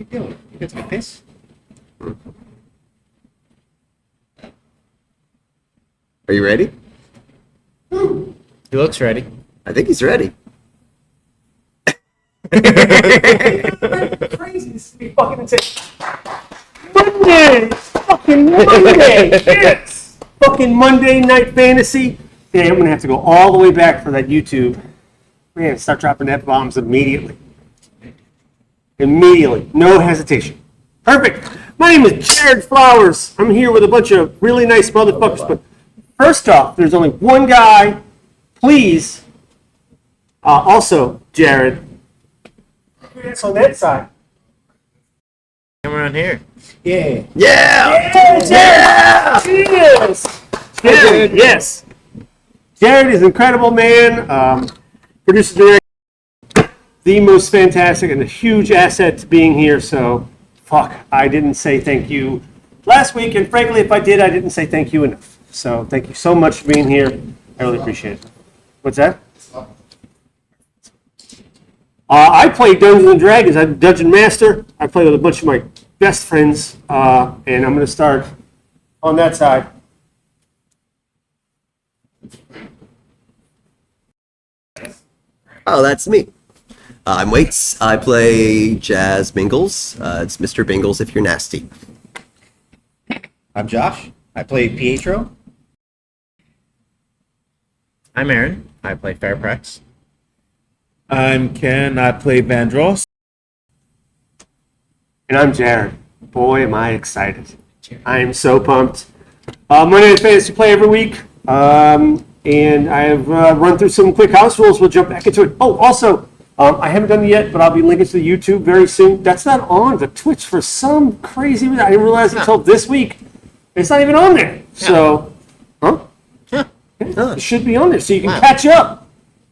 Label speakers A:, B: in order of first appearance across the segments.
A: you doing? You got to get piss?
B: Are you ready?
C: He looks ready.
B: I think he's ready.
D: Crazy. This is be fucking insane. Monday! Fucking Monday! Yes! Fucking Monday Night Fantasy. Yeah, I'm gonna have to go all the way back for that YouTube. Man, start dropping F-bombs immediately. Immediately. No hesitation. Perfect. My name is Jared Flowers. I'm here with a bunch of really nice motherfuckers, but first off, there's only one guy. Please. Also, Jared. It's on that side.
C: Come around here.
A: Yeah.
B: Yeah!
D: Yes! Yes! Jared, yes. Jared is an incredible man. Producer, director, the most fantastic and a huge asset to being here. So, fuck, I didn't say thank you last week, and frankly, if I did, I didn't say thank you enough. So, thank you so much for being here. I really appreciate it. What's that? I play Dungeons and Dragons. I'm Dungeon Master. I play with a bunch of my best friends, and I'm going to start on that side.
B: Oh, that's me. I'm Waits. I play Jazz Bingles. It's Mr. Bingles if you're nasty.
A: I'm Josh. I play Pietro.
C: I'm Aaron. I play Fairprex.
E: I'm Ken. I play Vandross.
D: And I'm Jared. Boy, am I excited. I am so pumped. Monday Night Fantasy play every week. And I have run through some quick house rules. We'll jump back into it. Oh, also, I haven't done it yet, but I'll be linking to the YouTube very soon. That's not on the Twitch for some crazy reason. I didn't realize until this week. It's not even on there. So, it should be on there so you can catch up.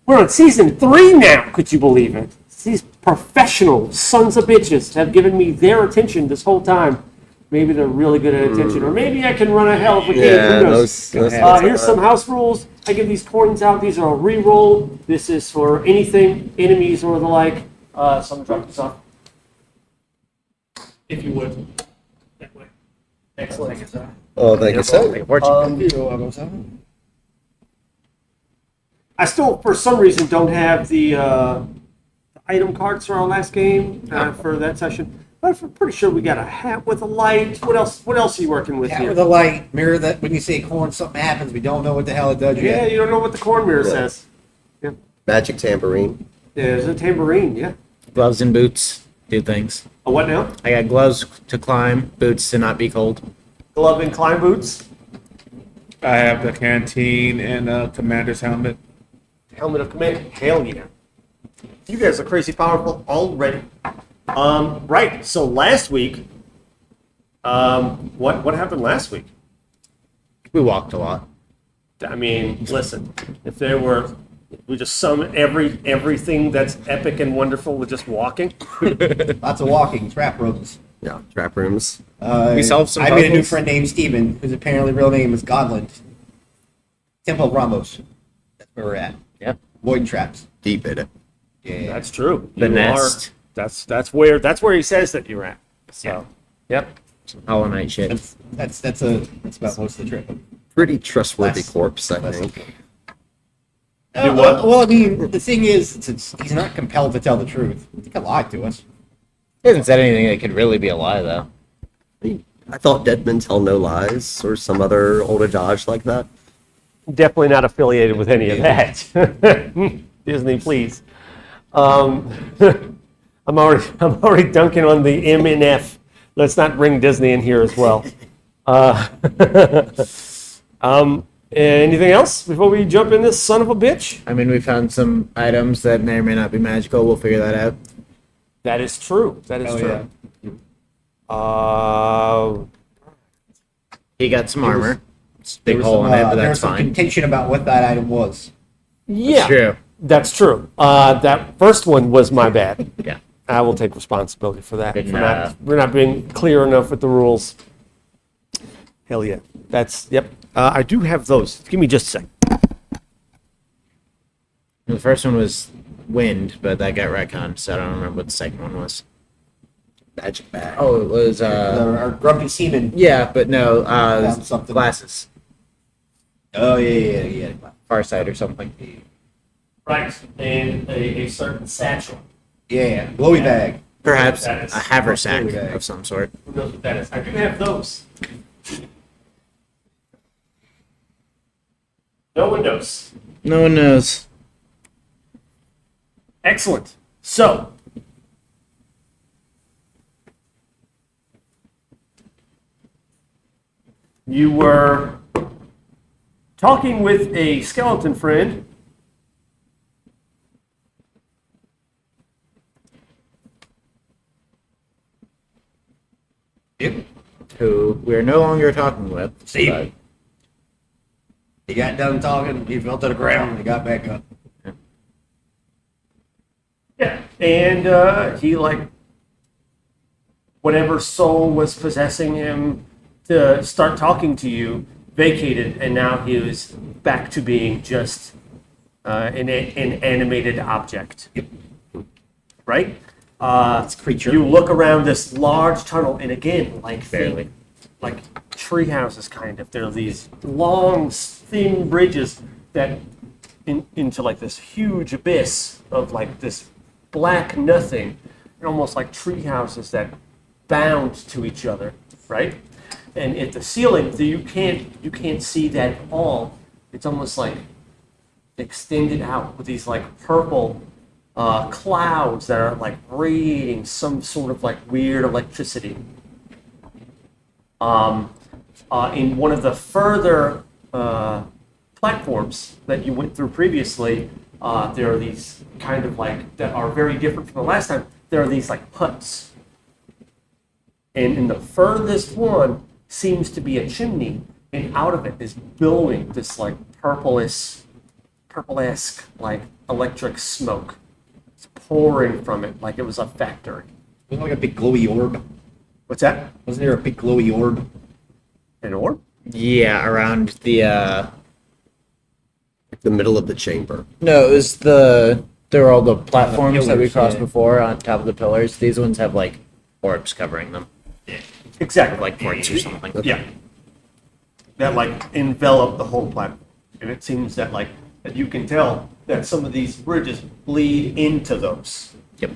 D: We're on season 3 now. Could you believe it? These professional sons of bitches have given me their attention this whole time. Maybe they're really good at attention, or maybe I can run a hell of a game.
B: Yeah,
D: Who knows?
B: those
D: Here's some house rules. I give these coins out. These are a re-roll. This is for anything, enemies or the like. So I'm going to drop this off. If you would. That way. Excellent.
B: Oh, thank you so.
D: I still, for some reason, don't have the item cards for our last game for that session. But I'm pretty sure we got a hat with a light. What else? What else are you working with
A: Yeah,
D: here?
A: with a light mirror that when you say corn, something happens. We don't know what the hell it does
D: Yeah,
A: yet.
D: you don't know what the corn mirror
B: Yeah.
D: says. Yeah,
B: Magic tambourine.
D: there's a tambourine. Yeah.
C: Gloves and boots do things.
D: A what now?
C: I got gloves to climb, boots to not be cold.
D: Glove and climb boots.
E: I have the canteen and a commander's helmet.
D: Helmet of command. Hell yeah. You guys are crazy powerful already. Right. So last week, what happened last week?
C: We walked a lot.
D: I mean, listen, if we just sum everything that's epic and wonderful with just walking.
A: Lots of walking, trap rooms.
B: Yeah, trap rooms.
C: We solved some
A: I made a new
C: puzzles.
A: friend named Steven, whose apparently real name is Godland. Temple of Ramos. That's where we're at.
C: Yep.
A: Void traps.
B: Deep in it.
A: Yeah.
D: That's true.
C: The
D: You
C: nest.
D: That's where he says that you're at. So, yep.
C: Some Hollow Knight shit.
A: That's about most of the trip.
B: Pretty trustworthy
A: Less-
B: corpse, I
A: less-
B: think.
D: Do what?
A: Well, I mean, the thing is, he's not compelled to tell the truth. He could lie to us.
C: He hasn't said anything that could really be a lie, though.
B: I thought dead men tell no lies, or some other old adage like that.
D: Definitely not affiliated with any of that. Disney, please. I'm already dunking on the M and F. Let's not bring Disney in here as well. Anything else before we jump in this son of a bitch?
C: I mean, we found some items that may or may not be magical. We'll figure that out.
D: That is true. That is
A: Oh,
D: true.
C: He got some armor. It's a big
A: There was
C: hole
A: some,
C: in it, but
A: there was
C: that's
A: some
C: fine.
A: contention about what that item was.
D: Yeah,
C: True.
D: that's true. That first one was my bad.
C: Yeah.
D: I will take responsibility for that.
C: Good
D: For
C: enough.
D: we're not being clear enough with the rules. Hell yeah. Yep. I do have those. Give me just a sec.
C: The first one was wind, but that got retconned, so I don't remember what the second one was.
B: Magic bag.
C: Oh, it was
A: Our grumpy seaman.
C: yeah, but no,
A: Found something.
C: glasses,
A: Oh yeah.
C: far side or something.
F: Right, and a certain satchel.
A: Yeah, glowy bag.
C: Perhaps
F: That is-
C: a haversack
A: There we go.
C: of some sort.
F: Who knows what that is? I do have those. No one knows.
C: No one knows.
F: Excellent. So, you were talking with a skeleton friend.
A: Yep.
C: Who we're no longer talking with.
A: Steve.
C: but-
A: He got done talking. He fell to the ground and he got back up.
F: Yeah, and he whatever soul was possessing him to start talking to you vacated, and now he was back to being just an animated object.
A: Yep.
F: Right?
A: It's a creature.
F: You look around this large tunnel, and again,
C: Barely.
F: like tree houses, kind of. There are these long, thin bridges that into like this huge abyss of like this black nothing, and almost like tree houses that bound to each other, right? And at the ceiling, you can't see that at all. It's almost like extended out with these like purple clouds that are like radiating some sort of like weird electricity. In one of the further platforms that you went through previously, there are these kind of like that are very different from the last time. There are these like huts, and in the furthest one seems to be a chimney, and out of it is billowing this like purple-esque like electric smoke. It's pouring from it like it was a factory.
A: Wasn't like a big glowy orb.
F: What's that?
A: Wasn't there a big glowy orb?
F: An orb?
C: Yeah, around the
B: The middle of the chamber.
C: no, it was there were all the platforms that we
A: pillars,
C: crossed
A: yeah.
C: before on top of the pillars. These ones have like orbs covering them,
F: Exactly.
C: like ports or something.
F: Yeah. That like envelop the whole platform. And it seems that like that you can tell that some of these bridges bleed into those.
C: Yep.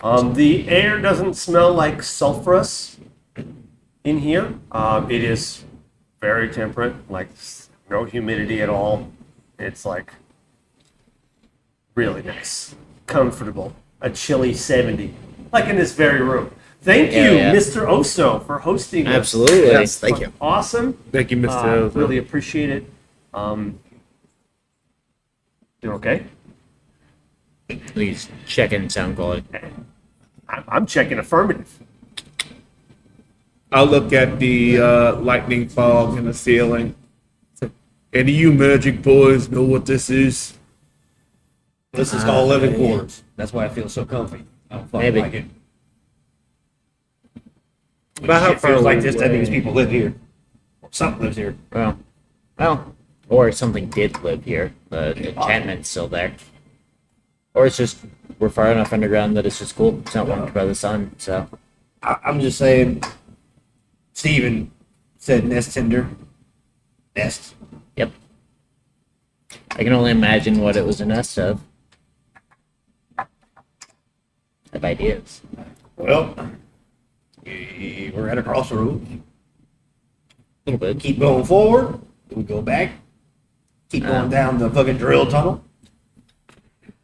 F: The air doesn't smell like sulfurous in here. It is very temperate, like no humidity at all. It's like really nice, comfortable, a chilly 70, like in this very room. Thank you,
C: Yeah.
F: Mr. Oso, for hosting us.
C: Absolutely.
B: Yes, thank you.
F: Awesome.
E: Thank you, Mr. Ozo.
F: Really appreciate it. Doing okay?
C: Please check in sound quality.
F: I'm checking affirmative.
E: I'll look at the lightning fog in the ceiling. Any of you magic boys know what this is?
A: This is called living quarters. That's why I feel so comfy. I don't fucking
C: Maybe.
A: like it.
C: About how
A: Shit
C: far
A: feels like
C: away-
A: this, that means people live here. Or something lives here.
C: Well, or something did live here. The enchantment's still there. Or it's just we're far enough underground that it's just cool. It's not warmed by the sun, so
A: I'm just saying. Steven said nest tinder. Nest.
C: yep. I can only imagine what it was a nest of. I have ideas.
A: Well, we're at a crossroads.
C: A little bit.
A: Keep going forward. We go back. Keep going down the fucking drill tunnel.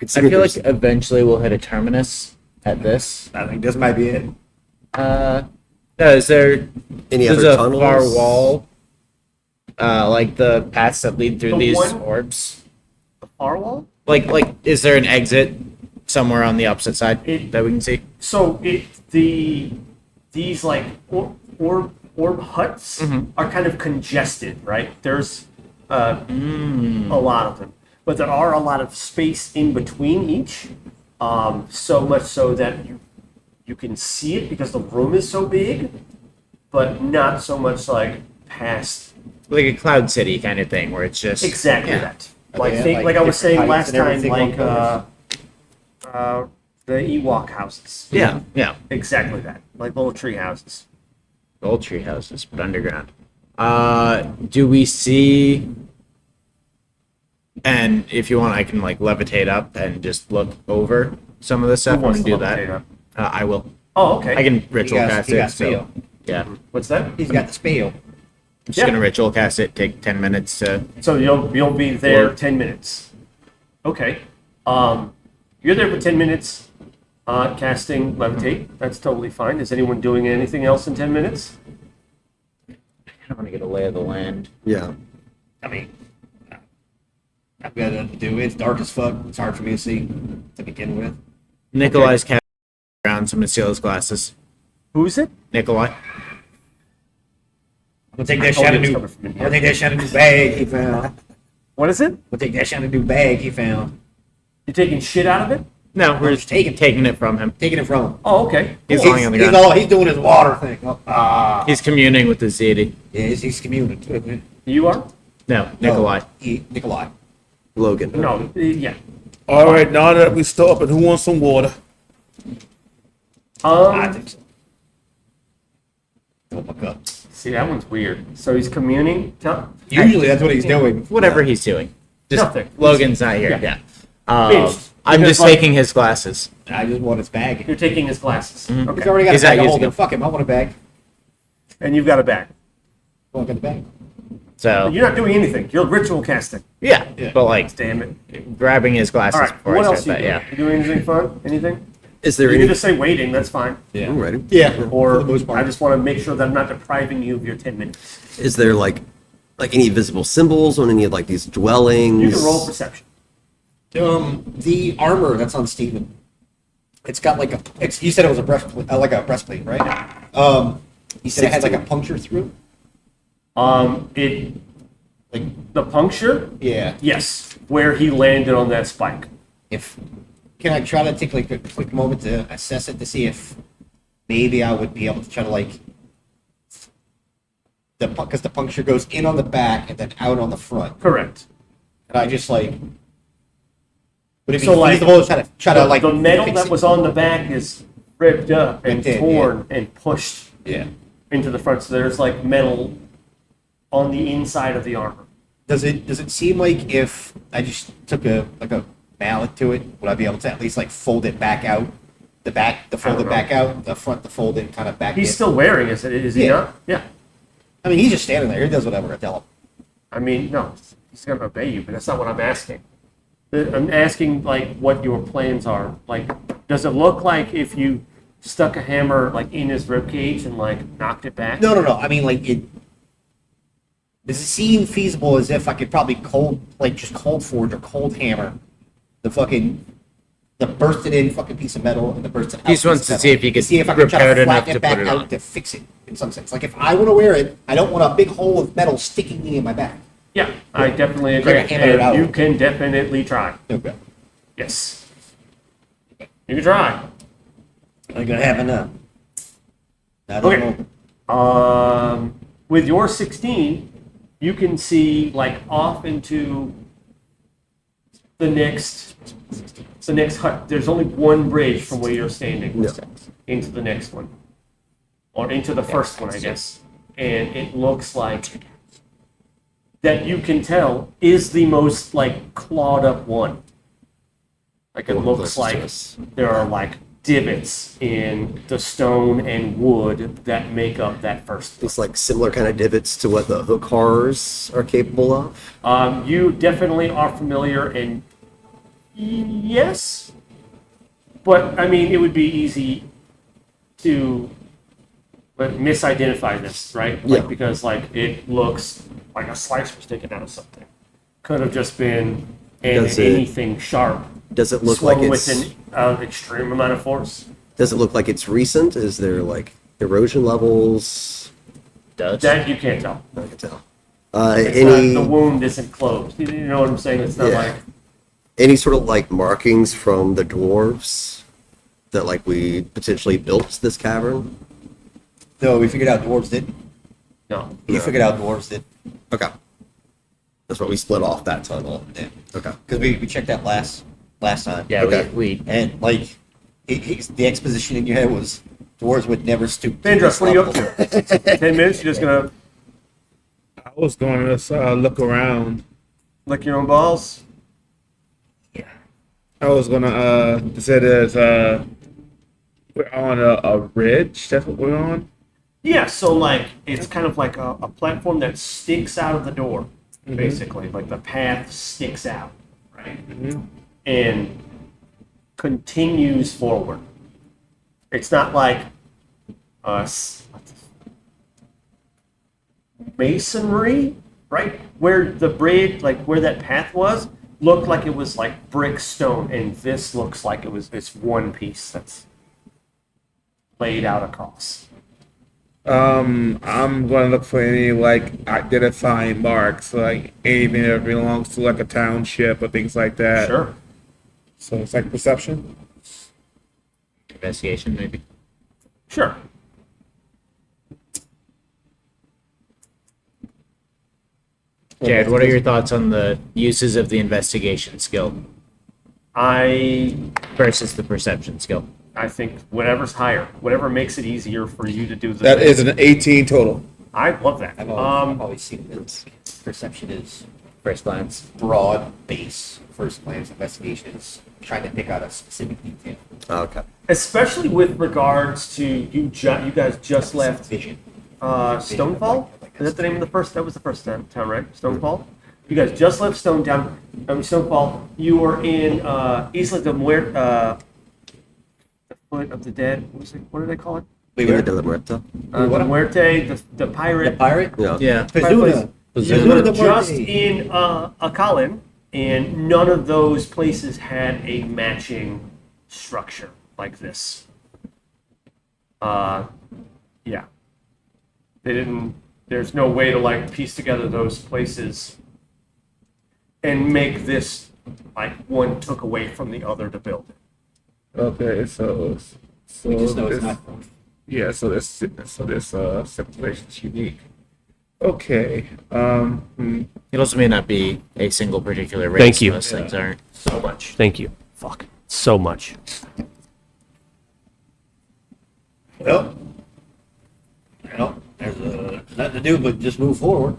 C: I feel like eventually we'll hit a terminus at this.
A: I think this might be it.
C: No, is there
B: Any
C: there's
B: other
C: a
B: tunnels?
C: far wall? Like the paths that lead through
F: The
C: these
F: one-
C: orbs?
F: The far wall?
C: Like is there an exit somewhere on the opposite side
F: It-
C: that we can see?
F: So these like orb huts are kind of congested, right? There's a lot of them, but there are a lot of space in between each. So much so that you can see it because the room is so big, but not so much like past
C: Like a cloud city kind of thing where it's just
F: exactly
C: yeah.
F: that. Like
A: they
F: think,
A: have,
F: like I was saying
A: different
F: last
A: heights and
F: time,
A: everything
F: like
A: on those?
F: the Ewok houses.
C: Yeah, yeah.
F: Exactly that. Like little tree houses.
C: Old tree houses, but underground. Do we see? And if you want, I can like levitate up and just look over some of the stuff.
F: Who wants
C: and
F: to
C: do that.
F: levitate up?
C: I will.
F: Oh, okay.
C: I can ritual
A: got-
C: cast
A: he got
C: it. So,
A: spell.
C: yeah, I'm
F: What's that?
A: He's got the spell.
C: just
F: Yeah.
C: gonna ritual cast it. Take 10 minutes to.
F: So you'll be there
C: Or-
F: 10 minutes. Okay. You're there for 10 minutes, casting levitate. That's totally fine. Is anyone doing anything else in 10 minutes?
C: I want to get a lay of the land.
B: Yeah.
A: I mean, I've got nothing to do. It's dark as fuck. It's hard for me to see to begin with.
C: Nikolai's casting around, so I'm gonna steal his glasses.
F: Who is it?
C: Nikolai.
A: I'm gonna take that
F: Oh,
A: Xanadu.
F: it's
A: I'm
F: coming from in here.
A: gonna take that Xanadu bag he found. I'm
F: What is it?
A: gonna take that Xanadu bag he found.
F: You're taking shit out of it?
C: No, we're just
A: taking-
C: taking it from him.
A: Taking it from him.
F: Oh, okay.
C: He's
F: Cool.
C: lying on the
A: He's,
C: ground.
A: he's doing his water thing. Oh,
C: He's communing with the deity.
A: yeah, he's communing.
F: You are?
C: No, Nikolai.
A: Nikolai.
B: Logan.
F: No, yeah.
E: All right, now that we stop, and who wants some water?
A: I think so. Oh my god.
F: See, that one's weird. So he's communing?
A: Usually that's what he's doing.
C: Whatever he's doing. Just
F: Nothing.
C: Logan's not here.
F: Yeah.
C: Yeah.
F: Finished.
C: I'm
F: Because,
C: just
F: like-
C: taking his glasses.
A: I just want his bag.
F: You're taking his glasses.
C: Mm-hmm.
A: He's
F: Okay.
A: already got
C: He's
A: a
C: not
A: bag to hold
C: using
A: him.
C: them.
A: Fuck him. I want a bag.
F: And you've got a bag.
A: I want the bag.
C: So
F: You're not doing anything. You're ritual casting.
C: yeah,
A: Yeah.
C: but like
F: Damn it.
C: grabbing his glasses
F: All right.
C: before
F: What
C: I
F: else
C: start
F: you
C: that.
F: doing?
C: Yeah.
F: You doing anything fun? Anything?
B: Is there
F: You
B: any?
F: can just say waiting. That's fine.
A: Yeah.
B: I'm ready.
A: Yeah.
F: Or
A: for the most part.
F: I just want to make sure that I'm not depriving you of your 10 minutes.
B: Is there like any visible symbols on any of like these dwellings?
F: You can roll perception.
A: The armor that's on Steven. It's got like a. It's, you said it was a breastplate, like a breastplate, right? You said it had like a puncture through.
F: It
A: Like,
F: the puncture.
A: yeah.
F: Yes, where he landed on that spike.
A: If can I try to take like a quick moment to assess it to see if maybe I would be able to try to like because the puncture goes in on the back and then out on the front.
F: Correct.
A: And I just like would it be
F: So, like,
A: feasible to try to like
F: the metal
A: fix
F: that
A: it?
F: was on the back is ripped up and
A: Ripped in,
F: torn and pushed
A: Yeah.
F: into the front. So there's like metal on the inside of the armor.
A: Does it seem like if I just took a mallet to it, would I be able to at least like fold it back out? The fold it
F: know.
A: back out, the front, the fold it kind of back
F: He's
A: in.
F: still wearing it, is he
A: Yeah.
F: not? Yeah.
A: I mean, he's just standing there. He does whatever I tell him.
F: I mean, no, he's gonna obey you, but that's not what I'm asking. I'm asking like what your plans are. Like, does it look like if you stuck a hammer like in his ribcage and like knocked it back?
A: No. I mean, like it. Does it seem feasible as if I could probably just cold forge or cold hammer the bursted in fucking piece of metal and the bursted out
C: He just wants
A: piece of
C: to see
A: metal,
C: if he could
A: see if I can try
C: repair
A: to
C: it enough
A: flatten
C: to
A: it back
C: put it
A: out
C: on.
A: to fix it in some sense. Like if I want to wear it, I don't want a big hole of metal sticking me in my back.
F: Yeah, I definitely
A: Try
F: agree.
A: to hammer it out.
F: And you can definitely try.
A: Okay.
F: Yes. You can try.
A: I'm gonna have enough. I don't
F: Okay.
A: know.
F: With your 16, you can see like off into the next hut. There's only one bridge from where you're standing
B: No.
F: into the next one, or into the first one, I guess. And it looks like that you can tell is the most like clawed up one. Like it
B: One
F: looks
B: closest to
F: like
B: us.
F: there are like divots in the stone and wood that make up that first one.
B: Looks like similar kind of divots to what the hook horrors are capable of.
F: You definitely are familiar, and yes, but I mean, it would be easy to misidentify this, right? Like,
B: Yeah.
F: because like it looks like a slice was taken out of something. Could have just been
B: Does it-
F: anything sharp.
B: Does it look
F: swung
B: like
F: with
B: it's?
F: an extreme amount of force.
B: Does it look like it's recent? Is there like erosion levels?
C: Does
F: That you can't tell.
B: I can tell.
F: It's
B: Any
F: not, the wound isn't closed. You know what I'm saying? It's not
B: Yeah.
F: like
B: any sort of like markings from the dwarves that like we potentially built this cavern?
A: No, we figured out dwarves did.
F: no.
A: You figured out dwarves did.
B: Okay. That's what we split off that tunnel.
A: Yeah.
B: Okay.
A: Because we checked that last time.
C: Yeah,
B: Okay.
C: we
A: And like, the exposition in your head was dwarves would never stoop. to
F: Vandross,
A: this
F: what are you up
A: level.
F: to? 10 minutes? You're just gonna
E: I was going to look around.
F: lick your own balls?
E: I was gonna say there's we're on a ridge. That's what we're on.
F: Yeah, so like it's kind of like a platform that sticks out of the door, basically. Like the path sticks out, right? And continues forward. It's not like masonry, right? Where the bridge, like where that path was, looked like it was like brick stone, and this looks like it's one piece that's laid out across.
E: I'm gonna look for any like identifying marks, like anything that belongs to like a township or things like that.
F: Sure.
E: So it's like perception.
C: investigation maybe.
F: Sure.
C: Jared, what are your thoughts on the uses of the investigation skill
F: I
C: versus the perception skill?
F: think whatever's higher, whatever makes it easier for you to do the
E: That
F: thing.
E: is an 18 total.
F: I love that.
A: I've always seen this. Perception is
C: First glance.
A: broad base. First glance, investigation is trying to pick out a specific detail.
B: Okay.
F: Especially with regards to you guys just left
A: Vision.
F: Stonefall. Is that the name of the first? That was the first town, right? Stonefall. You guys just left Stonefall. You were in Isla de Muerta, the Foot of the Dead. What do they call it?
B: Villa de la Muerta.
F: The Muerte, the pirate.
A: The pirate?
B: Yeah.
C: Yeah.
A: Pizuna.
F: You were just in Akalin, and none of those places had a matching structure like this. Yeah. They didn't. There's no way to like piece together those places and make this like one took away from the other to build it.
E: Okay, so
A: We just know it's
E: this-
A: not.
E: Yeah, so this separation is unique. Okay.
C: It also may not be a single particular race.
D: Thank you.
C: Most things aren't.
F: So much.
D: Thank you. Fuck. So much.
A: Well, there's nothing to do but just move forward.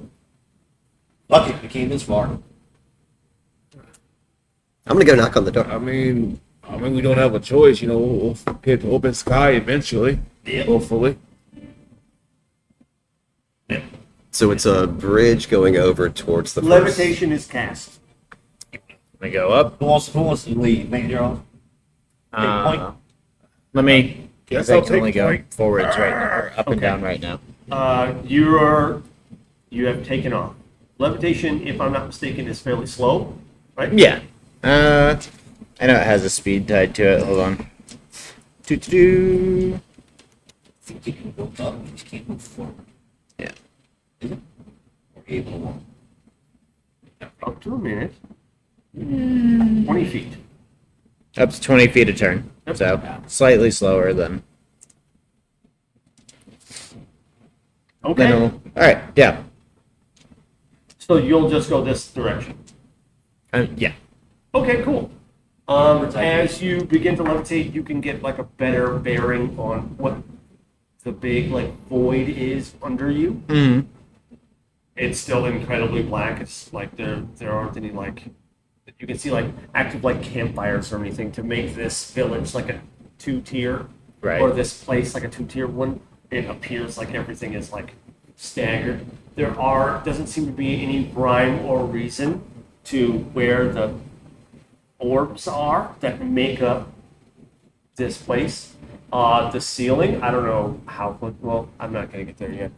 A: Lucky we came this far.
B: I'm gonna go knock on the door.
E: I mean, we don't have a choice. You know, we'll hit the open sky eventually.
A: Yeah.
E: Hopefully.
B: So it's a bridge going over towards the first.
F: Levitation is cast.
C: We go up.
A: Who wants to lead? Make your own. point.
C: Let me.
E: Guess
C: I
E: I'll
C: can only
E: take
C: go
E: point.
C: forwards right now, or up and down right now.
F: You have taken off. Levitation, if I'm not mistaken, is fairly slow, right?
C: Yeah. I know it has a speed tied to it. Hold on. Do.
A: I think you can go up, you just can't move forward.
C: Yeah.
A: Is it? Or able to walk.
F: Up to a minute. 20 feet.
C: Up to 20 feet a turn. So slightly slower than.
F: Okay.
C: All right. Yeah.
F: So you'll just go this direction.
C: Yeah.
F: Okay, cool. As you begin to levitate, you can get like a better bearing on what the big like void is under you.
C: Mm-hmm.
F: It's still incredibly black. It's like there aren't any like you can see like active like campfires or anything to make this village like a 2-tier,
C: Right.
F: or this place like a 2-tier one. It appears like everything is like staggered. Doesn't seem to be any rhyme or reason to where the orbs are that make up this place. The ceiling, I don't know how, well, I'm not going to get there yet.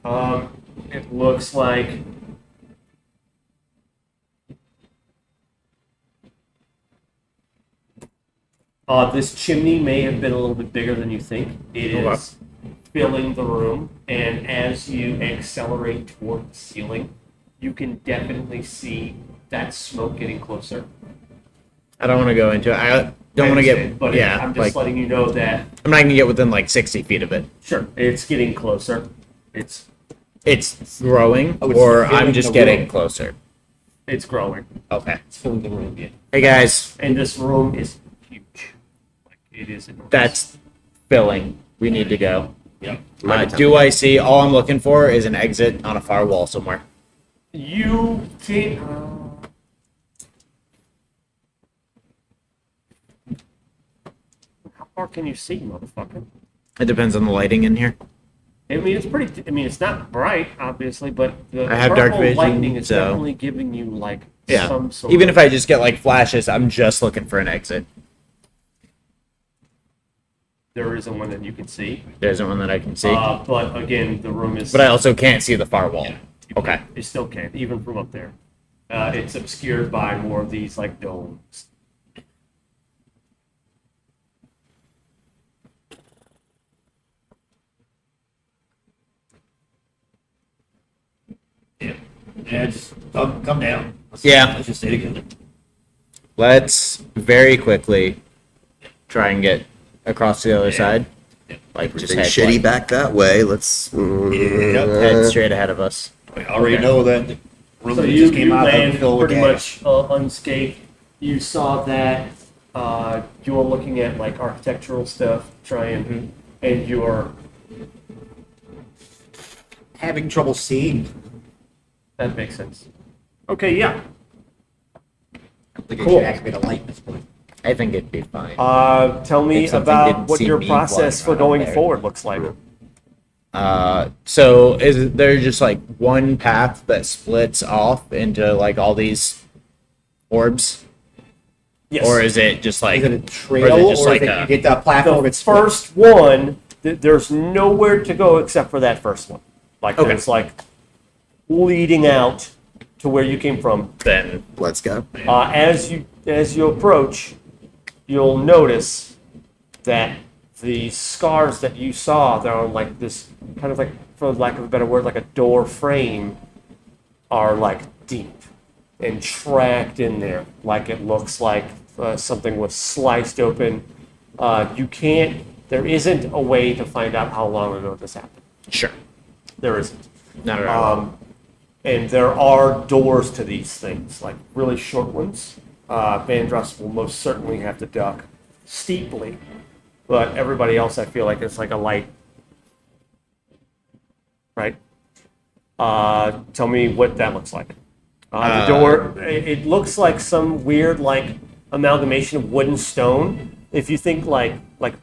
F: It looks like this chimney may have been a little bit bigger than you think. It is filling the room, and as you accelerate toward the ceiling, you can definitely see that smoke getting closer.
C: I don't want to go into it. I don't want to get.
F: But
C: Yeah.
F: I'm just
C: Like
F: letting you know that,
C: I'm not gonna get within like 60 feet of it.
F: sure, it's getting closer. It's
C: It's growing,
A: Oh, it's
C: or
A: filling
C: I'm just
A: the
C: getting
A: room.
C: closer.
F: It's growing.
C: Okay.
A: It's filling the room. Yeah.
C: Hey guys,
F: And this room is huge. Like, it is enormous.
C: that's filling. We need to go.
A: Yeah.
C: Do I see? All I'm looking for is an exit on a far wall somewhere.
F: You can. How far can you see, motherfucker?
C: It depends on the lighting in here.
F: I mean, it's pretty. I mean, it's not bright, obviously, but the
C: I have dark
F: purple
C: vision,
F: lightning is
C: so-
F: definitely giving you like
C: Yeah.
F: some sort.
C: Even
F: of,
C: if I just get like flashes, I'm just looking for an exit.
F: there isn't one that you can see.
C: There isn't one that I can see.
F: But again, the room is.
C: But I also can't see the far wall. Okay.
F: You still can't, even from up there. It's obscured by more of these like domes.
A: Yeah, just come down.
C: Yeah.
A: Let's just stay together.
C: Let's very quickly try and get across to the other side. Like just
B: Everything's
C: head,
B: shitty back that way. Let's.
C: head straight ahead of us.
A: I already know that the room
F: So
A: that
F: you,
A: just came
F: you
A: out
F: land
A: of filled with
F: pretty
A: gas.
F: much unscathed. You saw that you're looking at like architectural stuff, trying, and you're
A: Having trouble seeing.
F: that makes sense. Okay, yeah.
A: I think I
F: Cool.
A: should activate a light at this point.
C: I think it'd be fine.
F: Tell me
C: If something
F: about
C: didn't
F: what
C: see
F: your
C: me
F: process
C: flying
F: for
C: around
F: going
C: there.
F: forward looks like.
C: So is there just like one path that splits off into like all these orbs?
F: Yes.
C: Or is it just like
A: Is it a
C: or
A: trail
C: is it
A: or
C: just
A: is
C: like
A: it
C: a-
A: you get the platform?
F: the
A: it's split?
F: first one, there's nowhere to go except for that first one. Like
C: Okay.
F: there's like leading out to where you came from.
C: then
B: Let's go.
F: As you approach, you'll notice that the scars that you saw, they're on like this kind of like, for lack of a better word, like a door frame, are like deep and tracked in there. Like it looks like something was sliced open. There isn't a way to find out how long ago this happened.
C: sure.
F: There isn't.
C: Not at all.
F: And there are doors to these things, like really short ones. Vandross will most certainly have to duck steeply, but everybody else, I feel like it's like a light. Right? Tell me what that looks like. The door, it looks like some weird like amalgamation of wood and stone. If you think like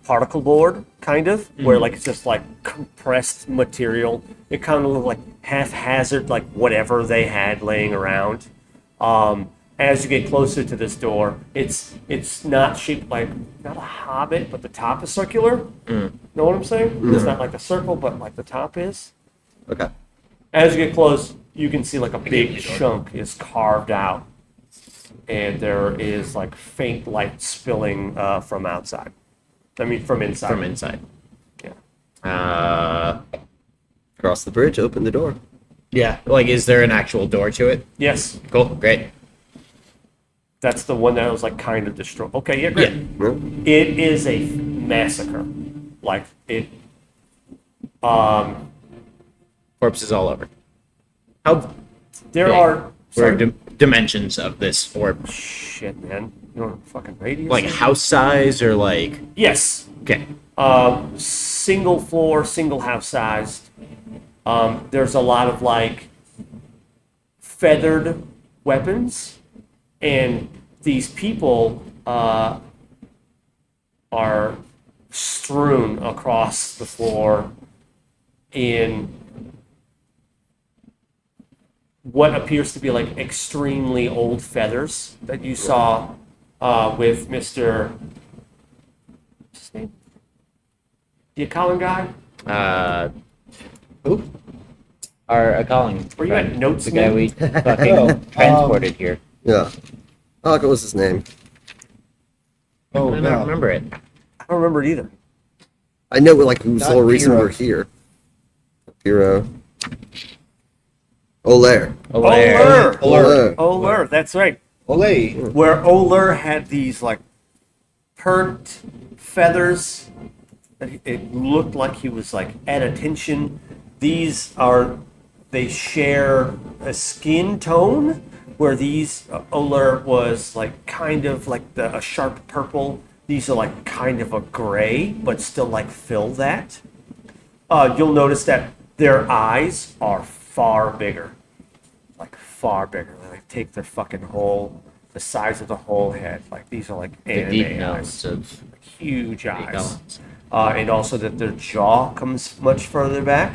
F: particle board, kind of, where like it's just like compressed material. It kind of looked like haphazard, like whatever they had laying around. As you get closer to this door, it's not shaped like, not a hobbit, but the top is circular. Know what I'm saying? It's not like a circle, but like the top is.
B: Okay.
F: As you get close, you can see like a big chunk is carved out, and there is like faint light spilling from outside. I mean, from inside.
C: From inside.
F: Yeah.
B: Cross the bridge. Open the door.
C: Yeah. Like, is there an actual door to it?
F: Yes,
C: Cool. Great.
F: that's the one that was like kind of destroyed. Okay, yeah, great.
C: Yeah.
B: No?
F: It is a massacre. Like it.
C: Corpses all over. How
F: There
C: big
F: are.
C: were
F: Sorry.
C: dimensions of this orb?
F: Shit, man. You know what a fucking radius?
C: Like
F: is?
C: house size or like?
F: Yes.
C: Okay.
F: Single floor, single house sized. There's a lot of like feathered weapons, and these people are strewn across the floor in what appears to be like extremely old feathers that you saw with Mr. What's his name? The Colin guy?
A: Who?
C: Our calling.
F: Were you at Notes
C: The guy
F: Man?
C: we fucking
A: Oh,
C: transported here.
B: Yeah. Oh, what was his name?
A: Oh,
C: I
A: no.
C: don't remember it.
F: I don't remember it either.
B: I know, like, who's the
A: Not
B: whole reason
A: Hero.
B: we're here. Hero. Olaire.
F: Olur!
B: Olaire.
F: Olur, that's right.
A: Olay.
F: Where Olur had these like perked feathers. It looked like he was like at attention. They share a skin tone, where these Oler was like kind of like a sharp purple. These are like kind of a gray, but still like fill that. You'll notice that their eyes are far bigger, like far bigger. They like take their fucking the size of the whole head. Like these are like
C: The deep
F: anime
C: nose
F: eyes,
C: of
F: huge
C: the
F: eyes.
C: golems.
F: And also that their jaw comes much further back.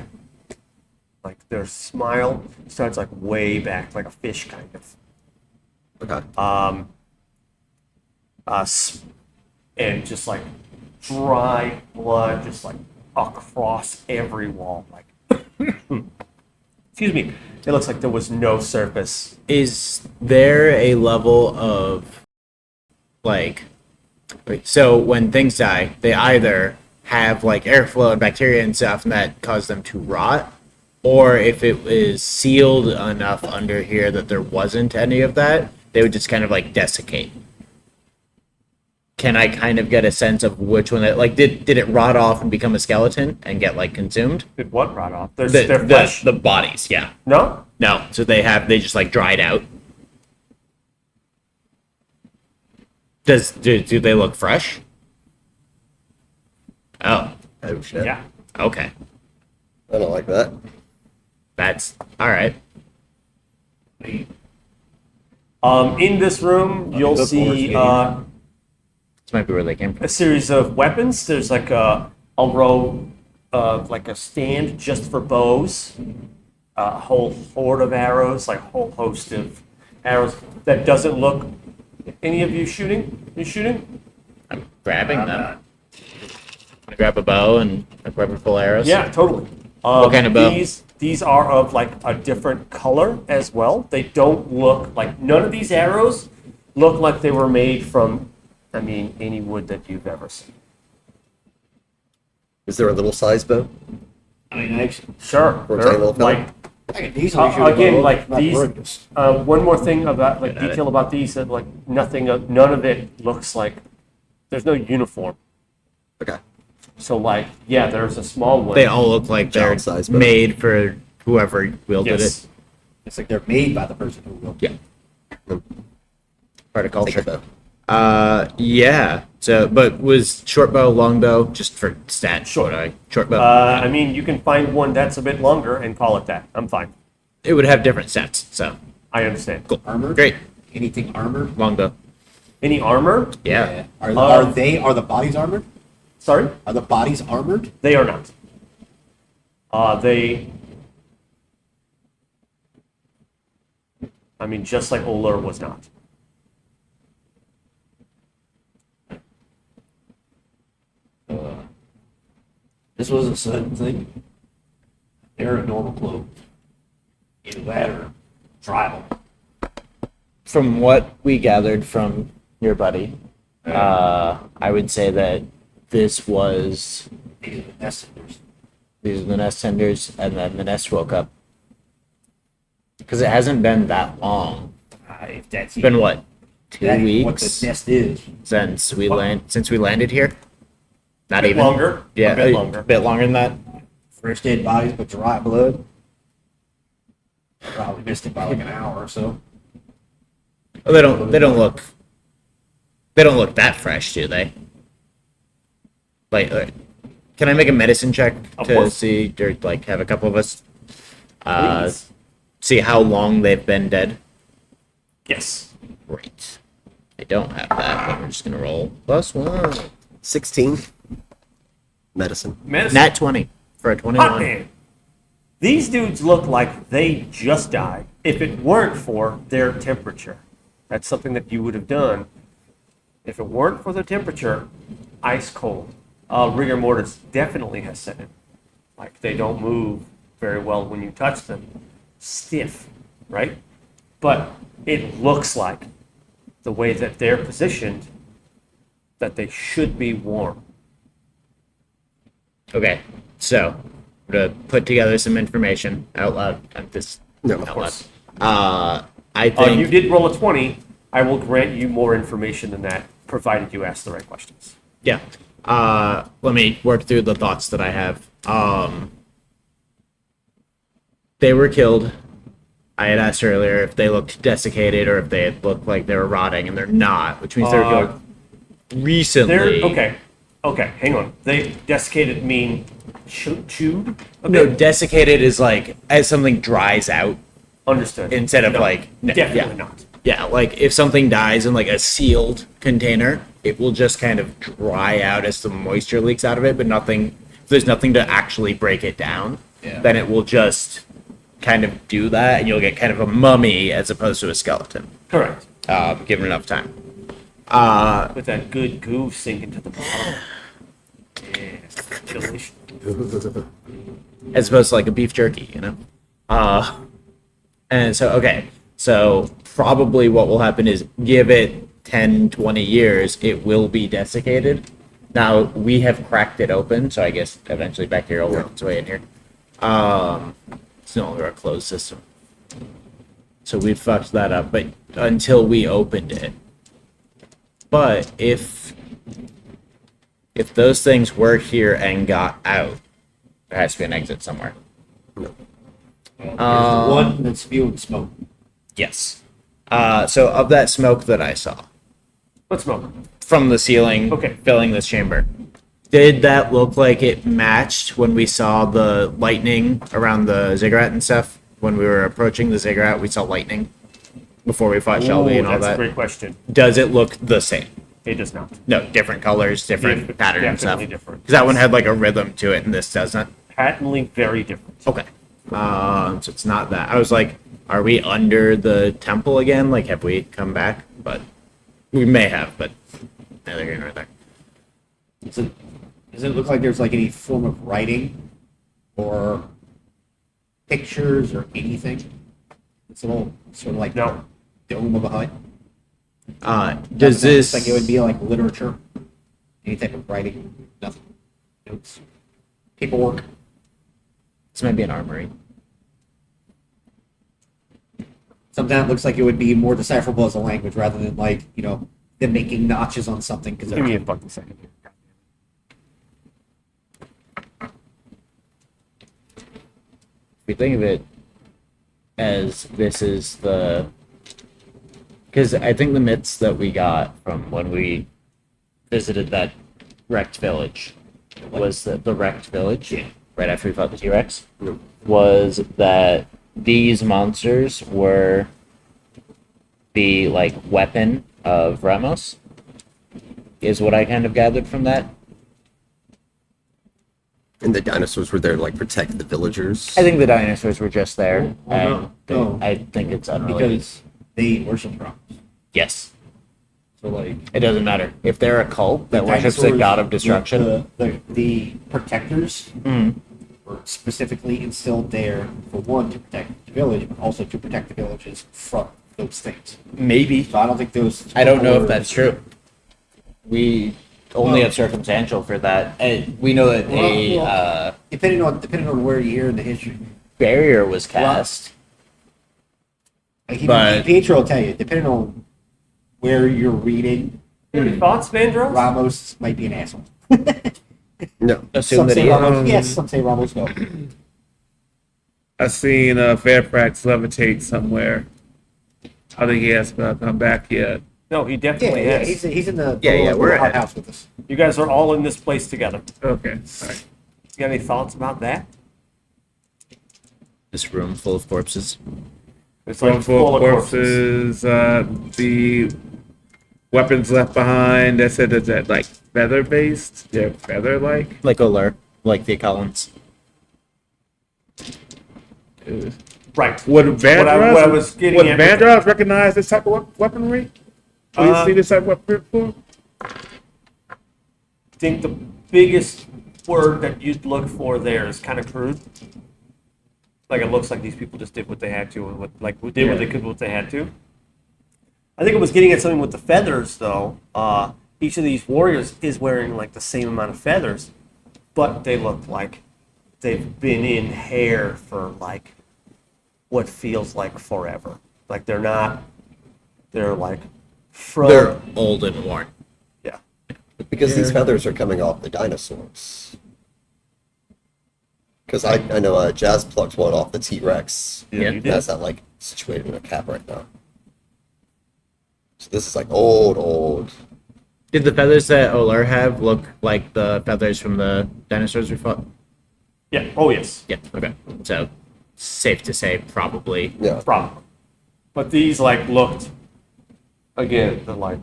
F: Like their smile starts like way back, like a fish kind of.
B: Okay.
F: And just like dry blood, just like across every wall. Like, excuse me, it looks like there was no surface.
C: Is there a level of like, so when things die, they either have like airflow and bacteria and stuff and that cause them to rot, or if it was sealed enough under here that there wasn't any of that, they would just kind of like desiccate. Can I kind of get a sense of which one that like did it rot off and become a skeleton and get like consumed?
F: Did what rot off? Their flesh?
C: The bodies, yeah.
F: No?
C: No, so they just like dried out. Do they look fresh? Oh,
B: Oh shit.
F: Yeah.
C: okay.
B: I don't like that.
C: That's all right.
F: In this room, you'll see
C: This might be where they came from.
F: a series of weapons. There's like a row of like a stand just for bows, a whole horde of arrows, like a whole host of arrows that doesn't look. Any of you shooting? You shooting?
C: I'm grabbing them. I grab a bow and a rubber full arrows.
F: Yeah, totally.
C: What kind of bow?
F: These are of like a different color as well. They don't look like none of these arrows look like they were made from, I mean, any wood that you've ever seen.
B: Is there a little size bow?
A: I mean, actually,
F: Sure.
B: For
F: they're
B: example,
F: like
A: I can easily shoot a
F: again,
A: bow,
F: like
A: not
F: these.
A: break this.
F: One more thing about like
C: Get at
F: detail about these that like nothing, none of it looks like there's no uniform.
B: Okay.
F: So like, yeah, there's a small one.
C: They all look like they're
B: Child size bow.
C: made for whoever wielded
F: Yes.
C: it.
A: It's like they're made by the person who will.
C: Yeah. Part of
B: Think
C: culture.
B: bow.
C: Yeah. So, but was short bow, long bow, just for stats?
F: Short.
C: Short bow.
F: I mean, you can find one that's a bit longer and call it that. I'm fine.
C: It would have different stats. So,
F: I understand.
C: cool.
A: Armored?
C: Great.
A: Anything armored?
C: Long bow.
F: Any armor?
C: Yeah.
A: Are the bodies armored?
F: Sorry,
A: Are the bodies armored?
F: they are not. I mean, just like Oler was not.
A: This was a sudden thing. They're a normal clothes. Either that or tribal.
C: From what we gathered from your buddy, I would say that this was
A: These are the nest hunters.
C: these are the nest tenders, and then the nest woke up. Because it hasn't been that long.
A: If that's
C: It's been what, 2
A: what
C: weeks
A: the nest is.
C: since we landed here. Not
F: Bit
C: even
F: longer.
C: Yeah,
F: A bit longer.
C: bit longer than that.
A: Fresh dead bodies, but dry blood. Probably missed it by like an hour or so.
C: Oh, they don't look that fresh, do they? Like, can I make a medicine check
F: Of
C: to
F: course.
C: see, or like have a couple of us
F: Please.
C: see how long they've been dead?
F: Yes.
C: Great. I don't have that, but we're just gonna roll +1.
B: 16. Medicine.
F: Medicine.
C: Nat 20 for a
F: Hot
C: 21.
F: man. These dudes look like they just died. If it weren't for their temperature, that's something that you would have done. If it weren't for the temperature, ice cold. Rigor mortis definitely has set in. Like they don't move very well when you touch them. Stiff, right? But it looks like the way that they're positioned that they should be warm.
C: Okay, so I'm gonna put together some information out loud.
B: No,
C: Out
B: of
C: loud.
B: course.
C: I think
F: You did roll a 20. I will grant you more information than that, provided you ask the right questions.
C: Yeah. Let me work through the thoughts that I have. They were killed. I had asked earlier if they looked desiccated or if they had looked like they were rotting, and they're not, which means they're going recently.
F: They're okay. Hang on. They desiccated mean chewed? Okay.
C: No, desiccated is like as something dries out
F: Understood.
C: instead of
F: No,
C: like
F: definitely
C: yeah.
F: not.
C: Yeah, like if something dies in like a sealed container, it will just kind of dry out as the moisture leaks out of it, but nothing. If there's nothing to actually break it down, then it will just kind of do that, and you'll get kind of a mummy as opposed to a skeleton,
F: Correct.
C: given enough time.
F: With that good goo sinking to the bottom. Yeah. Delicious.
C: As opposed to like a beef jerky, you know? And so, okay, so probably what will happen is give it 10, 20 years, it will be desiccated. Now, we have cracked it open, so I guess eventually bacteria will work its way in here. It's no longer a closed system. So we fucked that up, but until we opened it. But if those things were here and got out, there has to be an exit somewhere.
A: There's the one that's spewing smoke.
C: Yes. So of that smoke that I saw
F: What smoke?
C: from the ceiling
F: Okay.
C: filling this chamber, did that look like it matched when we saw the lightning around the ziggurat and stuff? When we were approaching the ziggurat, we saw lightning before we fought Shelby and all
F: That's a
C: that.
F: great question.
C: Does it look the same?
F: It does not.
C: No, different colors, different
F: Def-
C: patterns and stuff.
F: definitely different.
C: Because that one had like a rhythm to it, and this doesn't.
F: Patently very different.
C: Okay. So it's not that. I was like, are we under the temple again? Like, have we come back? But we may have, but neither here nor there.
A: Does it look like there's like any form of writing or pictures or anything? It's a little sort of like
F: No.
A: dome of a hut.
C: Does this
A: like it would be like literature? Any type of writing? Nothing. Notes. Paperwork.
C: This might be an armory.
A: Sometimes it looks like it would be more decipherable as a language rather than like, them making notches on something. Because
F: Give me a fucking second here.
C: If we think of it as this is the, because I think the myths that we got from when we visited that wrecked village was that the wrecked village right after we fought the T-Rex was that these monsters were the like weapon of Ramos, is what I kind of gathered from that.
B: And the dinosaurs were there to like protect the villagers.
C: I think the dinosaurs were just there,
A: no, no.
C: I think it's unrelated.
A: because they worship Ramos.
C: Yes,
A: So like
C: it doesn't matter if they're a cult that worships the
A: dinosaurs,
C: god of destruction.
A: The protectors
C: Mhm.
A: were specifically instilled there for one to protect the village, but also to protect the villages from those things.
C: Maybe.
A: So I don't think those.
C: I don't know if
A: were-
C: that's true. We only
A: Well-
C: have circumstantial for that. We know that a
A: depending on where you hear in the history.
C: barrier was cast.
A: Like
C: But-
A: Pietro will tell you, depending on where you're reading,
F: Any thoughts, Vandros?
A: Ramos might be an asshole.
B: No.
C: Assume
A: Some
C: that
A: say
C: he
A: Ramos, yes, some say Ramos no.
E: I seen Fairfax levitate somewhere. I think he hasn't come back yet.
F: No, he
A: Yeah,
F: definitely
A: yeah,
F: is.
A: he's in the
C: we're
A: hot
C: ahead.
A: house with us.
F: You guys are all in this place together.
E: Okay. All right.
F: You got any thoughts about that?
C: This room full of corpses.
F: It's
E: One
F: like
E: full of corpses. The weapons left behind. I said, is that like feather based? They're feather like.
C: Like Oler, like the Collins.
F: Right.
E: Would
F: What I was getting
E: would
F: at-
E: Vandross recognize this type of weaponry? Have you seen this type of weaponry before?
F: I think the biggest word that you'd look for there is kind of crude. Like it looks like these people just did what they had to, and what did what they could, what they had to. I think it was getting at something with the feathers, though. Each of these warriors is wearing like the same amount of feathers, but they look like they've been in hair for like what feels like forever. Like they're not. They're like from.
C: They're old and worn.
F: Yeah.
B: Because these feathers are coming off the dinosaurs. Because I know Jazz plucked one off the T-Rex.
F: Yeah, you
B: It
F: did.
B: has that like situated in a cab right now. So this is like old.
C: Did the feathers that Oler have look like the feathers from the dinosaurs we fought?
F: Yeah. Oh yes.
C: Yeah. Okay. So safe to say, probably.
B: Yeah.
F: Probably. But these like looked again. They're like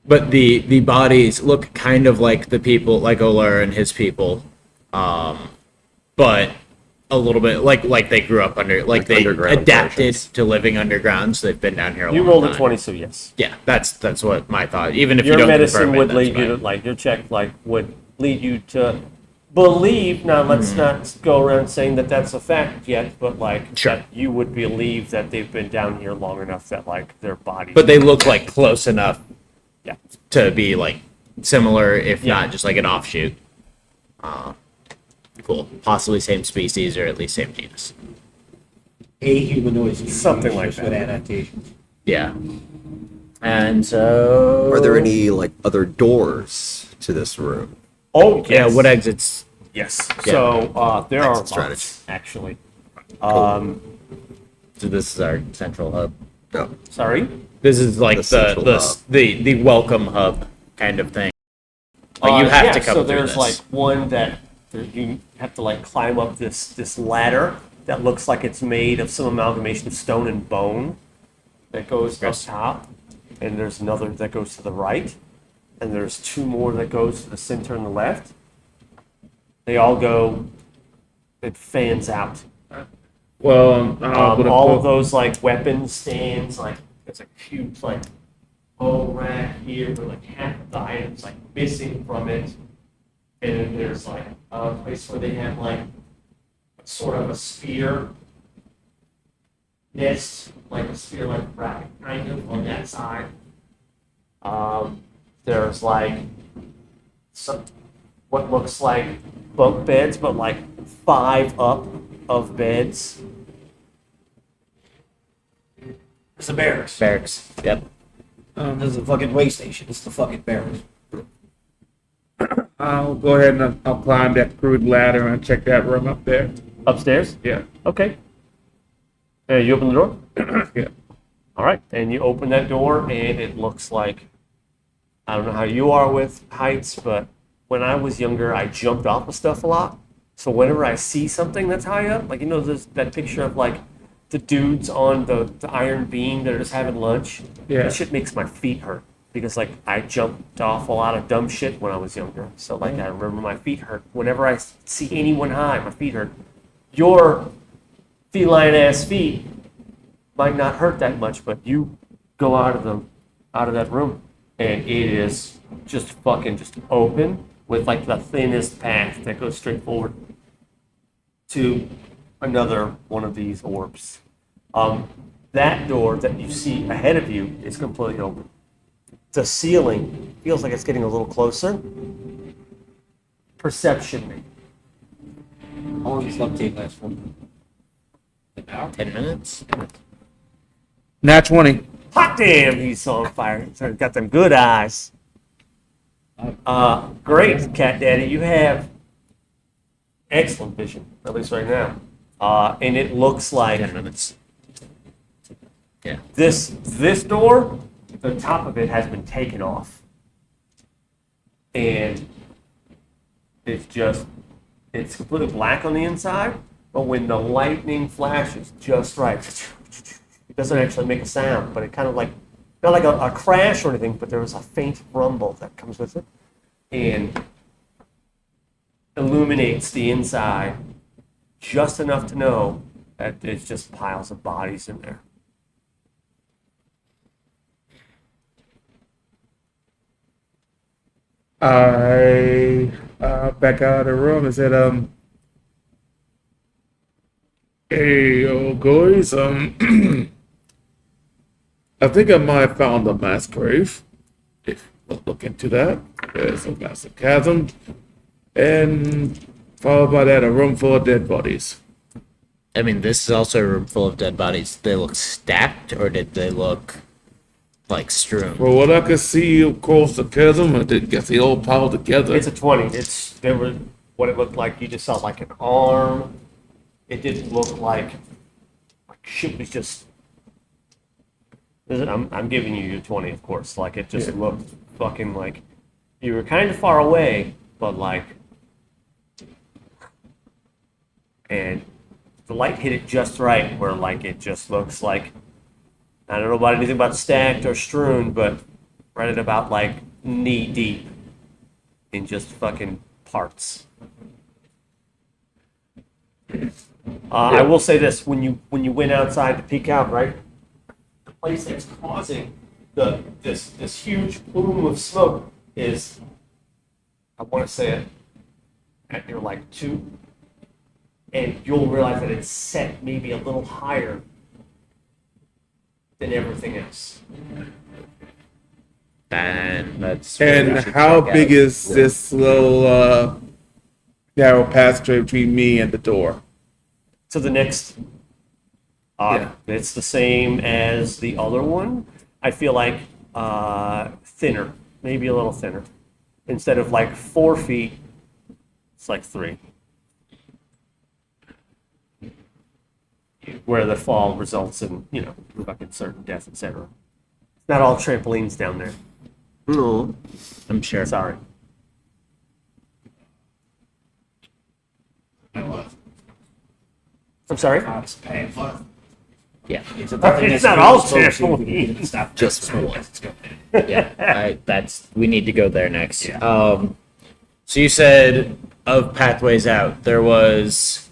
C: But the bodies look kind of like the people, like Oler and his people, but a little bit like they grew up under, like they
B: underground
C: adapted
B: versions.
C: to living underground, so they've been down here a
F: you
C: long
F: rolled a
C: time.
F: 20, so yes.
C: Yeah, that's what my thought. Even if you
F: Your
C: don't
F: medicine
C: confirm it,
F: would
C: that's
F: lead you to
C: fine.
F: like your check like would lead you to believe. Now let's not go around saying that that's a fact yet, but like
C: Sure.
F: that you would believe that they've been down here long enough that like their bodies.
C: But they look like close enough
F: yeah.
C: to be like similar, if
F: Yeah.
C: not just like an offshoot. Cool. Possibly same species or at least same genus.
A: A humanoid species
F: Something like
A: just with
F: that.
A: adaptations.
C: Yeah. And so
B: Are there any like other doors to this room?
F: Oh
C: Yeah,
F: yes.
C: what exits?
F: Yes.
C: Yeah.
F: So there are
B: Exit strategy.
F: lots actually.
C: So this is our central hub.
B: No.
F: Sorry.
C: This is like
B: The
C: the
B: central hub.
C: the welcome hub kind of thing. Like you have
F: yeah,
C: to come
F: so
C: through
F: there's
C: this.
F: like one that you have to like climb up this ladder that looks like it's made of some amalgamation of stone and bone that goes up top, and there's another that goes to the right, and there's two more that goes to the center and the left. They all go. It fans out.
E: Well, I'm gonna
F: All
E: put-
F: of those like weapon stands, like it's a huge like bow rack here with like half of the items like missing from it, and then there's like a place where they have like sort of a spear nest, like a spear like rack kind of on that side. There's like some what looks like bunk beds, but like 5 up of beds.
A: It's the barracks.
C: barracks. Yep.
A: This is the fucking way station. It's the fucking barracks.
E: I'll go ahead and I'll climb that crude ladder and check that room up there.
F: Upstairs?
E: Yeah.
F: Okay. You open the door?
E: Yeah.
F: All right. And you open that door, and it looks like I don't know how you are with heights, but when I was younger, I jumped off of stuff a lot. So whenever I see something that's high up, like there's that picture of like the dudes on the iron beam that are just having lunch.
E: Yeah.
F: That shit makes my feet hurt because like I jumped off a lot of dumb shit when I was younger. So like I remember my feet hurt. Whenever I see anyone high, my feet hurt. Your feline ass feet might not hurt that much, but you go out of that room and it is just fucking just open with like the thinnest path that goes straight forward to another one of these orbs. That door that you see ahead of you is completely open. The ceiling feels like it's getting a little closer. Perception me.
A: How long does love tape last for?
C: 10 minutes.
E: Nat 20.
F: Hot damn, he's on fire. He's got them good eyes. Great, Cat Daddy. You have excellent vision, at least right now. And it looks like
C: 10 minutes. Yeah.
F: this door, the top of it has been taken off. And it's completely black on the inside, but when the lightning flashes just right, it doesn't actually make a sound, but it kind of like, not like a crash or anything, but there was a faint rumble that comes with it and illuminates the inside just enough to know that it's just piles of bodies in there.
E: I back out of the room and said, hey, yo, guys, I think I might have found a mass grave. If we'll look into that, there's a massive chasm, and followed by that, a room full of dead bodies.
C: I mean, this is also a room full of dead bodies. They look stacked, or did they look like strewn?
E: From what I could see across the chasm, I didn't guess they all piled together.
F: It's a 20. There were what it looked like. You just saw like an arm. It didn't look like shit was just. I'm giving you your 20, of course. Like it just looked fucking like you were kind of far away, but like, and the light hit it just right, where like it just looks like I don't know about anything about stacked or strewn, but right at about like knee deep in just fucking parts. I will say this: when you went outside to peek out, right, the place that's causing this huge plume of smoke is, I want to say it, at your like 2, and you'll realize that it's set maybe a little higher than everything else.
C: That's
E: And how big is this little narrow passageway between me and the door?
F: To the next, it's the same as the other one. I feel like thinner, maybe a little thinner. Instead of like 4 feet, it's like 3. Where the fall results in, fucking certain death, etc. It's not all trampolines down there.
B: No.
C: I'm sure.
F: Sorry. I'm sorry?
C: Yeah.
F: It's not all trampolines.
B: Just one.
C: Yeah. We need to go there next. So you said of pathways out, there was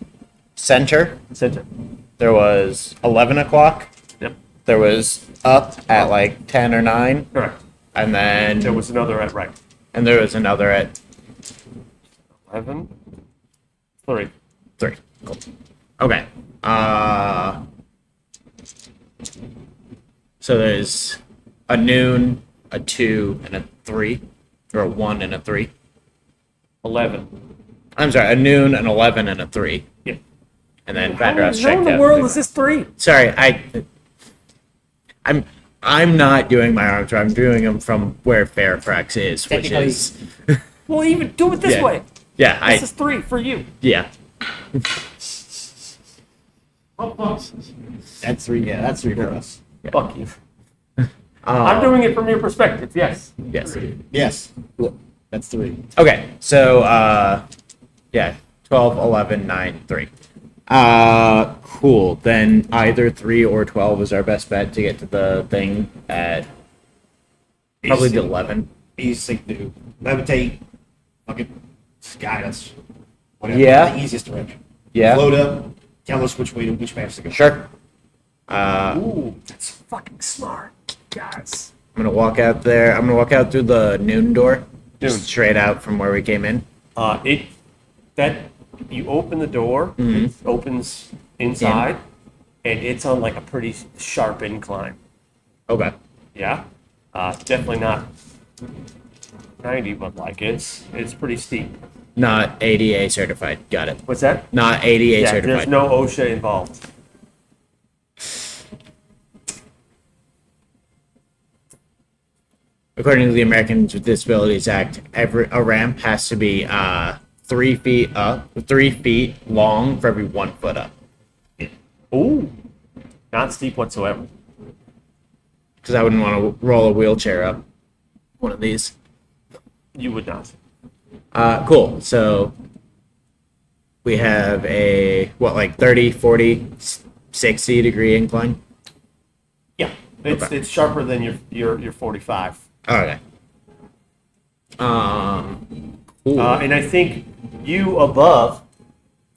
C: center,
F: Center.
C: there was 11 o'clock,
F: Yep.
C: there was up at like 10 or 9,
F: Correct.
C: and then
F: There was another at right.
C: and there was another at
F: 11. 3.
C: 3. Cool. Okay. So there's a noon, a 2, and a 3, or a 1 and a 3.
F: 11.
C: I'm sorry, a noon, an 11, and a 3.
F: Yeah.
C: And then
F: How
C: Vandross
F: in
C: checked
F: the
C: out.
F: world is this 3?
C: Sorry, I'm not doing my arms. I'm doing them from where Fairfax is, which
A: Technically-
C: is
F: Well, even do it this
C: Yeah.
F: way.
C: yeah,
F: This is 3 for you.
C: yeah.
A: That's 3. Yeah, that's 3 for us.
F: Fuck you. I'm doing it from your perspective, yes.
C: Yes.
A: Yes. That's 3.
C: Okay, so yeah, 12, 11, 9, 3. Cool. Then either 3 or 12 is our best bet to get to the thing at probably the 11.
A: Easy to do. Levitate. Fucking sky. That's whatever.
C: Yeah.
A: The easiest direction.
C: Yeah.
A: Float up. Tell us which path to go.
C: Sure.
F: Ooh, that's fucking smart, guys.
C: I'm gonna walk out there. I'm gonna walk out through the noon door, just
F: Noon.
C: straight out from where we came in.
F: You open the door, it opens inside, and it's on like a pretty sharp incline.
C: Okay.
F: Yeah, definitely not 90, but like it's pretty steep.
C: Not ADA certified. Got it.
F: What's that?
C: Not ADA
F: Yeah,
C: certified.
F: there's no OSHA involved.
C: According to the Americans with Disabilities Act, a ramp has to be 3 feet up, 3 feet long for every 1 foot up.
F: Ooh, not steep whatsoever.
C: Because I wouldn't want to roll a wheelchair up one of these.
F: You would not.
C: Cool. So we have a, like 30, 40, 60 degree incline?
F: Yeah, it's sharper than your 45.
C: Okay. Cool.
F: And I think you above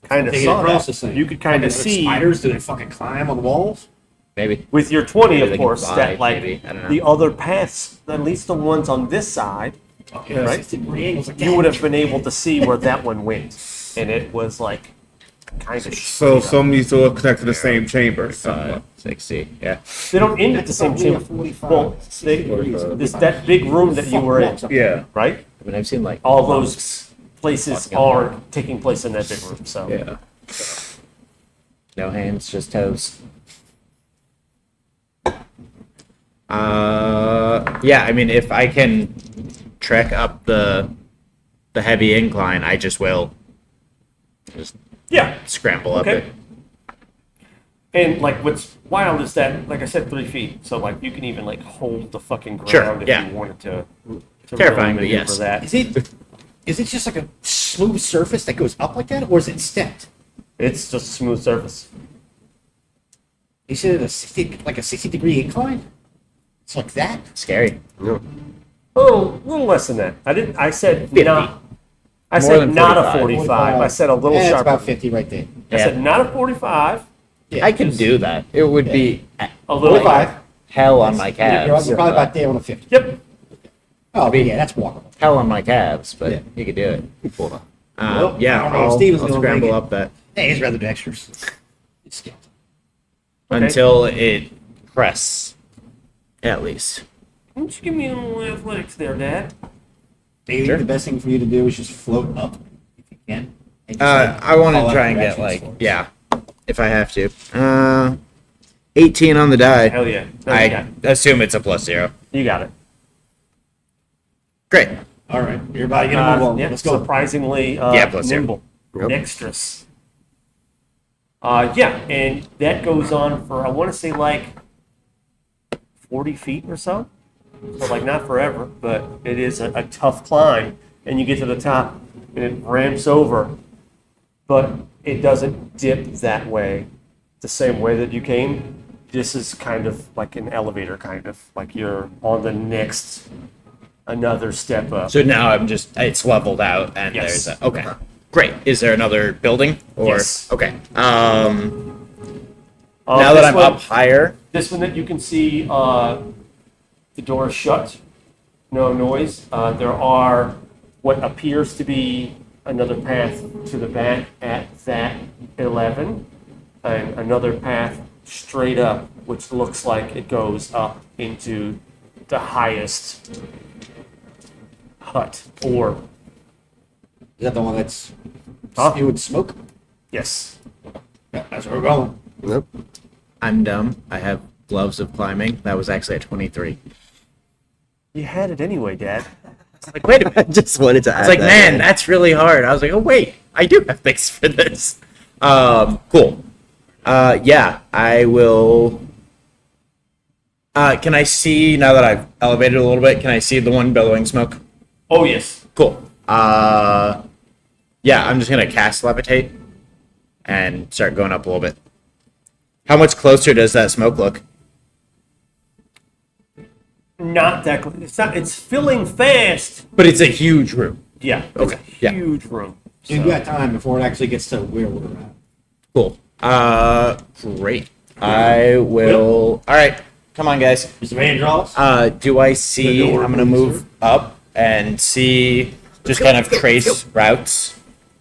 F: kind of
A: They
F: saw
A: across
F: that.
A: this thing.
F: You could kind of
A: Like
F: see
A: spiders. Do they fucking climb on the walls?
C: Maybe.
F: with your 20,
C: Maybe they
F: of
C: can
F: course,
C: fly,
F: that like
C: maybe. I don't know.
F: the other paths, at least the ones on this side,
A: Okay,
F: Right.
A: 60-degree angles like
F: you
A: that.
F: would have been able to see where that one went, and it was like kind of.
E: So some of these all connect to the same chamber.
C: 60. Yeah.
F: They don't end at the same
A: Only a
F: chamber.
A: 45.
F: Well, that big room that you were in,
E: Yeah.
F: right?
C: I mean, I've seen like
F: All those places are taking place in that big room. So
E: Yeah.
C: no hands, just toes. Yeah, I mean, if I can trek up the heavy incline, I just will just
F: yeah.
C: scramble up
F: Okay.
C: it.
F: And like, what's wild is that, like I said, 3 feet. So like, you can even like hold the fucking ground
C: Sure,
F: if
C: yeah.
F: you wanted to
C: Terrifying, but
F: really maneuver
C: yes.
F: that.
A: Is it just like a smooth surface that goes up like that, or is it stepped?
F: It's just a smooth surface.
A: You said it's like a 60-degree incline. It's like that.
C: Scary.
B: No.
F: Oh, a little less than that. I said
C: 50.
F: not. I
C: More
F: said
C: than
F: not a
C: 45.
F: 45. I said a little
A: It's
F: sharper.
A: about 50 right there.
F: I said not a 45.
A: Yeah,
C: I can do that. It would be
F: A little
A: 45.
C: hell on my
A: You're
C: calves.
A: probably about there on a 50.
F: Yep.
A: Oh, but yeah, that's walkable.
C: Hell on my calves, but
A: Yeah.
C: you could do it.
A: Well, I don't know if
C: I'll
A: Steven's gonna
C: scramble
A: make it.
C: up that
A: Hey, he's rather dexterous. It's skipped.
F: Okay.
C: until it crests, at least.
F: Why don't you give me a little athletics there, Dad?
A: Maybe
C: Sure.
A: the best thing for you to do is just float up if you can. And just, like,
C: I want
A: call
C: to
A: out
C: try and get
A: directions
C: like,
A: for it.
C: yeah, if I have to. 18 on the die.
F: Hell yeah. No, you got
C: I
F: it.
C: assume it's a +0.
F: You got it.
C: Great.
A: All right, you're about to get a move on.
F: Yeah,
A: Let's go.
F: surprisingly
C: Yeah, plus zero.
F: nimble,
B: Yep.
F: dexterous. Yeah, and that goes on for, I want to say, like 40 feet or so. So, like, not forever, but it is a tough climb. And you get to the top, and it ramps over, but it doesn't dip that way, the same way that you came. This is kind of like an elevator, kind of like you're on the next, another step up.
C: So now it's leveled out, and
F: Yes.
C: there's okay. Great. Is there another building? Or
F: Yes.
C: okay. Now that
F: this
C: I'm
F: one-
C: up higher,
F: This one that you can see, the door is shut, no noise. There are what appears to be another path to the back at that 11, and another path straight up, which looks like it goes up into the highest hut, or,
A: Is that the one that's
F: Huh?
A: it would smoke?
F: yes.
A: Yeah, that's where we're going.
B: Nope.
C: I'm dumb. I have gloves of climbing. That was actually a 23.
F: You had it anyway, Dad.
C: Like, wait a
B: I
C: minute.
B: just wanted to add
C: It's like,
B: that
C: man,
B: in.
C: that's really hard. I was like, oh wait, I do have things for this. Cool. Yeah, I will. Can I see now that I've elevated a little bit? Can I see the one billowing smoke?
F: Oh, yes.
C: Cool. Yeah, I'm just gonna cast levitate and start going up a little bit. How much closer does that smoke look?
F: Not that close. It's filling fast.
C: But it's a huge room.
F: Yeah.
C: Okay,
F: It's a
C: yeah.
F: huge room.
A: You've got time before it actually gets to where we're at.
C: Cool. Great. I will. All right, come on, guys.
A: Mr. Van Draws?
C: Do I see?
A: The door,
C: I'm gonna
A: please,
C: move
A: sir.
C: up and see, just kind of trace routes,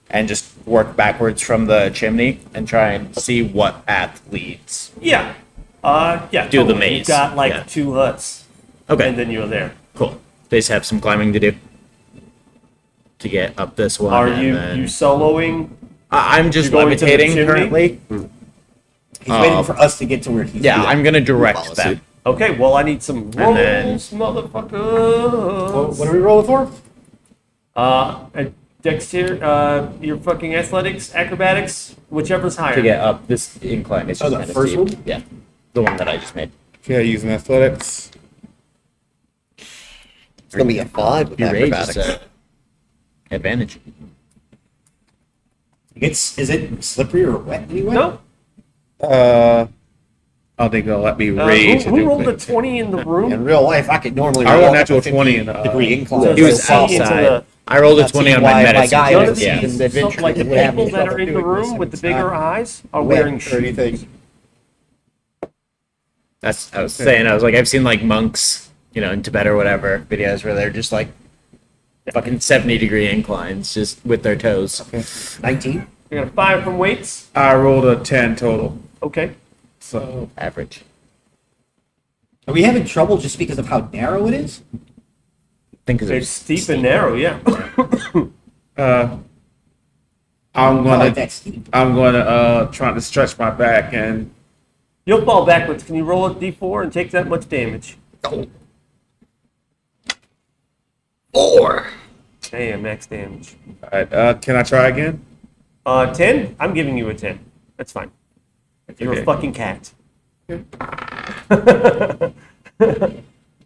C: and just work backwards from the chimney and try and see what path leads.
F: Yeah. Yeah.
C: Do the
F: totally.
C: maze.
F: You've got like
C: Yeah.
F: 2 huts,
C: Okay.
F: and then you're there.
C: Cool. They just have some climbing to do to get up this one.
F: Are
C: and
F: you
C: then-
F: soloing?
C: I'm just
F: You're going to the
C: levitating
F: chimney?
C: currently.
A: He's waiting for us to get to where he's
C: Yeah, I'm gonna direct
B: Follow
C: them.
B: suit.
F: Okay. Well, I need some rolls,
C: then-
F: motherfuckers.
A: What are we rolling for?
F: A dexter, your fucking athletics, acrobatics, whichever's higher.
C: To get up this incline. It's
A: Oh,
C: just
A: the
C: kind of
A: first
C: steep.
A: one?
C: Yeah, the one that I just made.
E: Okay, using athletics.
B: It's gonna be a 5 with
C: Your rage is
B: acrobatics.
C: advantage.
A: Is it slippery or wet anyway?
F: No.
E: I think they'll let me
F: Who,
E: rage.
F: who rolled a 20 in the room?
A: In real life, I could normally
E: I rolled
A: roll
E: a natural
A: up a
E: 20 in the,
A: 50-degree incline.
F: So
C: He was
F: it's into
C: outside.
F: the-
C: I rolled a
A: That's
C: 20 on
A: why
C: my
A: my
C: medicine.
A: guy
F: None
C: check,
F: of these,
C: yeah.
A: in the adventure
F: like the
A: would have
F: people
A: me
F: that are
A: trouble
F: in the
A: doing this,
F: room
A: and
F: with the
A: it's
F: bigger
A: not
F: eyes are
A: wet
F: wearing
A: or
F: shoes.
A: anything.
C: That's I was saying. I was like, I've seen like monks, in Tibet or whatever, videos where they're just like fucking 70-degree inclines just with their toes.
A: 19?
F: You got a 5 from weights.
E: I rolled a 10 total.
F: Okay.
E: So
C: Average.
A: Are we having trouble just because of how narrow it is?
C: Think
F: It's steep and narrow, yeah.
E: I'm
A: Not like
E: gonna
A: that steep.
E: try to stretch my back and
F: You'll fall backwards. Can you roll a d4 and take that much damage?
B: 4.
F: Damn, max damage.
E: can I try again?
F: 10? I'm giving you a 10. That's fine. You're
C: Okay.
F: a fucking cat.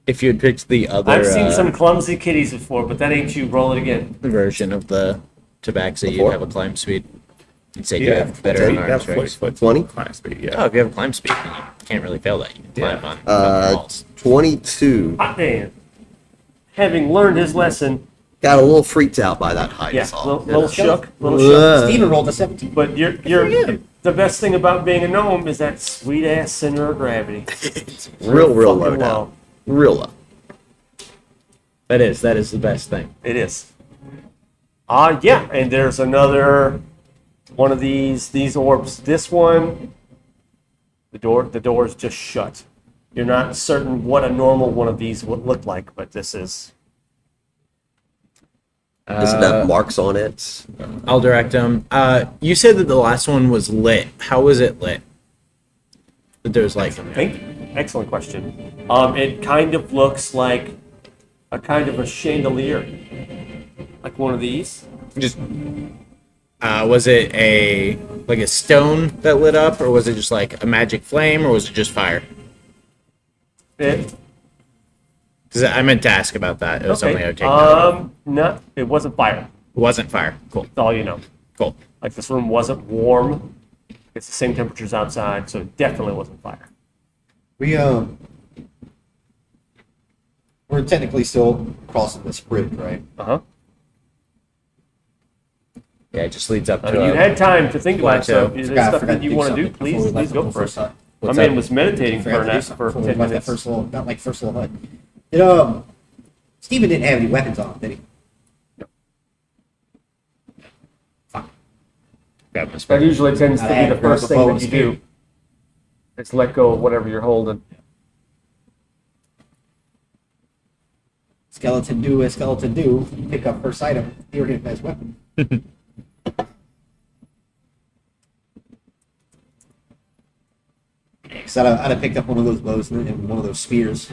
C: If you had picked the other
F: I've seen some clumsy kitties before, but that ain't you. Roll it again.
C: version of the Tabaxi, you'd
B: Four?
C: have a climb speed. You'd say you
E: Yeah,
C: have better
E: you
C: arms,
E: got
C: right?
E: 40-foot
B: 20?
E: climb speed. Yeah.
C: Oh, if you have a climb speed, then you can't really fail that. You can climb
E: Yeah.
C: on walls.
B: 22.
F: Hot damn. Having learned his lesson,
B: Got a little freaked out by that height.
F: yeah,
B: is all.
F: little shook, little shook.
B: Uh,
A: Steven rolled a 17.
F: But you're the best thing about being a gnome is that sweet ass center of gravity.
B: real low
F: Fucking
B: now.
F: low.
B: Real low.
C: That is the best thing.
F: It is. Yeah, and there's another one of these orbs. This one, the door is just shut. You're not certain what a normal one of these would look like, but this is.
B: Does it have marks on it?
C: I'll direct them. You said that the last one was lit. How was it lit? That there's like
F: Excellent question. It kind of looks like a kind of a chandelier, like one of these.
C: just was it a like a stone that lit up, or was it just like a magic flame, or was it just fire?
F: It,
C: Because I meant to ask about that. It was something I would take note of.
F: No, it wasn't fire.
C: It wasn't fire. Cool.
F: That's all you know.
C: Cool.
F: Like this room wasn't warm. It's the same temperatures outside, so it definitely wasn't fire.
A: We're technically still crossing this bridge, right?
F: Uh-huh.
C: Yeah, it just leads up to.
F: You had time to think about
C: plateau.
F: stuff. If
A: I
F: there's stuff
A: forgot
F: that you
A: do
F: want to do,
A: something before
F: please
A: we left
F: go
A: the
F: for it.
A: first time.
F: My
C: What's
F: man
C: up?
F: was meditating for
A: Forgot to do
F: an
A: something
F: for
A: before we
F: 10
A: left that
F: minutes.
A: first little, not like first little hut. Steven didn't have any weapons on him, did he?
C: Grab my
F: That usually tends to
A: I
F: be
A: had
F: the
A: to grab
F: first
A: the
F: thing
A: bow
F: that
A: and
F: you
A: spear.
F: do. It's let go of whatever you're holding.
A: Skeleton do as skeleton do. Pick up first item. Here him as weapon. Because I'd have picked up one of those bows and one of those spears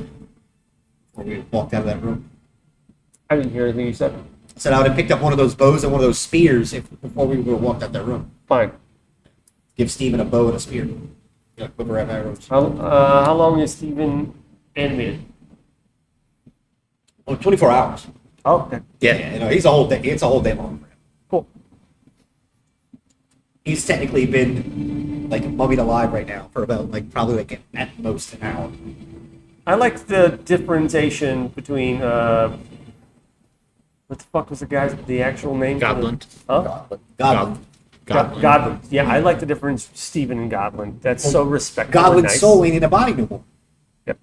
A: when we walked out of that room.
F: I didn't hear anything you said.
A: I said I would have picked up one of those bows and one of those spears before we would have walked out that room.
F: Fine.
A: Give Steven a bow and a spear. Yeah, quiver have arrows.
F: How long is Steven animated?
A: Oh, 24 hours.
F: Oh, okay.
A: Yeah, you know, he's a whole day. It's a whole day long for him.
F: Cool.
A: He's technically been like mummied alive right now for about probably at most an hour.
F: I like the differentiation between what the fuck was the actual name? for the-
C: Goblin.
F: Huh?
A: Godwin.
F: Godwin. Yeah, I like the difference Steven and Godwin. That's so respectful. and
A: Godwin's
F: nice.
A: soul ain't in a body no more.
F: Yep.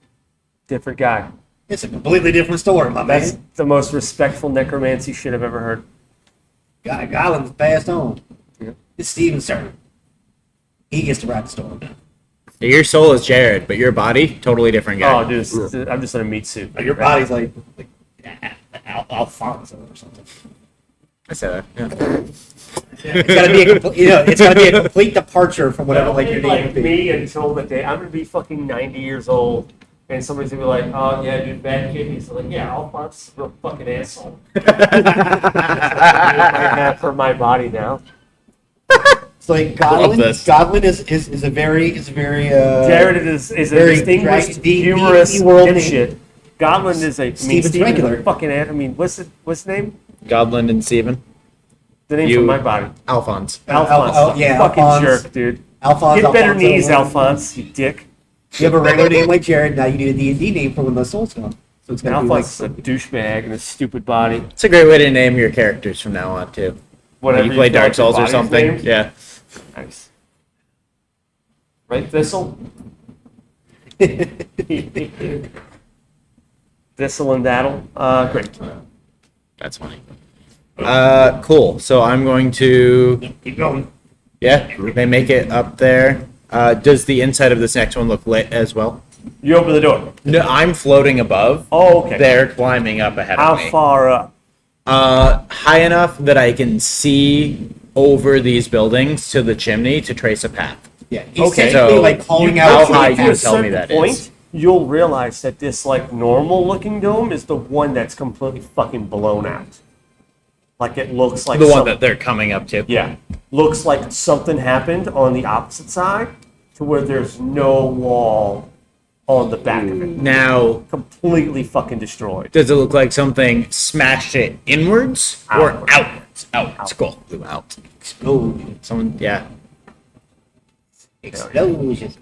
F: Different guy.
A: It's a completely different story, my
F: That's
A: man.
F: the most respectful necromancy shit I've ever heard.
A: Godwin's passed on.
F: Yeah.
A: It's Steven's turn. He gets to ride the storm.
C: Your soul is Jared, but your body totally different guy.
F: Oh, dude, I'm just in a meat suit.
A: Your body's like Alfonso or something.
C: I said that. Yeah.
A: It's gotta be a complete, it's gotta be a complete departure from whatever like your name
F: like
A: would be.
F: me until the day I'm gonna be fucking 90 years old, and somebody's gonna be like, "Oh yeah, dude, bad kidneys." I'm like, yeah, Alphonse is a real fucking asshole. For my body now.
A: So like
C: Love this.
A: Godwin is a very
F: Jared is a
A: very
F: distinguished,
A: the
F: humorous
A: world
F: dipshit. Godwin is a
A: Steven's
F: Steven is a
A: regular.
F: fucking. I mean, what's the name?
C: Goblin and Steven.
F: The name
C: You-
F: for my body.
C: Alphonse.
F: Alphonse.
A: yeah,
F: fucking
A: Alphonse.
F: jerk, dude.
A: Alphonse.
F: Get better
A: Alfonso.
F: knees, Alphonse. You dick.
A: You have a regular name like Jared. Now you need a D&D name for when the souls come. So it's gonna be like
F: Alphonse is a douchebag and a stupid body.
C: It's a great way to name your characters from now on too.
F: Whatever
C: you play
F: feel
C: Dark
F: like your
C: Souls or
F: body's
C: something.
F: named.
C: Yeah.
F: Nice. Right, Thistle? Thistle and Daddle. Great.
C: That's funny. Cool. So I'm going to.
A: keep going.
C: Yeah, they make it up there. Does the inside of this next one look lit as well?
F: You open the door.
C: No, I'm floating above.
F: Oh, okay.
C: They're climbing up ahead
F: How
C: of me.
F: far up?
C: High enough that I can see over these buildings to the chimney to trace a path.
A: Yeah, he's
F: Okay.
A: technically
C: So,
A: like calling
C: you-
A: out.
C: how high
A: to
C: do
A: the
C: you
A: cast.
C: tell me that is?
F: You'll realize that this like normal looking dome is the one that's completely fucking blown out. Like it looks like
C: The one
F: some-
C: that they're coming up to.
F: Yeah. Looks like something happened on the opposite side to where there's no wall on the back of it.
C: Now,
F: Completely fucking destroyed.
C: does it look like something smashed it inwards or
F: Outwards.
C: outwards? Outwards. Cool.
B: Blew out.
A: Explosion.
C: Someone, yeah.
A: Explosion.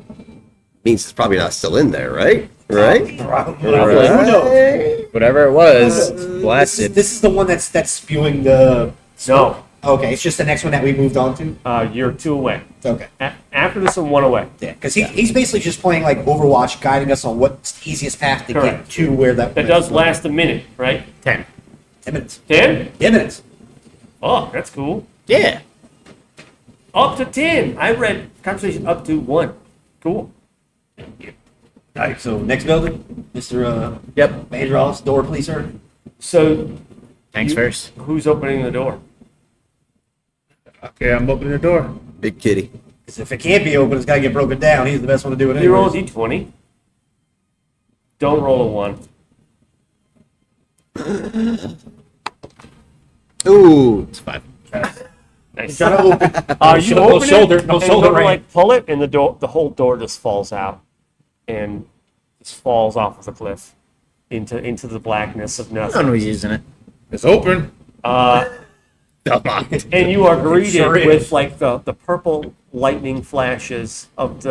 B: Means it's probably not still in there, right? Right?
A: Probably.
B: Right.
C: Whatever it was, blasted.
A: This is the one that's spewing the.
F: No,
A: Okay, it's just the next one that we moved on to.
F: you're 2 away.
A: Okay.
F: After this one, 1 away.
A: Yeah, because he's basically just playing like Overwatch, guiding us on what's the easiest path to
F: Correct.
A: get to where that.
F: That does last a minute, right?
C: 10.
A: 10 minutes.
F: 10?
A: 10 minutes.
F: Oh, that's cool.
C: Yeah.
F: Up to 10. I read conversation up to 1. Cool.
A: All right, so next building, Mr.
C: Yep.
A: Vandross, door please, sir.
F: So,
C: Thanks first.
F: who's opening the door?
E: Okay, I'm opening the door.
B: Big kitty.
A: Because if it can't be open, it's got to get broken down. He's the best one to do it
F: You roll a
A: anyway.
F: d20. Don't roll a 1.
B: Ooh.
C: It's 5.
F: Nice.
A: Try to open.
F: You
A: No
F: open
A: shoulder-
F: it,
A: no
F: and
A: shoulder
F: go to,
A: rain.
F: like pull it, and the whole door just falls out, and just falls off of the cliff into the blackness of
C: No one
F: nothing.
C: was using it.
E: It's open.
C: Come on.
F: And you are greeted
A: Sure is.
F: with like the purple lightning flashes of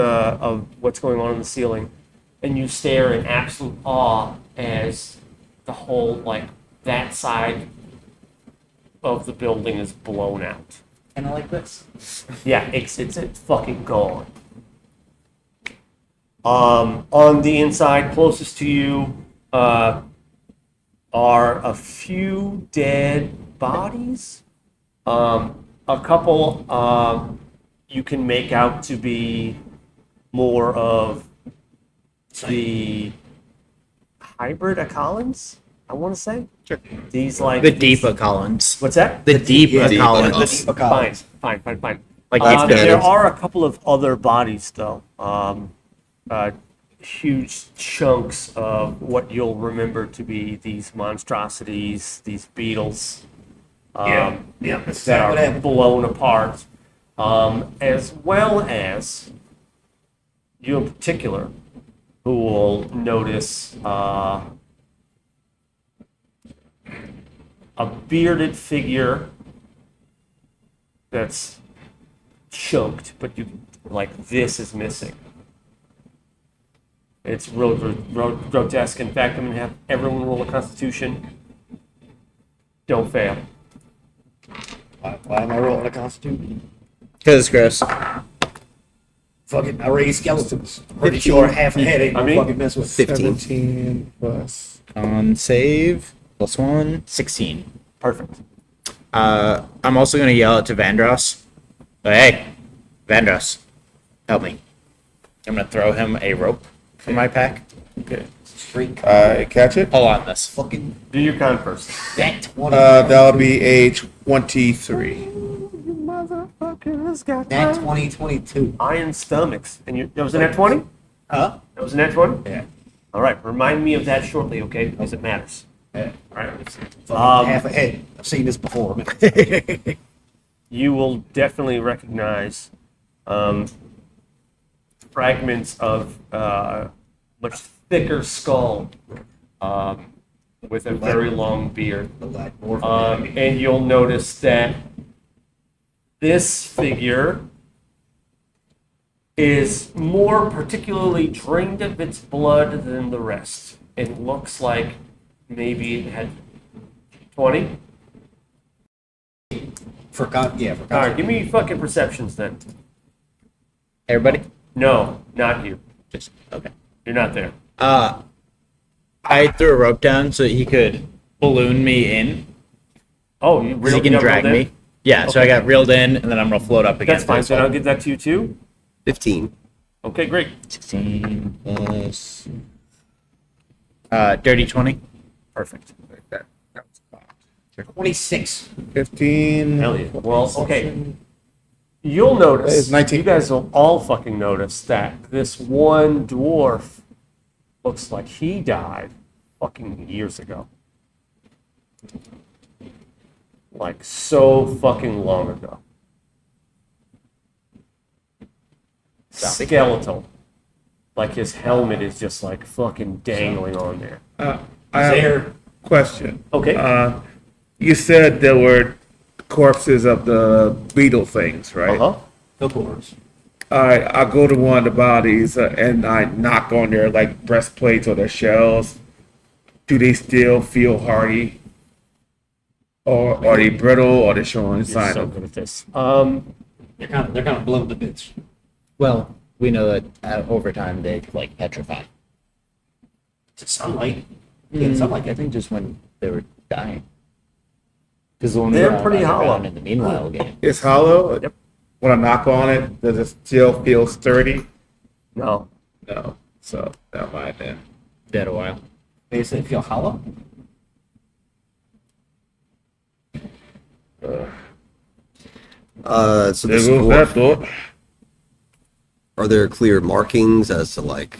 F: what's going on in the ceiling, and you stare in absolute awe as the whole like that side of the building is blown out.
A: Kind of like this.
F: Yeah, it's fucking gone. On the inside, closest to you, are a few dead bodies. A couple you can make out to be more of the hybrid Akalans, I want to say.
C: Sure.
F: These like
C: The Deepa Collins.
F: What's that?
C: The Deepa
B: Deepa
C: Collins.
B: Collins.
A: The Collins.
F: Fine.
C: Like
B: Deep
F: There
B: Cannons.
F: are a couple of other bodies, though. Huge chunks of what you'll remember to be these monstrosities, these beetles,
A: Yeah, that's
F: that
A: what
F: are
A: happened.
F: blown apart, as well as you in particular, who will notice a bearded figure that's choked, but you like this is missing. It's real grotesque. In fact, I'm gonna have everyone roll a Constitution. Don't fail.
A: Why am I rolling a Constitution?
C: Because it's gross.
A: Fucking, I raise skeletons. Pretty sure half a head ain't
F: I
A: gonna
F: mean,
A: fucking mess with.
B: 15.
E: 17 plus.
C: On save, +1, 16.
F: Perfect.
C: I'm also going to yell out to Vandross. Hey, Vandross, help me. I'm going to throw him a rope from my pack.
E: Okay.
A: Straight
E: I catch it.
C: Pull on this.
A: fucking
F: Do your con first.
A: that 20.
E: That'll be a 23.
A: That 2022.
F: Iron stomachs. And you, that was a net 20?
A: Huh?
F: That was a net 20?
A: Yeah.
F: All right. Remind me of that shortly, okay? Because it matters.
A: Yeah.
F: All right.
A: Fucking half a head. I've seen this before.
F: You will definitely recognize fragments of much thicker skull with a very long beard. And you'll notice that this figure is more particularly drained of its blood than the rest. It looks like maybe it had 20.
A: Forgot. Yeah,
F: All
A: forgot.
F: right, give me fucking perceptions then.
C: Everybody?
F: No, not you.
C: Just, okay.
F: You're not there.
C: I threw a rope down so he could balloon me in.
F: Oh, you
C: Because he
F: you
C: can
F: got
C: drag
F: rolled in?
C: me. Yeah, so I got reeled in, and then I'm going to float up again.
F: That's fine. So I'll give that to you too.
B: 15.
F: Okay, great.
C: 16 plus... dirty 20.
F: Perfect.
A: 26.
E: 15.
F: Hell yeah. Well, okay. You'll notice.
E: That is 19.
F: You guys will all fucking notice that this one dwarf looks like he died fucking years ago. Like so fucking long ago. skeletal. Like his helmet is just like fucking dangling on there.
E: I have
A: There.
E: a question.
F: Okay.
E: You said there were corpses of the beetle things, right?
F: Uh-huh.
A: Hookworms.
E: I go to one of the bodies and I knock on their like breastplates or their shells. Do they still feel hardy? Or are they brittle or they showing
F: You're
E: sign
F: so
E: of
F: good at this.
A: They're kind of blown to bits.
C: Well, we know that over time they like petrify.
A: It's sunlight. Yeah, it's sunlight.
C: I think just when they were dying. Because
F: They're pretty hollow.
C: in the meanwhile game.
E: It's hollow?
F: Yep.
E: When I knock on it, does it still feel sturdy?
F: No.
E: No. So never mind then.
C: Dead a while.
A: They say feel hollow.
B: So
E: There
B: this
E: goes that
B: dwarf,
E: thought.
B: are there clear markings as to like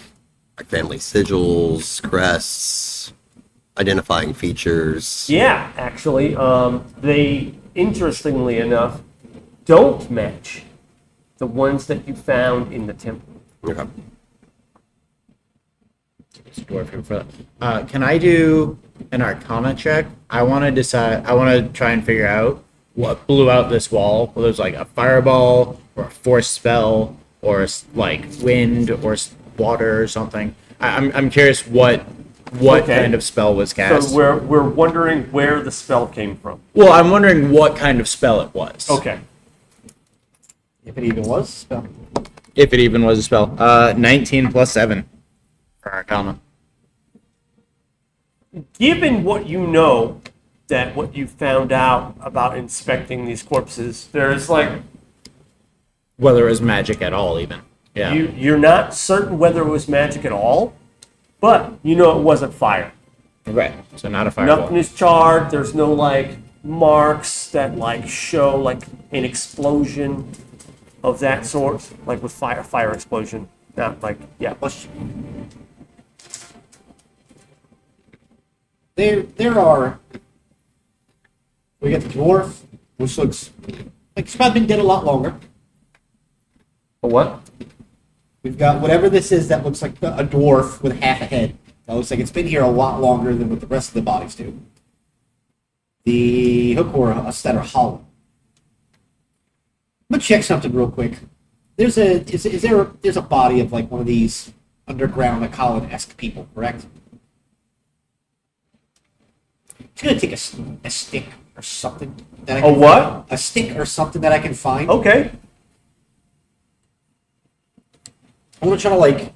B: family sigils, crests, identifying features?
F: Yeah, actually, they, interestingly enough, don't match the ones that you found in the temple.
B: Okay.
C: It's a dwarf here for that. Can I do an Arcana check? I want to decide. I want to try and figure out what blew out this wall. Whether it's like a fireball or a force spell or like wind or water or something. I'm curious what
F: Okay.
C: kind of spell was cast.
F: So we're wondering where the spell came from.
C: Well, I'm wondering what kind of spell it was.
F: Okay.
A: If it even was spell.
C: If it even was a spell. 19 plus 7 for Arcana.
F: Given what you know, that what you found out about inspecting these corpses, there's like
C: Whether it was magic at all, even. Yeah.
F: you're not certain whether it was magic at all, but you know it wasn't fire.
C: Right. So not a fireball.
F: Nothing is charred. There's no like marks that like show like an explosion of that sort, like with fire explosion. Not like
A: There are. We got the dwarf, which looks like it's probably been dead a lot longer.
F: A what?
A: We've got whatever this is that looks like a dwarf with half a head. That looks like it's been here a lot longer than what the rest of the bodies do. The hookworms that are hollow. I'm gonna check something real quick. There's a body of like one of these underground Akalin-esque people, correct? It's gonna take a stick or something. That I
F: A
A: can
F: what?
A: find. A stick or something that I can find.
F: Okay.
A: I'm gonna try to like.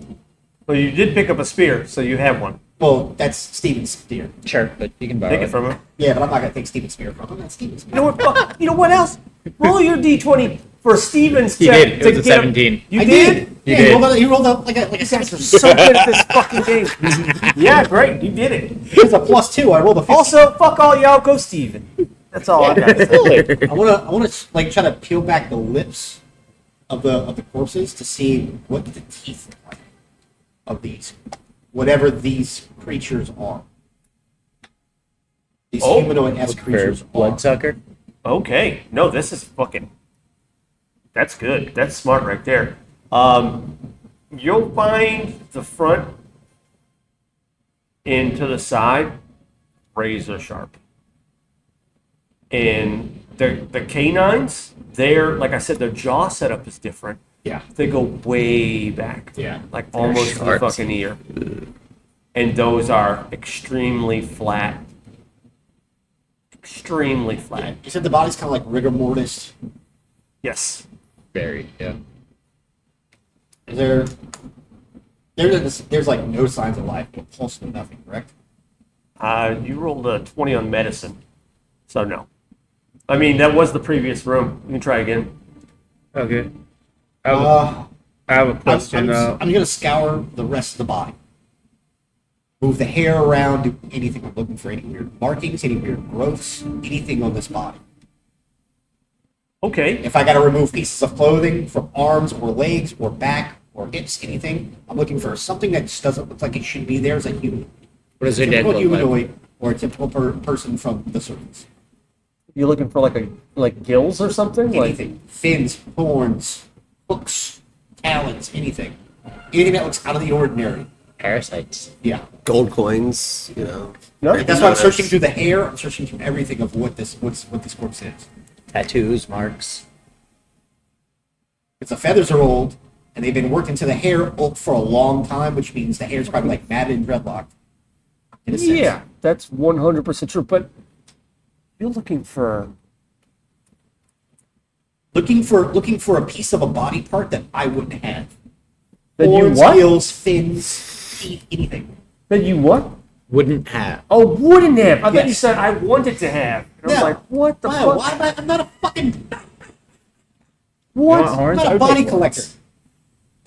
F: Well, you did pick up a spear, so you have one.
A: Well, that's Steven's spear.
C: Sure, but you can borrow
F: Take it from him.
A: Yeah, but I'm not gonna take Steven's spear from him. That's Steven's spear.
F: You know what? You know what else? Roll your d20 for Steven's
C: He
F: check.
C: did. It was a
F: to get-
C: 17.
F: You
A: I
F: did?
A: did.
C: You
A: Yeah,
C: did.
A: He rolled up like a
F: You guys are
A: 6.
F: so good at this fucking game. Yeah, great. You did it.
A: It was a +2. I rolled a 15.
F: Also, fuck all y'all. Go Steven. That's all I got to say.
A: I wanna like try to peel back the lips of the corpses to see what the teeth look like of these, whatever these creatures are. These
F: Oh.
A: humanoid-esque creatures are.
C: Bloodsucker.
F: Okay. No, this is fucking. That's good. That's smart right there. You'll find the front and to the side razor sharp. And the canines, they're like I said, their jaw setup is different.
A: Yeah.
F: They go way back.
A: Yeah.
F: Like almost to the
B: sharp.
F: fucking ear. And those are extremely flat. Extremely flat.
A: You said the body's kind of like rigor mortis.
F: Yes.
C: Very, yeah.
A: Is there's like no signs of life, no pulse, no nothing, correct?
F: You rolled a 20 on medicine. So no. I mean, that was the previous room. You can try again.
E: Okay.
A: Uh,
E: I have a
A: I'm
E: question.
A: gonna scour the rest of the body. Move the hair around, do anything. I'm looking for any weird markings, any weird growths, anything on this body.
F: Okay.
A: If I gotta remove pieces of clothing from arms or legs or back or hips, anything, I'm looking for something that just doesn't look like it should be there as a human.
C: What does their dead
A: Typical
C: look like?
A: humanoid or a typical person from the surface.
F: You looking for like gills or something?
A: Anything. Fins, horns, hooks, talons, anything that looks out of the ordinary.
C: Parasites.
A: Yeah,
B: Gold coins, you know.
F: No,
A: that's why I'm searching through the hair. I'm searching through everything of what this corpse is.
C: Tattoos, marks.
A: Because the feathers are old, and they've been worked into the hair for a long time, which means the hair's probably like matted and dreadlocked. In a sense.
F: Yeah, that's 100% true. But you're looking for
A: Looking for a piece of a body part that I wouldn't have.
F: that you
A: Horns,
F: what?
A: gills, fins, teeth, anything.
F: That you what?
C: Wouldn't have.
F: Oh, wouldn't have. I thought you
A: Yes.
F: said I wanted to have. And I was
A: No.
F: like, what the
A: Wow,
F: fuck?
A: why am I'm not a fucking.
F: What?
C: want horns?
A: I'm
C: I
A: not a
C: would
A: body
C: take
A: collector.
C: ones.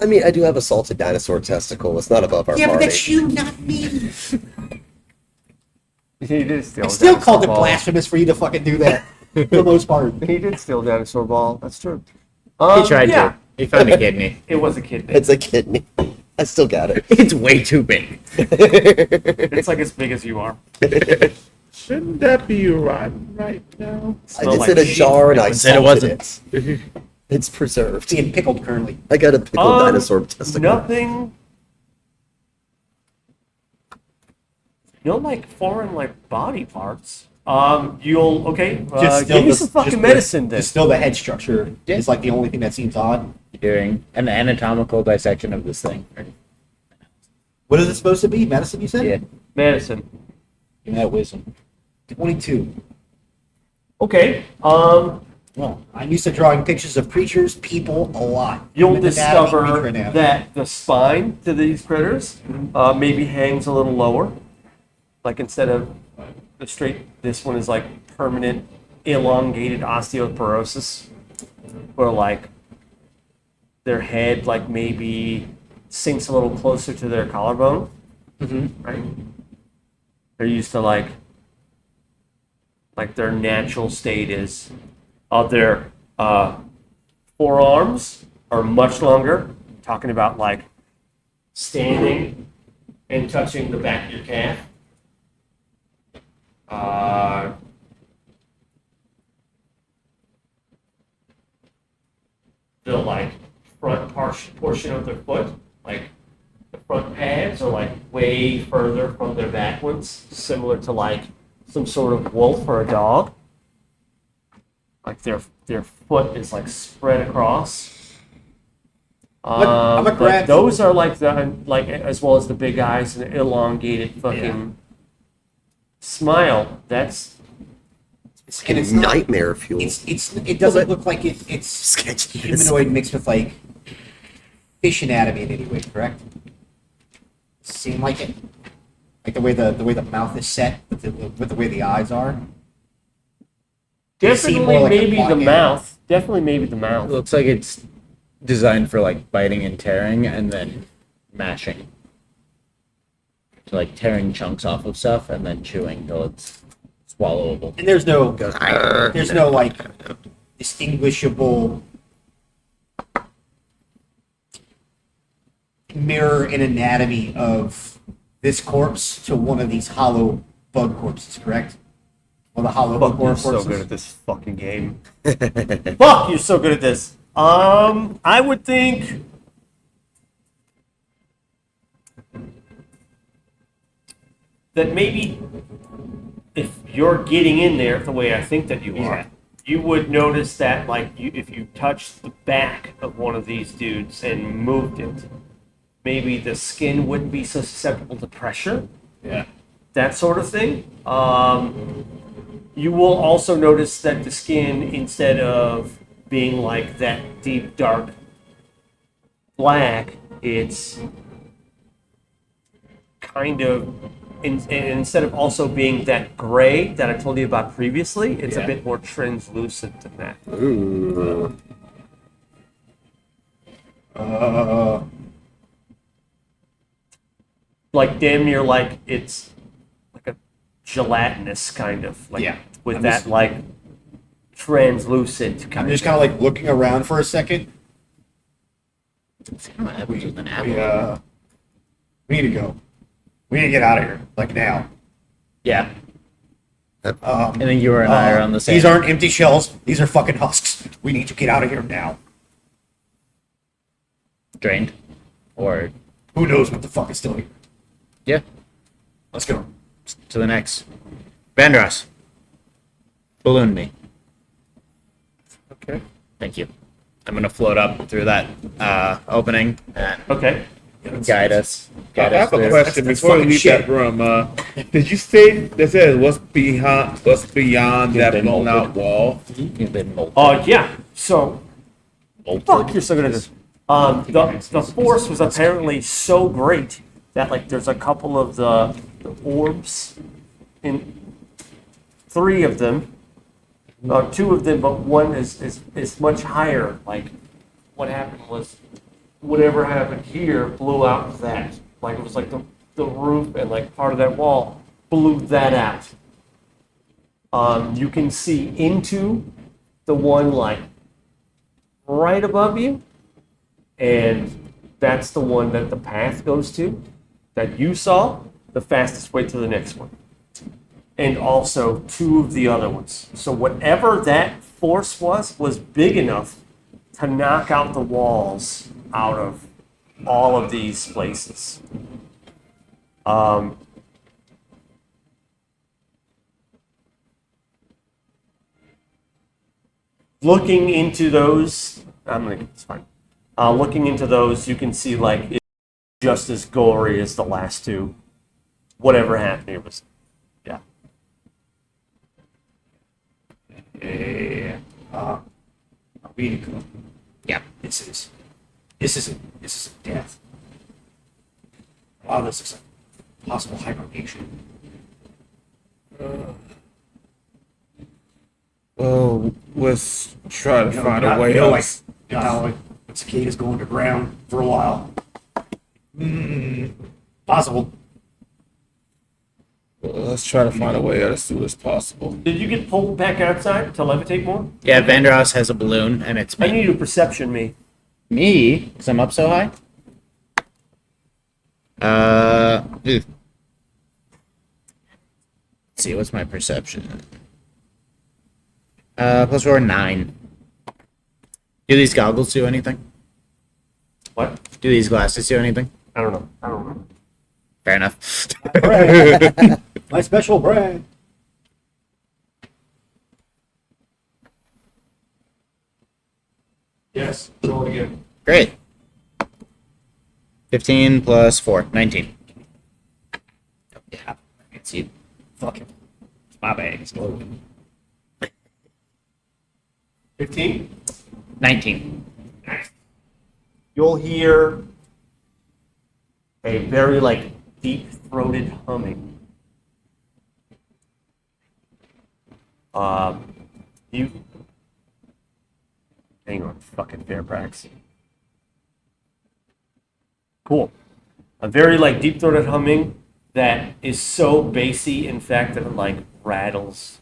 B: I mean, I do have a salted dinosaur testicle. It's not above our
A: Yeah, but
B: party.
A: that's you, not me.
F: He did steal.
A: I still
F: dinosaur
A: called it
F: ball.
A: blasphemous for you to fucking do that. For the most part.
F: He did steal dinosaur ball. That's true.
C: He tried
F: yeah.
C: to. He found a kidney.
F: It was a kidney.
B: It's a kidney. I still got it.
C: It's way too big.
F: It's like as big as you are.
E: Shouldn't that be rotten right now?
F: Smell
B: It's
F: like
B: in a
F: shit.
B: jar and I
C: said it
B: salted
C: wasn't.
B: it. It's preserved.
A: Being pickled currently.
B: I got a pickled dinosaur testicle.
F: Nothing. No, like foreign like body parts. You'll okay. Give me some fucking medicine then.
A: Just still the head structure is like the only thing that seems odd.
C: Doing an anatomical dissection of this thing.
A: What is it supposed to be? Medicine, you said?
C: Yeah.
F: Medicine.
C: Give me that wisdom.
A: 22.
F: Okay.
A: Well, I'm used to drawing pictures of creatures, people, a lot.
F: You'll
A: Human anatomy,
F: discover
A: creature anatomy.
F: that the spine to these critters maybe hangs a little lower. Like instead of the straight, this one is like permanent elongated osteoporosis, or like their head like maybe sinks a little closer to their collarbone. Right? They're used to like their natural state is their forearms are much longer. Talking about like standing and touching the back of your calf. The like front portion of their foot, like the front pads are like way further from their back ones, similar to like some sort of wolf or a dog. Like their foot is like spread across.
A: I'm a
F: But
A: grab-
F: those are like the like as well as the big eyes and the elongated fucking smile. That's
A: And it's not,
B: Nightmare fuel.
A: it doesn't look like it's
B: Sketchy.
A: humanoid mixed with like fish anatomy in any way, correct? Seem like it? Like the way the mouth is set with the way the eyes are? They seem
F: definitely
A: more like a
F: maybe the
A: blockhead.
F: mouth. Definitely maybe the
C: It
F: mouth.
C: looks like it's designed for like biting and tearing and then mashing. So like tearing chunks off of stuff and then chewing until it's swallowable.
A: And there's no like distinguishable mirror and anatomy of this corpse to one of these hollow bug corpses, correct? Well, the hollow
F: Fuck, you're
A: bug
F: so
A: corpses.
F: good at this fucking game. Fuck, you're so good at this. I would think that maybe if you're getting in there the way I think that you are,
A: Yeah.
F: you would notice that like if you touched the back of one of these dudes and moved it, maybe the skin wouldn't be so susceptible to pressure.
A: Yeah.
F: That sort of thing. You will also notice that the skin, instead of being like that deep dark black, it's kind of instead of also being that gray that I told you about previously, it's a
A: Yeah.
F: bit more translucent than that.
B: Ooh.
F: Like damn near like it's like a gelatinous kind of like
A: Yeah.
F: with
A: I'm
F: that
A: just-
F: like translucent
A: I'm
F: kind
A: just
F: of.
A: kind of like looking around for a second.
C: It's kind of average with an
A: We,
C: apple.
A: we need to go. We need to get out of here, like now.
C: Yeah.
A: Um,
C: I think you and I are on the same.
A: These aren't empty shells. These are fucking husks. We need to get out of here now.
C: drained, or
A: Who knows what the fuck is still here?
C: yeah,
A: Let's go.
C: to the next. Vandross, balloon me.
F: Okay.
C: Thank you. I'm gonna float up through that opening and
F: Okay.
C: guide us.
E: I
C: Guide us
E: have a
C: through.
E: question
A: That's
E: before we
A: fucking
E: leave
A: shit.
E: that room. Did you say that says what's beyond that
C: been
E: blown out
C: molded.
E: wall?
C: You've been molted.
F: Yeah. So, fuck, you're so good at this. The force was apparently so great that like there's a couple of the orbs, in 3 of them, 2 of them, but one is much higher. Like what happened was, whatever happened here blew out that. Like it was like the roof and like part of that wall blew that out. You can see into the one like right above you, and that's the one that the path goes to, that you saw, the fastest way to the next one. And also 2 of the other ones. So whatever that force was big enough to knock out the walls out of all of these places. Looking into those, it's fine. Looking into those, you can see like it's just as gory as the last 2. Whatever happened, it was, yeah.
A: Yeah. We need to go.
C: Yeah.
A: This isn't death. A lot of this is like possible hibernation.
E: Well, let's try to find a
A: not-
E: way
A: like,
E: else.
A: like when cicadas go underground for a while. Possible.
E: Let's try to find a way out as soon as possible.
F: Did you get pulled back outside to levitate more?
C: Yeah, Vandross has a balloon, and it's
F: I
C: me.
F: need you to perception me.
C: Me? Because I'm up so high? Let's see, what's my perception? +4, 9. Do these goggles do anything?
F: What?
C: Do these glasses do anything?
F: I don't know.
C: Fair enough.
A: My special brand.
F: Yes. Roll it again.
C: Great. 15 plus 4, 19.
A: Yeah, I can see it. Fuck it. It's my bag. It's loaded.
F: 15.
C: 19.
F: You'll hear a very like deep-throated humming. You hang on, fucking Fairbrax. Cool. A very like deep-throated humming that is so bassy, in fact, that it like rattles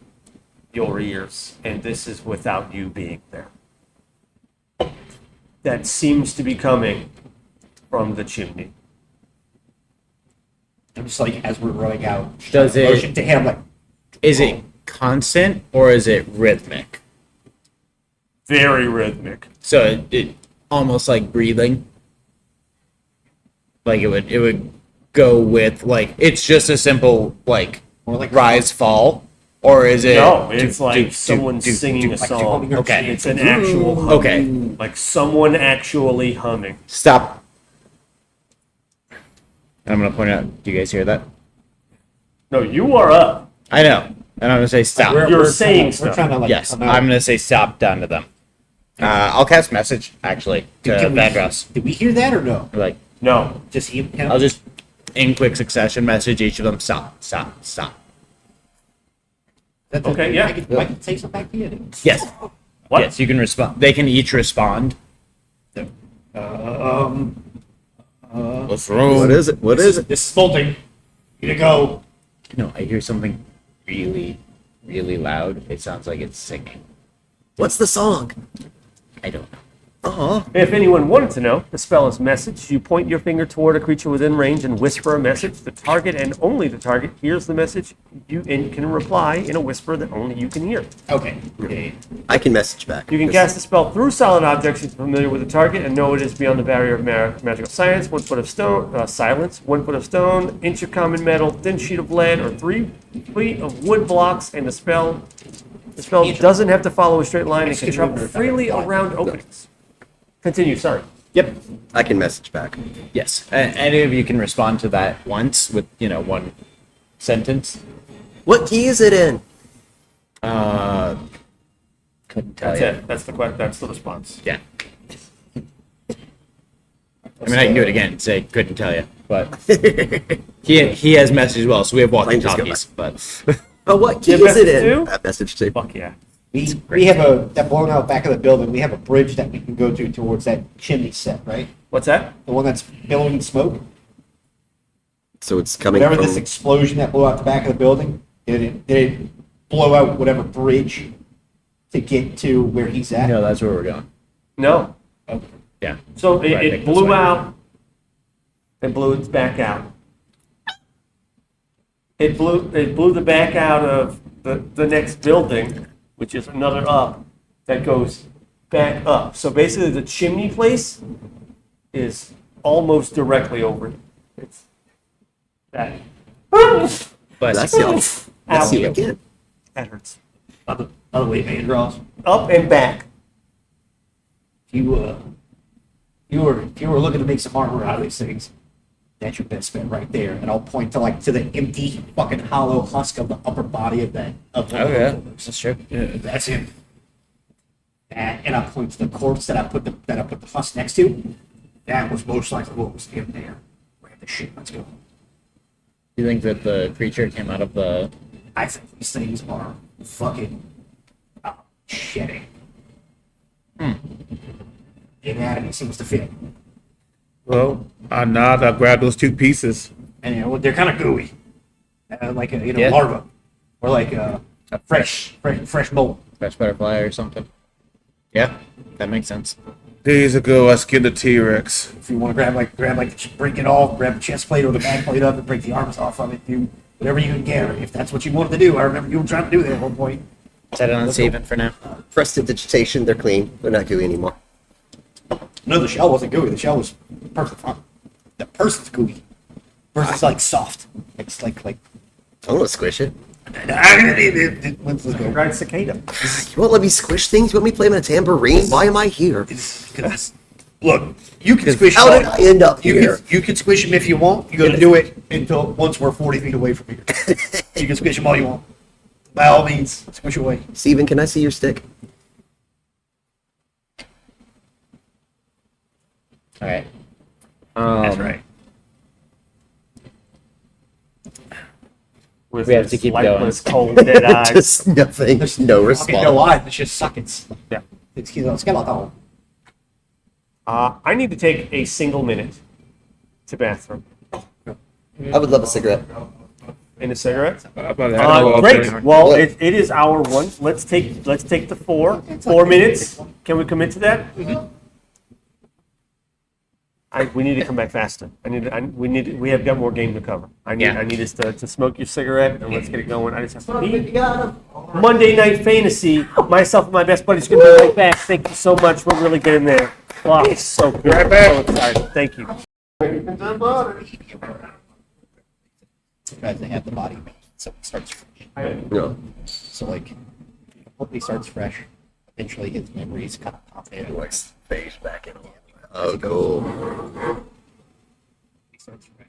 F: your ears, and this is without you being there. That seems to be coming from the chimney.
A: I'm just like, as we're running out,
C: Does it-
A: motion to him, like,
C: Is it constant or is it rhythmic?
F: Very rhythmic.
C: So it almost like breathing. Like it would go with like it's just a simple like
A: Or like-
C: rise fall, or is it?
F: No, it's like
C: do-
F: someone
C: do-
F: singing a
A: like
F: song.
A: humming or
C: Okay.
A: chanting.
F: It's an actual humming.
C: Okay,
F: Like someone actually humming.
C: stop. I'm gonna point out. Do you guys hear that?
F: No, you are up.
C: I know, and I'm gonna say stop.
A: We're-
F: You're
A: we're
F: saying
A: trying to- we're
F: stuff.
A: trying to, like,
C: Yes,
A: come out.
C: I'm gonna say stop down to them. I'll cast message actually to
A: Can we-
C: Vandross.
A: Did we hear that or no?
C: Like
F: No.
A: Just him?
C: I'll just in quick succession message each of them. Stop, stop, stop.
A: That's
F: Okay, yeah.
A: I can say something back to you.
C: Yes.
F: What?
C: Yes, you can respond. They can each respond.
E: What's wrong?
B: What is it? What is it?
A: This is bolting. You to go.
C: No, I hear something really, really loud. It sounds like it's singing.
B: What's the song?
C: I don't know.
F: If anyone wanted to know, the spell is message. You point your finger toward a creature within range and whisper a message. The target and only the target hears the message. You and can reply in a whisper that only you can hear.
A: Okay. Okay.
B: I can message back.
F: You can cast the spell through solid objects if you're familiar with the target and know it is beyond the barrier of magical science. 1 foot of stone, silence. 1 foot of stone, inch of common metal, thin sheet of lead, or 3 feet of wood blocks, and the spell doesn't have to follow a straight line. It can travel freely around openings. Continue. Sorry.
C: Yep.
B: I can message back.
C: Yes. Any of you can respond to that once with, one sentence.
B: What key is it in?
C: Couldn't tell
F: That's
C: you.
F: it. That's the question. That's the response.
C: Yeah. I mean, I can do it again. Say, couldn't tell you. But he has message as well, so we have walkie-talkies. But
B: Oh, what key
F: You have
B: is it
F: message
B: in?
F: too?
B: Message too.
F: Fuck yeah.
A: We have that blown out back of the building. We have a bridge that we can go to towards that chimney set, right?
F: What's that?
A: The one that's billowing smoke.
B: So it's coming
A: Whatever
B: from.
A: this explosion that blew out the back of the building, did it blow out whatever bridge to get to where he's at?
C: no, that's where we're going.
F: No.
C: Yeah.
F: So
C: Right,
F: it
C: take this
F: blew
C: way.
F: out and blew its back out. It blew the back out of the next building, which is another up, that goes back up. So basically the chimney place is almost directly over it. It's that.
C: But
B: That's the Let's see
F: Ow.
B: again.
F: That hurts.
A: Other way, man, draws.
F: Up and back.
A: If you were looking to make some armor out of these things, that's your best bet right there. And I'll point to the empty fucking hollow husk of the upper body of that. Of one of those.
C: That's true.
A: That's him. That, and I point to the corpse that I put the husk next to. That was most likely what was in there. Grab the shit. Let's go.
C: You think that the creature came out of the?
A: I think these things are fucking shedding. The anatomy seems to fit.
E: Well, I nod. I grab those 2 pieces.
A: And they're kind of gooey, like a
C: Yeah.
A: larva, or like a fresh mold.
C: Fresh butterfly or something. Yeah, that makes sense.
E: Days ago, I skinned a T-Rex.
A: If you want to break it off, grab the chest plate or the back plate up and break the arms off of it, do whatever you can get. If that's what you wanted to do, I remember you were trying to do that at one point.
C: Set it on Steven for now.
B: Prestidigitation, they're clean. They're not gooey anymore.
A: No, the shell wasn't gooey. The shell was perfect. The person's gooey. Person's like soft. It's like
B: I want to squish it.
A: let's go.
F: Right, cicada.
B: You won't let me squish things? You want me to play on a tambourine? Why am I here?
A: Because look, you can squish.
B: How did I end up here?
A: You can squish him if you want. You got to do it until once we're 40 feet away from here. You can squish him all you want. By all means, squish away.
B: Steven, can I see your stick?
C: All right.
A: That's right.
F: With
C: We have to
F: his
C: keep
F: lifeless, cold, dead eyes.
B: Just nothing. There's no
A: Okay, no
B: response.
A: lie. It's just sockets.
F: Yeah.
A: It's skeleton.
F: I need to take a single minute to bathroom.
B: I would love a cigarette.
F: And a cigarette?
E: Great.
F: Great. Well, it is hour 1. Let's take the 4 minutes. Can we commit to that? We need to come back faster. We have got more game to cover. I need us to smoke your cigarette and let's get it going. I just have to eat. Monday Night Fantasy. Myself and my best buddies going to be right back. Thank you so much. We're really getting there. Wow, it's so good. Right back. So excited. Thank you.
A: Because they have the body, so it starts fresh.
B: No.
A: So like, completely starts fresh. Eventually, his memories kind of pop in.
B: Voice face back in. Oh, cool.
A: He starts fresh.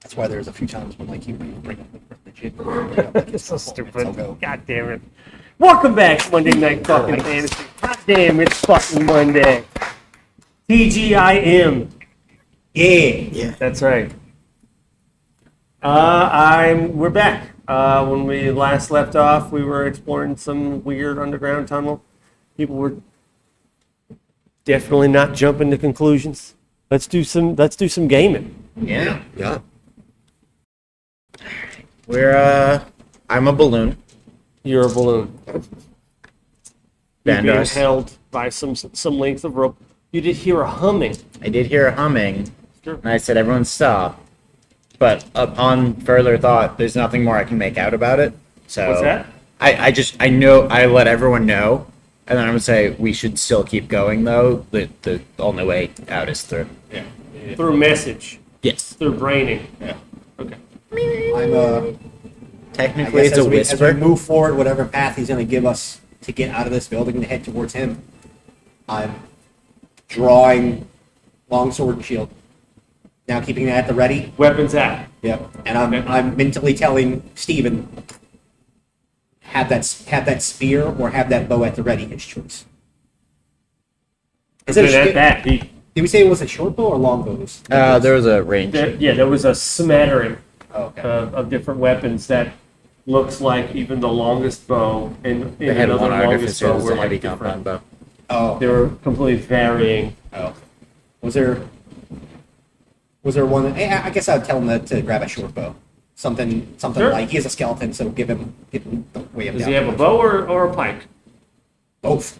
A: That's why there's a few times when like you bring up the jig.
F: It's so stupid. God damn it. Welcome back, Monday Night Fucking Fantasy. God damn, it's fucking Monday. TGIM.
A: Yeah.
F: That's right. We're back. When we last left off, we were exploring some weird underground tunnel. People were definitely not jumping to conclusions. Let's do some gaming.
C: Yeah.
B: Yeah.
C: I'm a balloon.
F: You're a balloon. You're being
C: Vandals.
F: held by some length of rope. You did hear a humming.
C: I did hear a humming,
F: Sure.
C: and I said, "Everyone stop." But upon further thought, there's nothing more I can make out about it. So
F: What's that?
C: I know I let everyone know, and then I'm gonna say we should still keep going though. The only way out is through.
F: Through message,
C: Yes.
F: through braining.
C: Yeah.
F: Okay.
A: I'm I
C: Technically,
A: guess
C: it's a
A: as we
C: whisper.
A: move forward, whatever path he's going to give us to get out of this building and head towards him, I'm drawing longsword and shield. Now keeping that at the ready.
F: Weapons out.
A: Yep. And I'm
F: Okay.
A: I'm mentally telling Steven, have that spear or have that bow at the ready. His choice. Is it
F: Good at that.
A: did we say it was a short bow or long bows?
C: There was a range.
F: There was a smattering
A: Oh, okay.
F: of different weapons that looks like even the longest bow and
C: They had
F: another
C: one
F: longest
C: artificer
F: bow
C: as
F: were
C: a
F: like
C: heavy
F: different.
C: compound bow.
A: Oh.
F: They were completely varying.
A: Oh. Was there one? I guess I'd tell him to grab a short bow. Something
F: Sure.
A: like he has a skeleton, so give him the way him
F: Does
A: down.
F: he have a bow or a pike?
A: Both.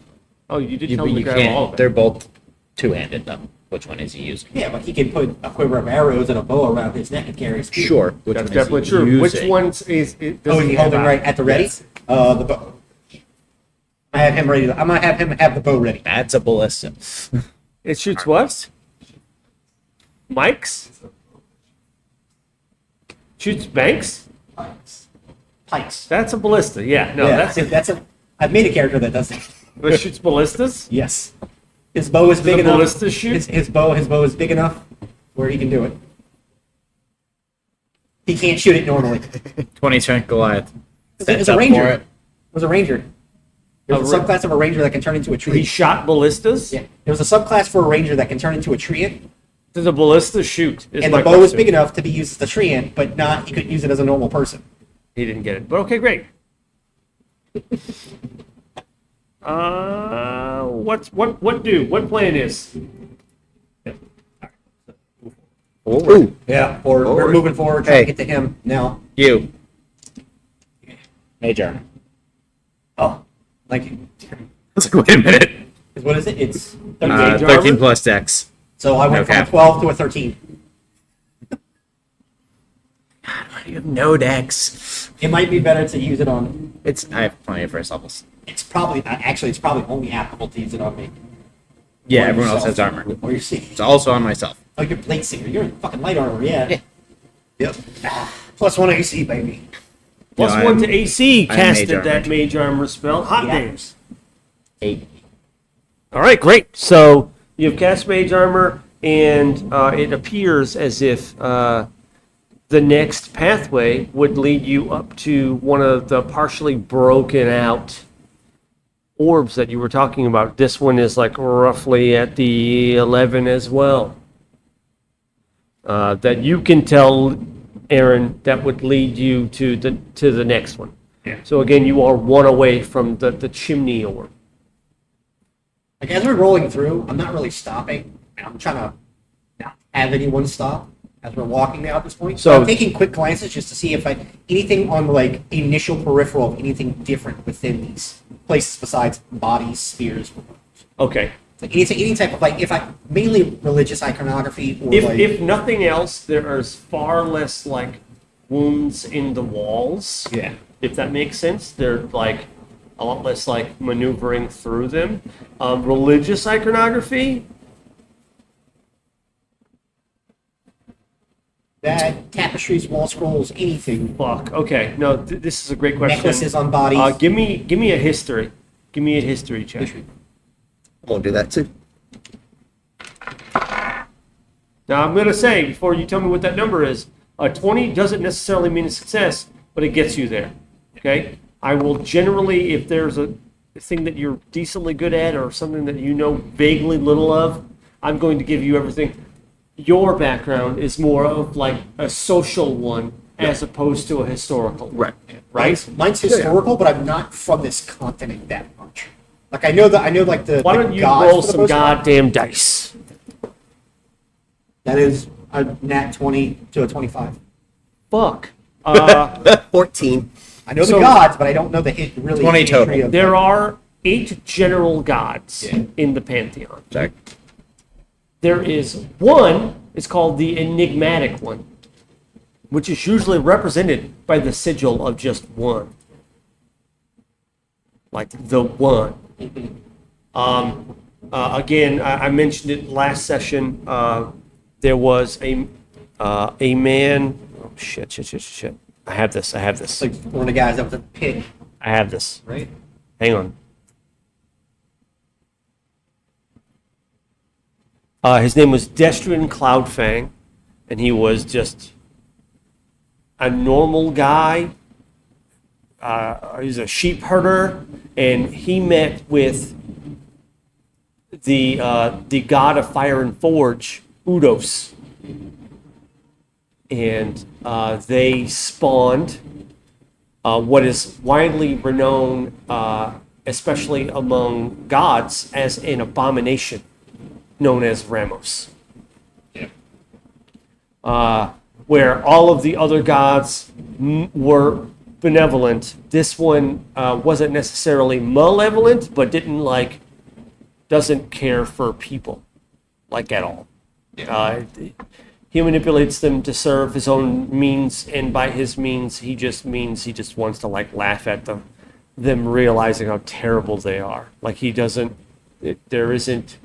F: Oh, you did
C: You,
F: tell him to
C: you
F: grab all
C: can't.
F: of
C: They're
F: it.
C: both two-handed though. Which one is he using?
A: Yeah, but he can put a quiver of arrows and a bow around his neck and carry his spear.
C: Sure. Which
F: That's
C: one is
F: definitely
C: he
F: true. Which
C: using?
F: one's does
A: Oh, is he
F: have
A: holding
F: out?
A: right at the ready?
C: Yes.
A: The bow. I have him ready. I'm gonna have him have the bow ready.
C: That's a ballista.
F: It shoots what? Mikes? Shoots banks?
A: Pikes.
F: That's a ballista. Yeah, no,
A: yeah,
F: that's
A: I've made a character that does that.
F: But shoots ballistas?
A: Yes. His bow is big
F: a
A: enough.
F: ballista shoot?
A: His bow is big enough where he can do it. He can't shoot it normally.
C: 20 strength Goliath.
A: It's
C: Sets
A: a
C: up
A: ranger.
C: for
A: It was a ranger. There's a
F: A ra-
A: subclass of a ranger that can turn into a
F: He
A: tree.
F: shot ballistas?
A: Yeah. There was a subclass for a ranger that can turn into a tree,
F: Does a ballista shoot? Is
A: and
F: my
A: the bow is
F: question.
A: big enough to be used as the tree, but not he couldn't use it as a normal person.
F: He didn't get it. But okay, great. What plan is?
C: Forward.
A: Yeah. Or we're
B: Forward.
A: moving forward, trying
C: Hey.
A: to get to him now.
C: You. Major.
A: Oh, thank you.
C: Wait a minute.
A: 'Cause what is it? It's 13.
F: Major
C: 13
F: armor?
C: plus dex.
A: So I went
C: Okay.
A: from a 12 to a 13.
C: You have no dex.
A: It might be better to use it on.
C: I have plenty of first levels.
A: It's probably actually it's probably only applicable to use it on me.
C: Yeah,
A: Or
C: everyone else
A: yourself.
C: has armor.
A: Or you see.
C: It's also on myself.
A: Oh, you're plate singer. You're in fucking light armor, yeah.
C: Yeah.
A: Yep. Plus one AC, baby.
F: Plus
C: No,
F: one
C: I'm-
F: to AC
C: I'm
F: casted
C: mage
F: that
C: armor.
F: mage armor spell. Hot
A: Yeah.
F: names.
C: 8.
F: All right, great. So you have cast mage armor, and it appears as if the next pathway would lead you up to one of the partially broken out orbs that you were talking about. This one is like roughly at the 11 as well. That you can tell, Aaron, that would lead you to the next one.
E: Yeah.
F: So again, you are one away from the chimney orb.
A: Like as we're rolling through, I'm not really stopping. I'm trying to not have anyone stop as we're walking now at this point.
F: So-
A: I'm taking quick glances just to see if anything on the like initial peripheral of anything different within these places besides bodies, spears.
F: Okay.
A: Like any type of like if I mainly religious iconography or
F: If,
A: like
F: if nothing else, there is far less like wounds in the walls.
A: yeah.
F: If that makes sense, they're like a lot less like maneuvering through them. Religious iconography,
A: That tapestries, wall scrolls, anything.
F: fuck. Okay, no, this is a great question.
A: Necklaces on bodies.
F: Give me a history. Give me a history check.
A: History.
B: I'm gonna do that too.
F: Now I'm gonna say before you tell me what that number is, a 20 doesn't necessarily mean a success, but it gets you there. Okay, I will generally, if there's a thing that you're decently good at or something that you know vaguely little of, I'm going to give you everything. Your background is more of like a social one as opposed to a historical.
B: Right.
F: Right?
A: Mine's historical, but I'm not from this continent that much. Like I know like the
F: Why
A: the
F: don't you
A: gods
F: roll
A: for the
F: some
A: most part.
F: goddamn dice?
A: That is a nat 20 to a 25.
F: Fuck.
B: 14.
A: I know
F: So-
A: the gods, but I don't know the really
C: 20
A: history
C: total.
A: of
F: There
A: like,
F: are 8 general gods
A: Yeah.
F: in the pantheon.
C: Check.
F: There is one, it's called the enigmatic one, which is usually represented by the sigil of just one. Like the one. Again, I mentioned it last session. There was a man. Oh, shit. I have this.
A: It's like one of the guys that was at the pit,
F: I have this.
A: right?
F: Hang on. His name was Destrian Cloudfang, and he was just a normal guy. He's a sheep herder, and he met with the god of fire and forge, Udos, and they spawned what is widely renowned, especially among gods, as an abomination known as Ramos. Where all of the other gods were benevolent, this one wasn't necessarily malevolent, but doesn't care for people, like at all. He manipulates them to serve his own means, and by his means, he just wants to laugh at them realizing how terrible they are. Like there isn't.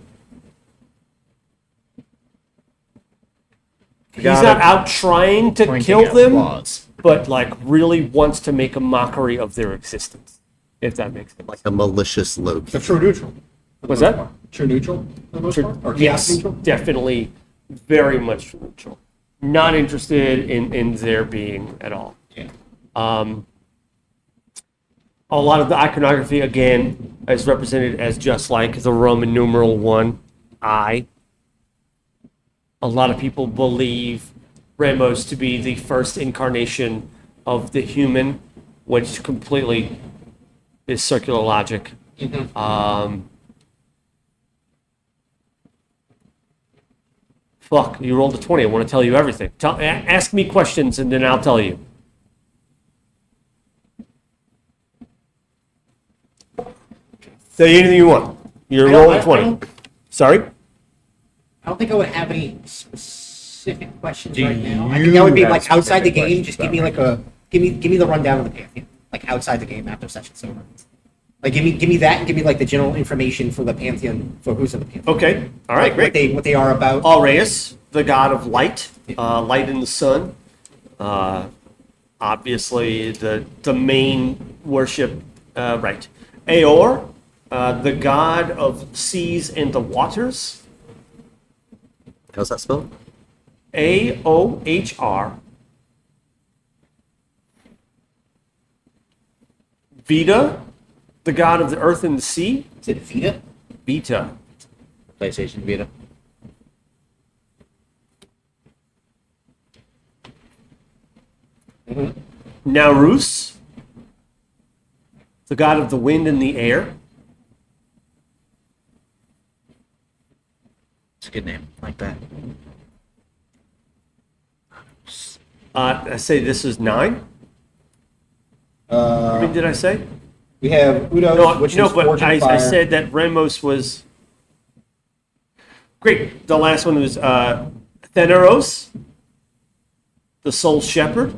F: He's not out trying to
C: Pointing
F: kill
C: out
F: them,
C: flaws.
F: but really wants to make a mockery of their existence, if that makes sense.
B: Like a malicious Loki.
A: So true neutral.
F: What's that?
A: True neutral, for the most part? Or chaos
F: Yes,
A: neutral?
F: definitely, very much neutral. Not interested in their being at all.
A: Yeah.
F: A lot of the iconography, again, is represented as just like the Roman numeral 1, I. A lot of people believe Ramos to be the first incarnation of the human, which completely is circular logic. Fuck, you rolled a 20. I want to tell you everything. Ask me questions and then I'll tell you. Say anything you want. You're rolling 20. Sorry?
A: I don't think I would have any specific questions
C: Do
A: right now. I
C: you
A: think that would be
C: have
A: like outside the
C: specific
A: game.
C: questions
A: Just give
C: about
A: me give me the rundown of the Pantheon, like outside the game after session's over. Like give me that, and give me like the general information for the Pantheon, for who's in the Pantheon.
F: Okay. All right,
A: Like,
F: great.
A: what they are about.
F: Aureus, the god of light, light in the sun. Obviously, the main worship, right. Aor, the god of seas and the waters.
B: How's that spelled?
F: Aohr. Vita, the god of the earth and the sea.
A: Is it Vita?
F: Vita.
C: PlayStation Vita.
F: Naurus, the god of the wind and the air.
C: It's a good name. Like that.
F: I say this is 9. How many did I say?
A: We have Udos,
F: No,
A: which
F: no,
A: is
F: but
A: Forge and
F: I
A: Fire.
F: said that Ramos was great. The last one was Theneros, the soul shepherd.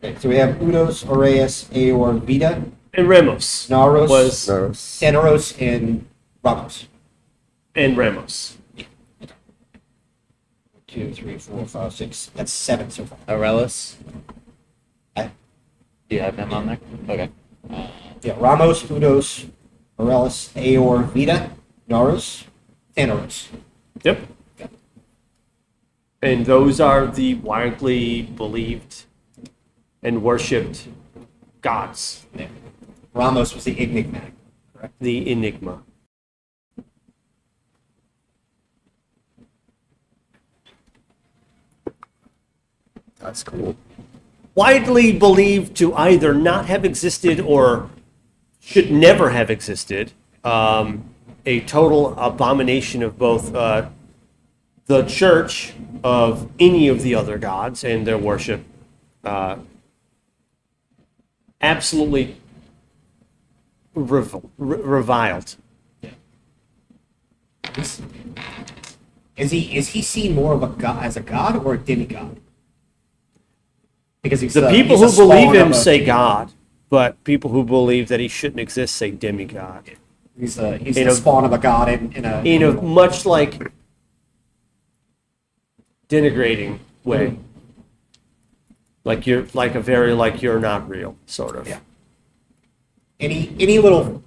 A: Okay, so we have Udos, Aureus, Aor, Vita,
F: And Ramos
A: Naros,
F: was
A: Thanos, and Ramos.
F: and Ramos.
A: 2, 3, 4, 5, 6. That's 7 so far.
C: Aurelis.
A: I-
C: Do you have him on there? Okay.
A: Yeah, Ramos, Udos, Aurelis, Aor, Vita, Naros, Thanos.
F: Yep. And those are the widely believed and worshipped gods.
A: Yeah. Ramos was the enigmatic.
F: The Enigma.
C: That's cool.
F: Widely believed to either not have existed or should never have existed. A total abomination of both the the church of any of the other gods and their worship absolutely reviled.
A: Is he seen more of a god as a god or a demigod? Because
F: The people who believe him say God, but people who believe that he shouldn't exist say demigod.
A: he's the spawn of a god
F: In a much like denigrating way. Like you're like a very like you're not real sort of.
A: Yeah. Any little.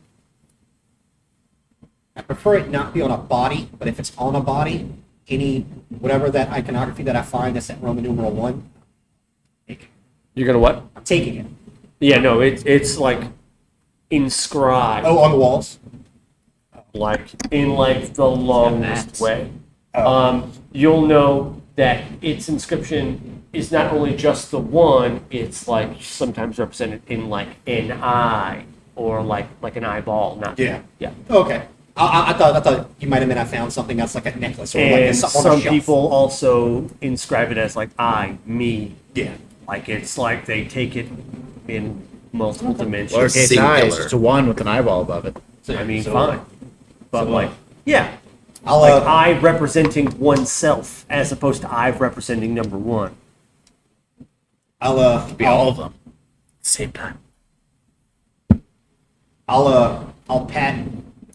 A: I prefer it not be on a body, but if it's on a body, whatever that iconography that I find that's at Roman numeral 1,
F: You're gonna what?
A: I'm taking it.
F: Yeah, no, it's like inscribed.
A: Oh, on the walls.
F: Like in like the longest way.
A: Oh.
F: You'll know that its inscription is not only just the one, it's like sometimes represented in like an eye or like an eyeball, not
A: Yeah.
F: yeah.
A: Okay. I thought you might have meant I found something that's like a necklace or like
F: And
A: something on a
F: some
A: shelf.
F: people also inscribe it as like I, me.
A: Yeah.
F: Like it's like they take it in multiple dimensions.
C: Lowercase
B: Singular.
C: I is just a 1 with an eyeball above it.
F: I mean,
A: So-
F: fine. But
A: so,
F: like, yeah.
A: I'll
F: Like I representing oneself as opposed to I representing number one.
C: Be all of them. Same time.
A: I'll pat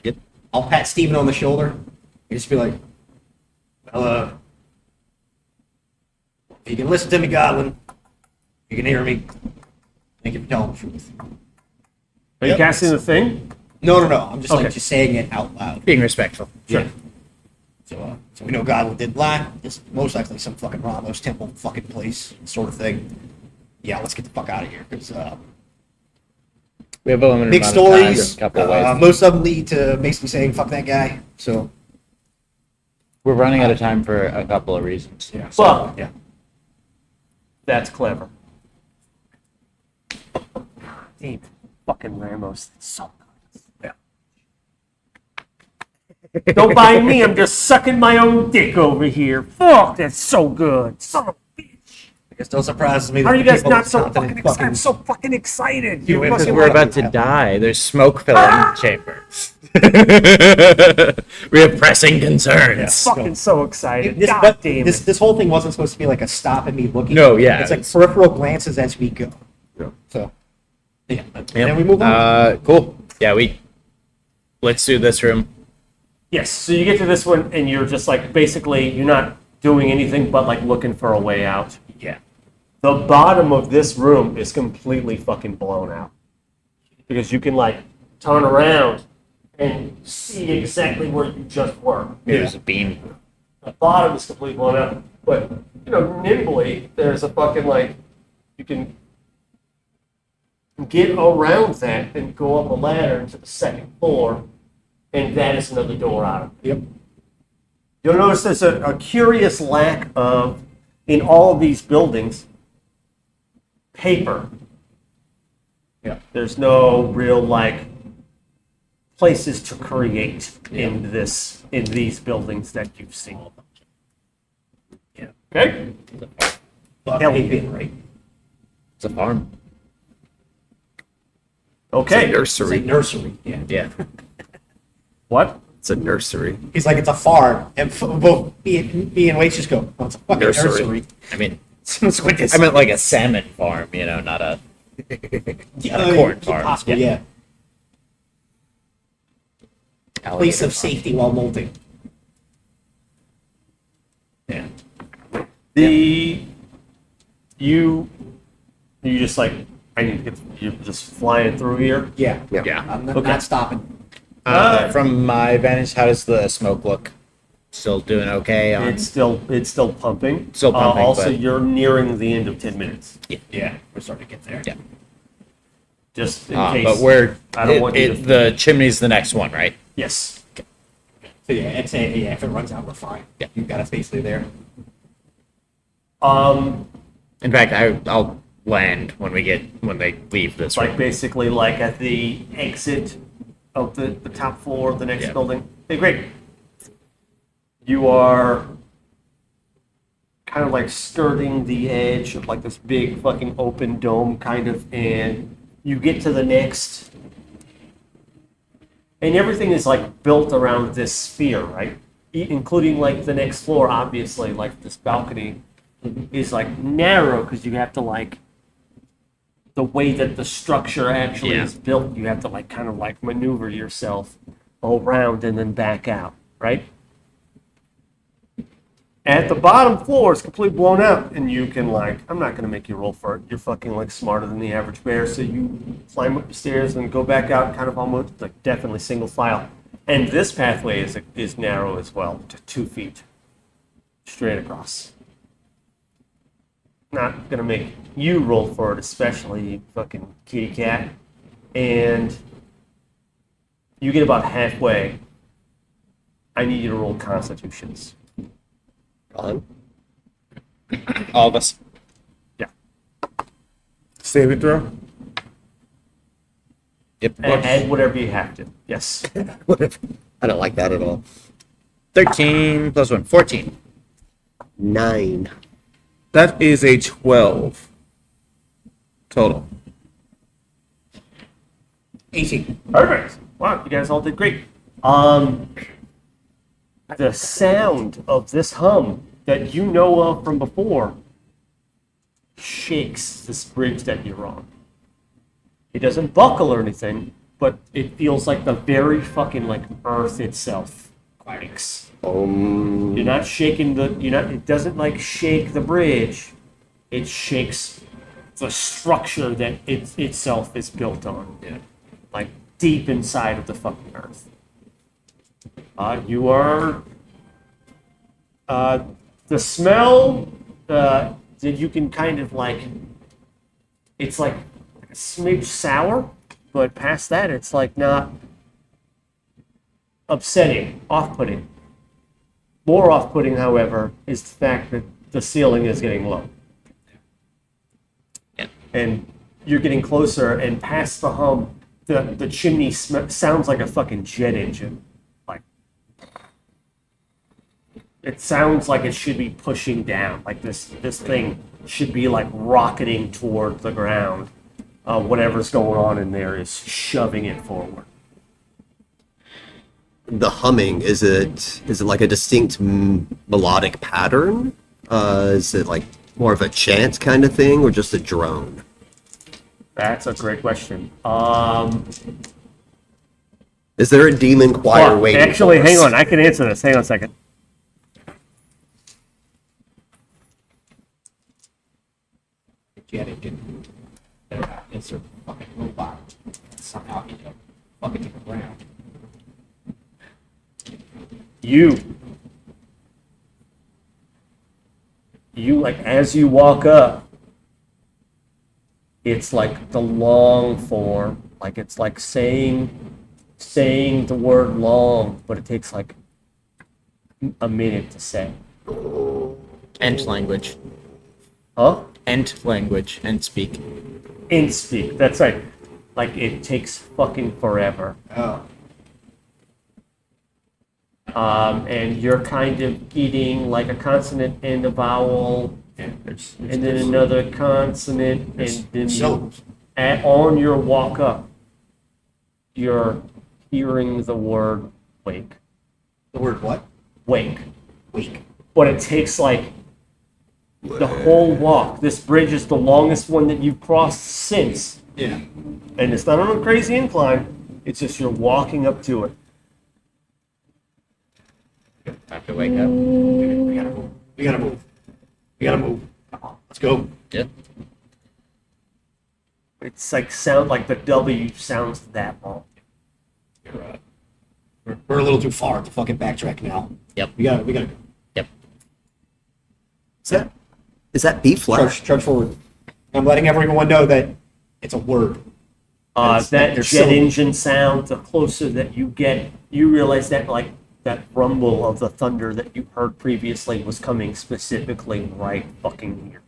C: Yep.
A: I'll pat Steven on the shoulder and just be like, well, if you can listen to me, Godwin, you can hear me. Thank you for telling the truth.
F: Are you casting the thing?
A: No. I'm just
F: Okay.
A: like just saying it out loud.
C: Being respectful.
A: Sure. So we know Godwin did lie. This is most likely some fucking Ramos temple fucking place sort of thing. Yeah, let's get the fuck out of here because
C: We have a limited
A: big
C: amount of time,
A: stories.
C: a couple of ways.
A: Most of them lead to basically saying fuck that guy. So
C: We're running out of time for a couple of reasons.
A: yeah.
F: Well,
A: yeah.
F: that's clever. Damn, fucking Ramos. It's so good. Yeah. Don't mind me, I'm just sucking my own dick over here. Fuck, that's so good. Son of a bitch.
A: I guess don't surprise me.
F: How are you guys not so
A: confident
F: fucking excited? I'm so fucking excited.
A: You
F: You
A: must
F: fucking
C: We're
A: like
C: about
A: it.
C: to die. There's smoke filling the chamber. We have pressing concerns.
F: fucking so excited.
A: This,
F: God
A: but
F: damn
A: this
F: it.
A: this whole thing wasn't supposed to be like a stop and me looking.
C: No, yeah,
A: It's like
C: it's-
A: peripheral glances as we go. So yeah. And then we move on.
C: Cool. Yeah, let's do this room.
F: Yes, so you get to this one and you're just like, basically, you're not doing anything but like looking for a way out.
A: Yeah.
F: The bottom of this room is completely fucking blown out. Because you can like turn around and see exactly where you just were.
C: There's a beam.
F: The bottom is completely blown out. But, you know, nimbly, there's a fucking like, you can get around that and go up a ladder to the second floor, and that is another door out.
A: Yep.
F: You'll notice there's a curious lack of, in all of these buildings, paper.
A: Yeah.
F: There's no real like places to create in these buildings that you've seen.
A: Yeah.
F: Okay.
A: Fuck,
F: Hell
A: I hate
F: yeah.
A: being right.
C: It's a farm.
F: Okay.
A: It's a
B: Nursery.
A: nursery. Yeah.
C: Yeah.
F: What?
B: It's a nursery.
A: He's like, it's a farm. And both me and Waits just go, oh, it's a fucking
B: Nursery.
A: nursery.
C: I mean,
A: That's what this
C: I meant like a salmon farm, not a.
A: yeah,
C: corn farm.
A: Possibly,
C: Yeah.
A: yeah. Place of safety while molting.
F: Yeah. You just like, I need to get, you're just flying through here.
A: Yeah.
C: Yeah.
A: I'm not,
F: Okay.
A: not stopping.
C: From my vantage, how does the smoke look? Still doing okay?
F: It's still pumping.
C: Still pumping,
F: Also,
C: but-
F: you're nearing the end of 10 minutes.
A: Yeah. We're starting to get there.
C: Yeah.
F: Just in case.
C: But we're
F: I don't want you to-
C: the chimney's the next one, right?
F: Yes.
A: So yeah, if it runs out, we're fine.
C: Yeah.
A: You've got us basically there.
C: In fact, I'll land when they leave this
F: Like
C: room.
F: basically like at the exit of the top floor of the next
C: Yeah.
F: building. Hey, great. You are kind of like skirting the edge of like this big fucking open dome kind of, and you get to the next, and everything is like built around this sphere, right? Including like the next floor, obviously, like this balcony is like narrow because you have to like the way that the structure actually is built, you have to like kind of like maneuver yourself around and then back out, right? At the bottom floor, it's completely blown out, and you can like, I'm not gonna make you roll for it. You're fucking like smarter than the average bear, so you climb up the stairs and go back out, kind of almost like definitely single file. And this pathway is narrow as well, to 2 feet, straight across. Not gonna make you roll for it, especially you fucking kitty cat. And you get about halfway. I need you to roll constitutions.
B: On.
C: All of us.
F: Yeah.
E: Save it throw.
C: Yep.
F: Add whatever you have to. Yes.
B: I don't like that at all.
C: 13 plus 1, 14.
B: 9.
E: That is a 12 total.
A: 18.
F: Perfect. Wow, you guys all did great. The sound of this hum that you know of from before shakes this bridge that you're on. It doesn't buckle or anything, but it feels like the very fucking like earth itself quakes. You're not shaking it doesn't like shake the bridge. It shakes the structure that it itself is built on. Yeah. Like deep inside of the fucking earth. You are the smell that you can kind of like, it's like a smidge sour, but past that it's like not upsetting, off-putting. More off-putting, however, is the fact that the ceiling is getting low.
C: Yeah.
F: And you're getting closer, and past the hum, the chimney sounds like a fucking jet engine. Like, it sounds like it should be pushing down. Like this thing should be like rocketing toward the ground. Whatever's going on in there is shoving it forward.
B: The humming, is it like a distinct melodic pattern? Is it like more of a chant kind of thing, or just a drone?
F: That's a great question.
B: Is there a demon choir waiting?
F: Actually,
B: for us?
F: hang on. I can answer this. Hang on a second.
A: Jet engine. It's a fucking robot. Somehow he fucking to the ground.
F: You like as you walk up, it's like the long form, like it's like saying the word long, but it takes like a minute to say.
C: Ent language.
F: Huh?
C: Ent language. Ent speak.
F: In speak. That's right. Like it takes fucking forever.
A: Oh.
F: And you're kind of getting like a consonant and a vowel,
A: Yeah,
F: and then another consonant, and then
A: syllables.
F: on your walk up, you're hearing the word wake.
A: The word what?
F: Wake.
A: Weak.
F: But it takes like the whole walk. This bridge is the longest one that you've crossed since.
A: Yeah.
F: And it's not on a crazy incline. It's just you're walking up to it.
C: Time to wake up.
A: We gotta move. We gotta move. We gotta move. Come on, let's go.
C: Yep.
F: It's like sound like the W sounds that long.
A: We're a little too far to fucking backtrack now.
C: Yep.
A: We gotta go.
C: Yep.
B: Is that B flat?
A: Charge forward. I'm letting everyone know that it's a word. That's-
F: That
A: there's
F: jet
A: syllables.
F: engine sound, the closer that you get, you realize that like that rumble of the thunder that you heard previously was coming specifically right fucking here.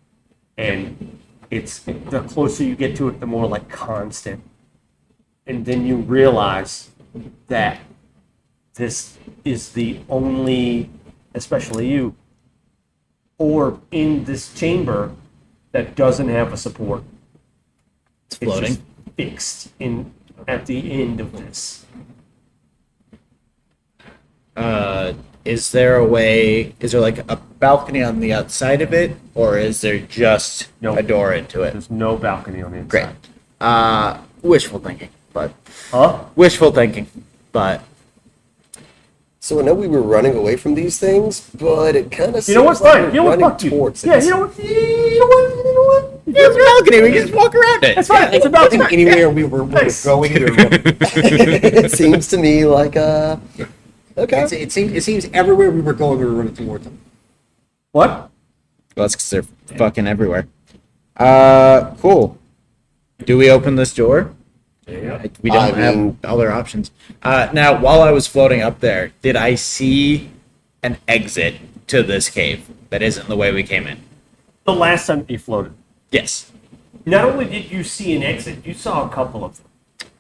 F: And it's the closer you get to it, the more like constant. And then you realize that this is the only, especially you, orb in this chamber that doesn't have a support.
C: It's floating.
F: just fixed in at the end of this.
C: Is there a way? Is there like a balcony on the outside of it, or is there just
F: No.
C: a door into it?
F: There's no balcony on the
C: Great.
F: inside.
C: Wishful thinking, but
F: Huh?
C: wishful thinking, but
B: So I know we were running away from these things, but it kind of
F: You know what's
B: like
F: fine? You know what?
B: running
F: Fuck you.
B: towards
F: Yeah,
B: it.
F: you know what? You know what? You know what?
C: yeah, it's a balcony. We can just walk around it.
F: That's fine. It's a
A: I
F: balcony.
A: think anywhere we were
F: Nice.
A: going, we were
B: It seems to me like okay.
A: it seems everywhere we were going, we were running towards them.
F: What?
C: Well, that's because they're fucking everywhere. Cool. Do we open this door?
F: Yeah.
C: We don't
B: I mean-
C: have other options. Now, while I was floating up there, did I see an exit to this cave that isn't the way we came in?
F: The last time you floated.
C: Yes.
F: Not only did you see an exit, you saw a couple of them.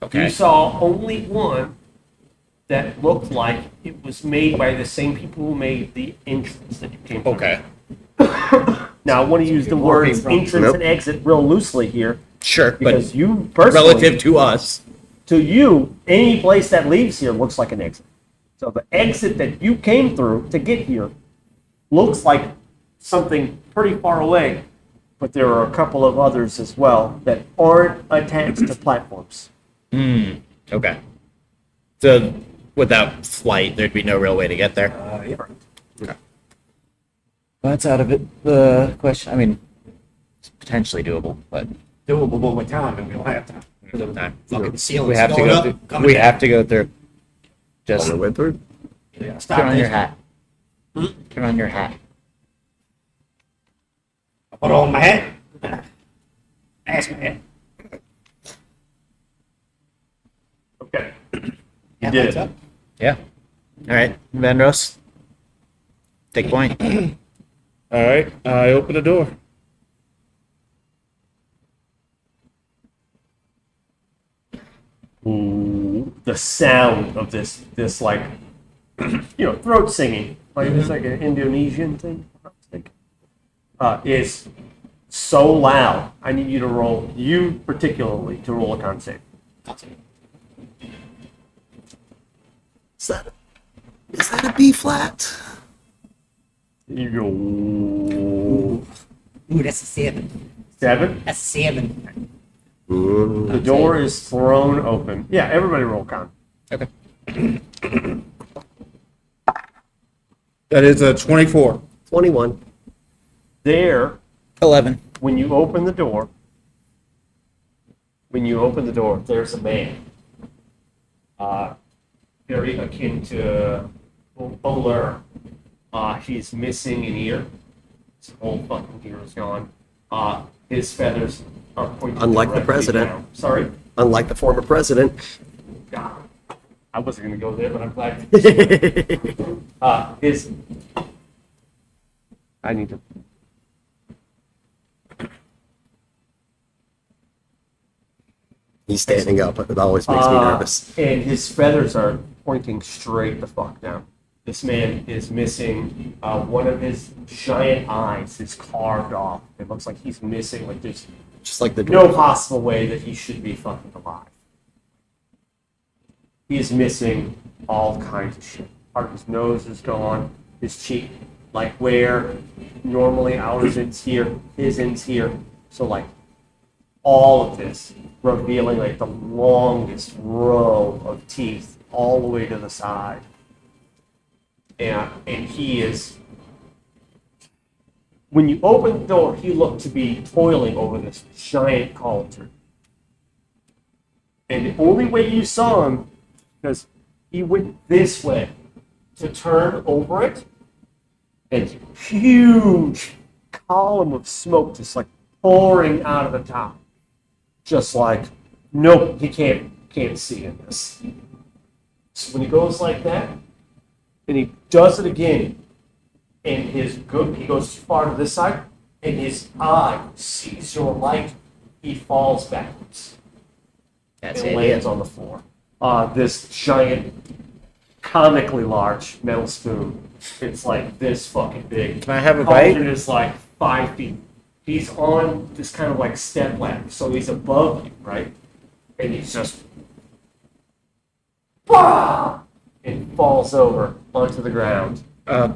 C: Okay.
F: You saw only one that looked like it was made by the same people who made the entrance that you came through.
C: Okay.
F: Now, I want to use the words entrance
B: Nope.
F: and exit real loosely here
C: Sure, but
F: because you personally,
C: relative to us.
F: to you, any place that leaves here looks like an exit. So the exit that you came through to get here looks like something pretty far away, but there are a couple of others as well that aren't attached to platforms.
C: Okay. So without flight, there'd be no real way to get there.
A: Yeah.
C: That's out of it. The question, I mean, it's potentially doable, but
A: Doable with time, and we don't have time.
C: no.
A: Fucking ceiling's
C: We have to
A: going
C: go
A: up,
C: through.
A: coming
C: We
A: down.
C: have to go through. Just
B: On the way through.
A: Yeah,
C: turn
A: stop
C: on your
A: this.
C: hat. Turn on your hat.
A: Put on my hat. Ask my hat.
F: Okay.
A: Yeah,
F: did
A: what's
F: it.
A: up?
C: Yeah. All right, Vandros. Take point.
E: All right, I open the door.
F: Ooh, the sound of this like, throat singing, like it's like an Indonesian thing. Is so loud. I need you to roll, you particularly, to roll a con save.
B: Is that a B flat?
F: You go
A: Ooh, that's a 7.
F: 7.
A: That's a 7.
F: The door is thrown open. Yeah, everybody roll con.
C: Okay.
E: That is a 24.
B: 21.
F: There,
C: 11.
F: when you open the door, there's a man. Very akin to Oler. He's missing an ear. His whole fucking ear is gone. His feathers are pointing
B: Unlike the
F: directly
B: president.
F: down. Sorry?
B: Unlike the former president.
F: God. I wasn't going to go there, but I'm glad. I need to.
B: He's standing up. It always makes me nervous.
F: And his feathers are pointing straight the fuck down. This man is missing one of his giant eyes is carved off. It looks like he's missing, like there's
B: Just like the
F: no
B: door.
F: possible way that he should be fucking alive. He is missing all kinds of shit. Part of his nose is gone, his cheek, like where normally ours ends here, his ends here. So like all of this revealing like the longest row of teeth all the way to the side. And he is, when you open the door, he looked to be toiling over this giant cauldron. And the only way you saw him, because he went this way to turn over it, and huge column of smoke just like pouring out of the top. Just like, nope, he can't see in this. So when he goes like that, and he does it again, and he goes too far to this side, and his eye sees your light, he falls backwards
C: That's
F: and
C: it.
F: lands on the floor. This giant comically large metal spoon. It's like this fucking big.
C: Can I have a bite?
F: Cauldron is like 5 feet. He's on this kind of like step ladder, so he's above you, right? And he's just and falls over onto the ground.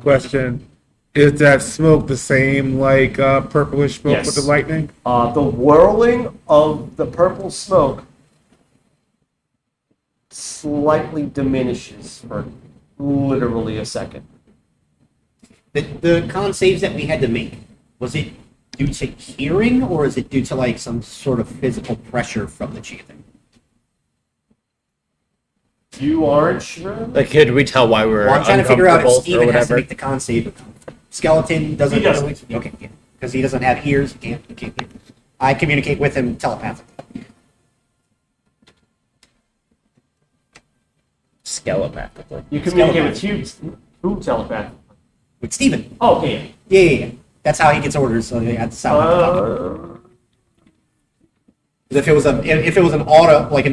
E: Question: is that smoke the same like purplish smoke
F: Yes.
E: with the lightning?
F: The whirling of the purple smoke slightly diminishes for literally a second.
A: The con saves that we had to make, was it due to hearing, or is it due to like some sort of physical pressure from the chanting?
F: You aren't sure?
C: Like, could we tell why we were
A: Well, I'm trying to figure out if
C: uncomfortable or
A: Steven has to
C: whatever?
A: make the con save. Skeleton doesn't.
F: He doesn't.
A: Okay, yeah. Because he doesn't have ears. He can't hear. I communicate with him telepathically.
C: Skelepathically.
F: You communicate with who telepathically?
A: With Steven.
F: Oh, okay.
A: Yeah. That's how he gets orders. So that's how. If it was an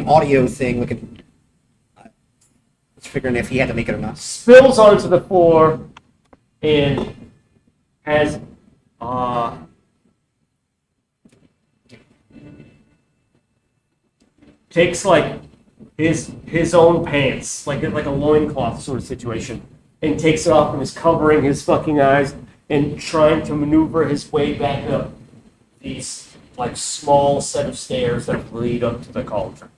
A: audio thing, like just figuring if he had to make it or not.
F: Spills onto the floor and has takes like his own pants, like a loincloth sort of situation, and takes it off and is covering his fucking eyes and trying to maneuver his way back up these like small set of stairs that lead up to the cauldron.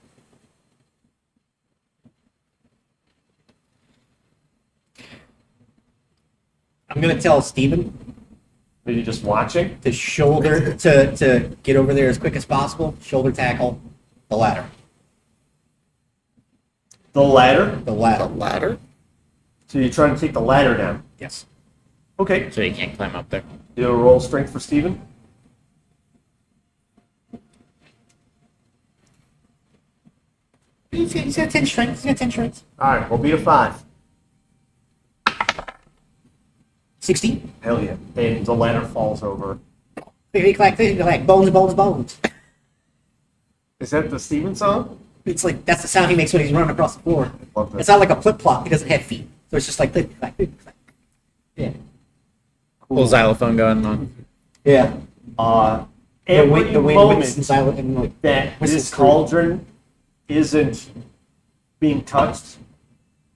A: I'm gonna tell Steven
F: Are you just watching?
A: to shoulder to get over there as quick as possible. Shoulder tackle the ladder.
F: The ladder?
A: The ladder.
B: Ladder?
F: So you're trying to take the ladder down.
A: Yes.
F: Okay.
C: So you can't climb up there.
F: Do a roll strength for Steven.
A: He's got 10 strength. He's got 10 strength.
F: Alright, we'll beat a 5.
A: 16.
F: Hell yeah. And the ladder falls over.
A: Click, clack, click, clack. Bones, bones, bones.
F: Is that the Steven song?
A: It's like that's the sound he makes when he's running across the floor.
F: Love that.
A: It's not like a flip flop. He doesn't have feet, so it's just like click, clack, click, clack. Yeah.
C: Little xylophone going on.
A: Yeah.
F: Every
A: the wind
F: moment
A: whips and silent and like
F: that
A: whistles
F: this
A: through.
F: cauldron isn't being touched,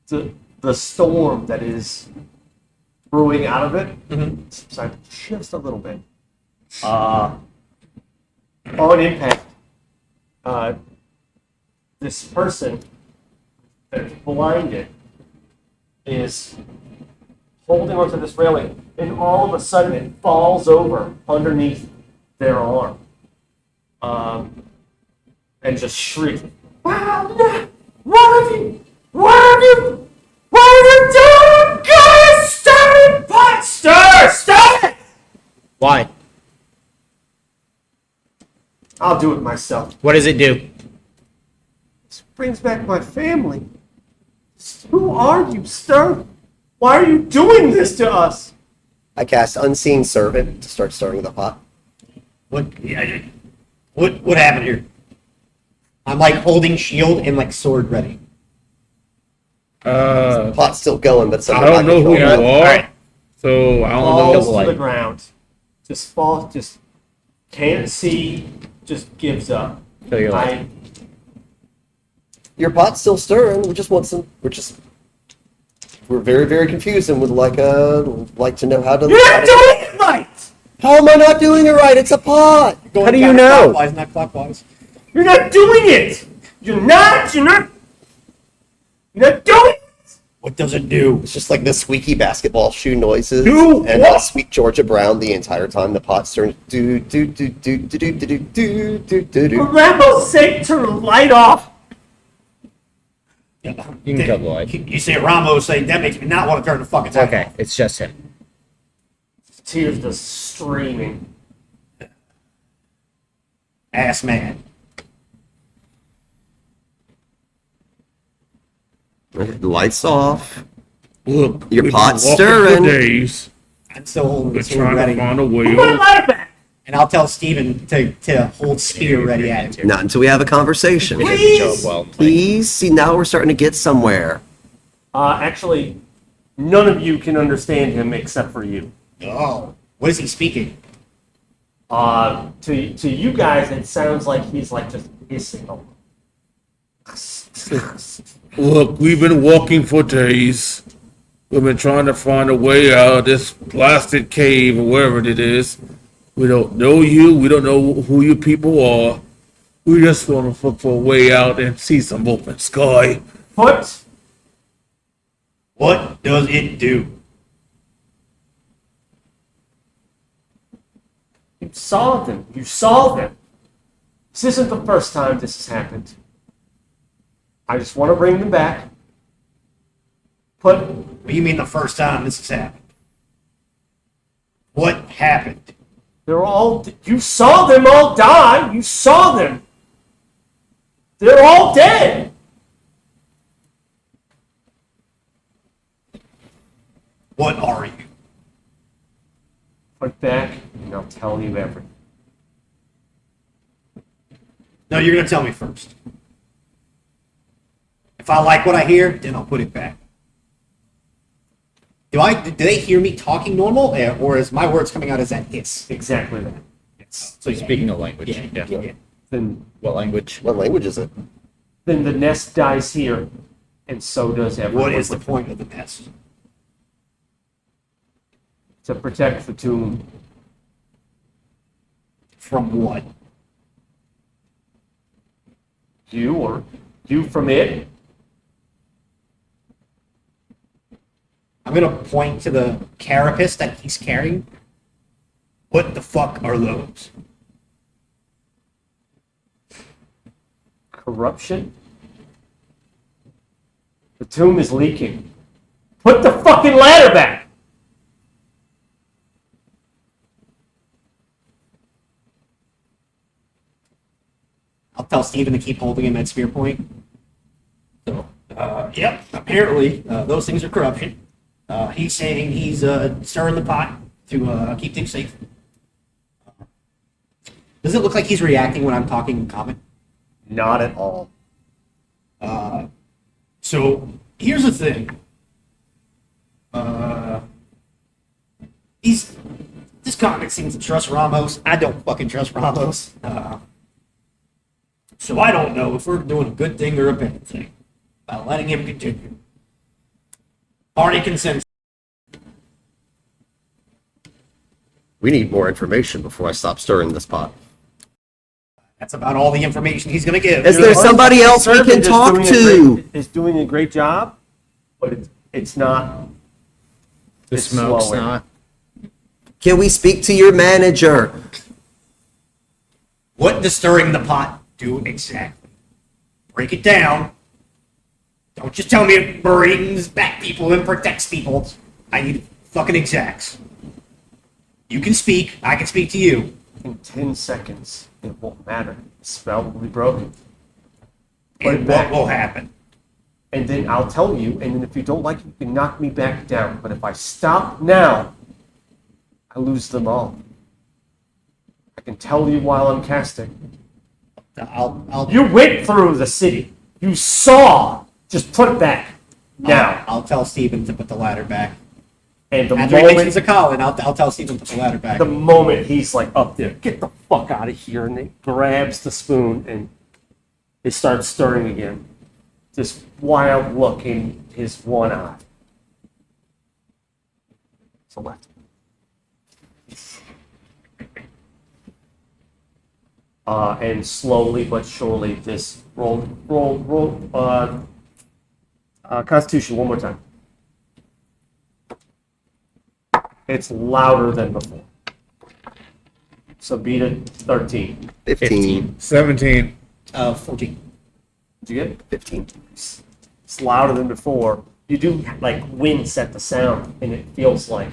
F: the storm that is brewing out of it subsides just a little bit. On impact, this person that's blinded is holding onto this railing, and all of a sudden it falls over underneath their arm, and just shrieks, "Wow, no! What have you doing? Guys, stop it! Pot stir! Stop it!"
C: Why?
F: I'll do it myself.
C: What does it do?
F: This brings back my family. Who are you, sir? Why are you doing this to us?
B: I cast Unseen Servant to start stirring the pot.
A: What happened here? I'm like holding shield and like sword ready.
B: Pot's still going, but it's
E: I
B: under
E: don't
B: my
E: know who you
B: control.
E: are,
C: Alright.
E: so I don't
F: Falls
E: know.
C: Double
F: to
C: light.
F: the ground. Just falls. Just can't see. Just gives up.
C: So you're like,
B: Your pot's still stirring. We just want some. We're very, very confused and would like to know how to.
F: You're not doing it right.
B: How am I not doing it right? It's a pot.
C: How do you know?
A: Clockwise, not clockwise.
F: You're not doing it. You're not doing it.
A: What does it do?
B: It's just like the squeaky basketball shoe noises
F: Do
B: and
F: what?
B: sweet Georgia Brown the entire time the pot's turns. Do do do do do do do do do do
F: For
B: do.
F: Ramos' sake, turn the light off.
C: you can kill the light.
A: You say Ramos, say that makes me not want to turn the fucking time
C: Okay,
A: off.
C: it's just him.
F: Tears just streaming.
A: Ass man.
B: The lights off.
E: Look,
B: Your
E: we've been
B: pot's
E: walking
B: stirring.
E: for days.
A: I'm still holding
E: We're
A: the sword
E: trying
A: ready.
E: to find a
F: Put
E: way
F: my
E: out.
F: light back.
A: And I'll tell Steven to hold spear ready at him.
B: Not until we have a conversation.
C: It didn't show up well.
B: Please. See, now we're starting to get somewhere.
F: Actually, none of you can understand him except for you.
A: Oh, what is he speaking?
F: To you guys, it sounds like he's like just hissing.
E: Look, we've been walking for days. We've been trying to find a way out of this blasted cave or wherever it is. We don't know you. We don't know who you people are. We just want to look for a way out and see some open sky.
F: What?
A: What does it do?
F: You saw them. You saw them. This isn't the first time this has happened. I just want to bring them back. Put.
A: What do you mean the first time this has happened? What happened?
F: They're all. You saw them all die. You saw them. They're all dead.
A: What are you?
F: Put back, and I'll tell you everything.
A: No, you're gonna tell me first. If I like what I hear, then I'll put it back. Do they hear me talking normal, or is my words coming out as that hiss?
F: Exactly that.
C: So he's speaking a language.
A: Yeah.
F: Then,
C: What language?
B: What language is it?
F: then the nest dies here, and so does everyone.
A: What is the
F: with it.
A: point of the nest?
F: To protect the tomb.
A: From what?
F: You or you from it?
A: I'm gonna point to the carapace that he's carrying. What the fuck are those?
F: Corruption? The tomb is leaking. Put the fucking ladder back!
A: I'll tell Steven to keep holding him at spear point. So, yep, apparently those things are corruption. He's saying he's stirring the pot to keep things safe. Does it look like he's reacting when I'm talking in common?
F: Not at all.
A: So here's the thing. This comic seems to trust Ramos. I don't fucking trust Ramos. So I don't know if we're doing a good thing or a bad thing by letting him continue. Party consents.
B: We need more information before I stop stirring this pot.
A: That's about all the information he's gonna give.
B: Is there somebody else we can talk to?
F: Is doing a great job, but it's not.
C: The
F: It's
C: smoke's
F: slower.
C: not.
B: Can we speak to your manager?
A: What does stirring the pot do exactly? Break it down. Don't just tell me it brings back people and protects people. I need fucking exacts. You can speak. I can speak to you.
F: In 10 seconds, it won't matter. The spell will be broken. Put it
A: And
F: back.
A: what will happen?
F: And then I'll tell you, and then if you don't like it, you can knock me back down. But if I stop now, I lose them all. I can tell you while I'm casting.
A: I'll
F: You went through the city. You saw. Just put it back. Now.
A: I'll tell Steven to put the ladder back.
F: And the
A: After he mentions
F: moment,
A: a Colin, I'll tell Steven to put the ladder back.
F: the moment he's like up there, get the fuck out of here, and he grabs the spoon and it starts stirring again. This wild look in his one eye. It's a left. And slowly but surely, this roll, Constitution one more time. It's louder than before. So beat it 13.
B: 15.
E: 17.
A: 14.
F: Did you get it?
B: 15.
F: It's louder than before. You do like wince at the sound, and it feels like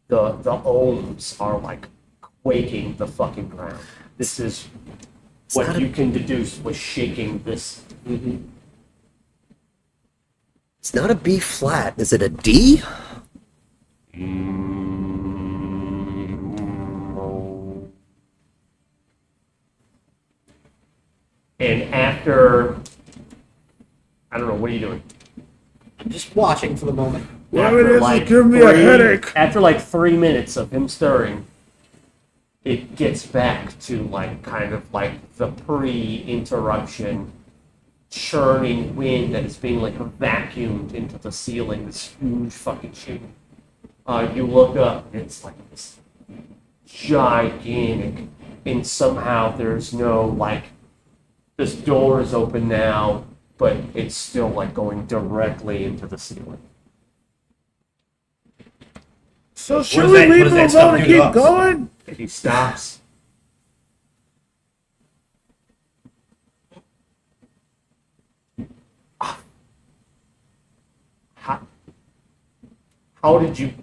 F: the ohms are like quaking the fucking ground. This is what you can deduce was shaking this.
B: It's not a B flat. Is it a D?
F: And after, I don't know, what are you doing?
A: I'm just watching for the moment.
E: Whatever it is, give me a headache.
F: After like 3 minutes of him stirring, it gets back to like kind of like the pre-interruption churning wind that is being like vacuumed into the ceiling. This huge fucking chute. You look up, and it's like this gigantic, and somehow there's no like this door is open now, but it's still like going directly into the ceiling.
E: So
A: What
E: should
A: does
E: we
A: that- what
E: leave
A: does
E: him
A: that stuff
E: alone and
A: do to
E: keep
A: us?
E: going?
F: And he stops. How did you?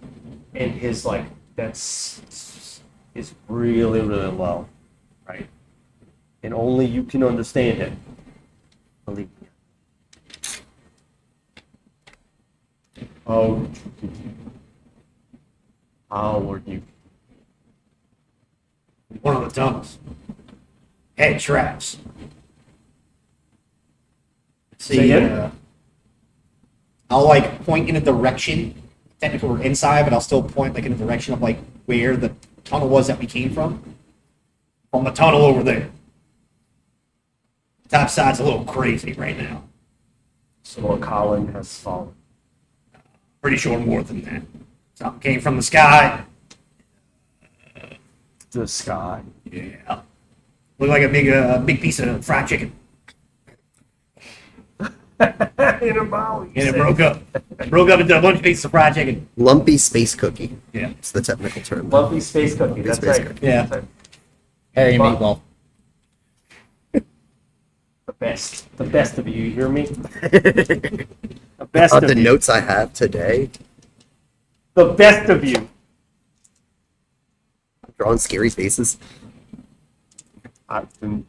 F: And his like that's is really really low, right? And only you can understand it. Believe me. How did you get here? How were you?
A: One of the tunnels. Had traps.
F: Say
A: See,
F: again?
A: I'll like point in a direction. Technically, we're inside, but I'll still point like in a direction of like where the tunnel was that we came from. From the tunnel over there. Top side's a little crazy right now.
F: So a Colin has fallen.
A: Pretty sure more than that. Something came from the sky.
F: The sky.
A: Yeah. Looked like a big piece of fried chicken.
F: In a bowl.
A: And it broke up. Broke up into a bunch of pieces of fried chicken.
B: Lumpy space cookie.
A: Yeah.
B: It's the technical term.
F: Lumpy space cookie. That's
B: space
F: right.
B: cookie.
A: Yeah.
F: That's right.
C: Harry
F: Fuck.
C: Meatball.
F: The best. The best of you. You hear me? The best
B: Of
F: of
B: the
F: you.
B: notes I have today,
F: The best of you.
B: I'm drawing scary faces.
F: Then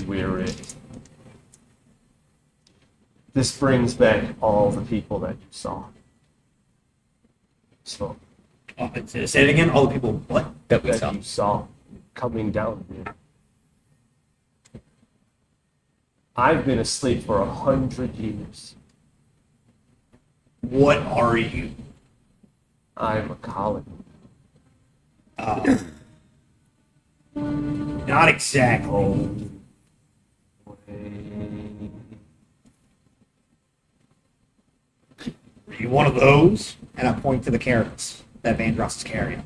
F: we're it. This brings back all the people that you saw. So
A: Say it again. All the people. What?
C: That we
F: that
C: saw.
F: you saw coming down here. I've been asleep for 100 years.
A: What are you?
F: I'm a Colin.
A: Not exactly.
F: Oh,
A: Are you one of those? And I point to the carrots that Vandross is carrying.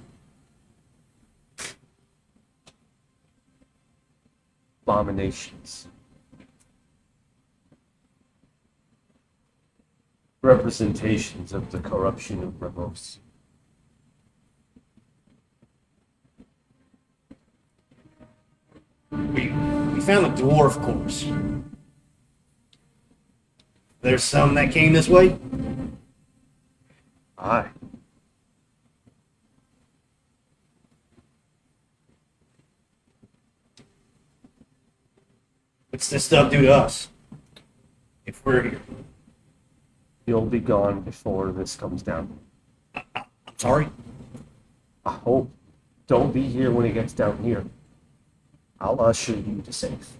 F: abominations. Representations of the corruption of Ramos.
A: We found the dwarf corpse. There's some that came this way.
F: Aye.
A: What's this stuff do to us? If we're here.
F: You'll be gone before this comes down.
A: I'm sorry.
F: I hope. Don't be here when it gets down here. I'll usher you to safe.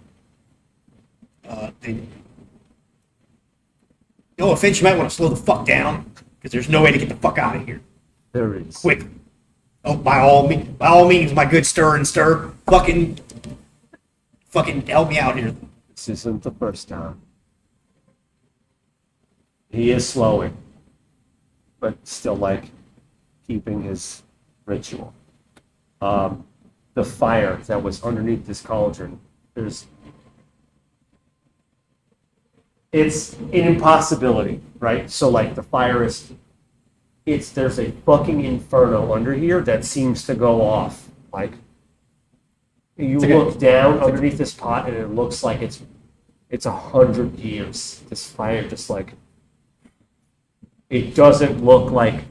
A: No offense, you might want to slow the fuck down, because there's no way to get the fuck out of here.
F: There is.
A: Quick. Oh, by all means, my good stir and stir. Fucking help me out here.
F: This isn't the first time. He is slowing, but still like keeping his ritual. The fire that was underneath this cauldron, it's an impossibility, right? So like the fire there's a fucking inferno under here that seems to go off. Like you look down underneath this pot and it looks like it's 100 years. This fire just like, it doesn't look like,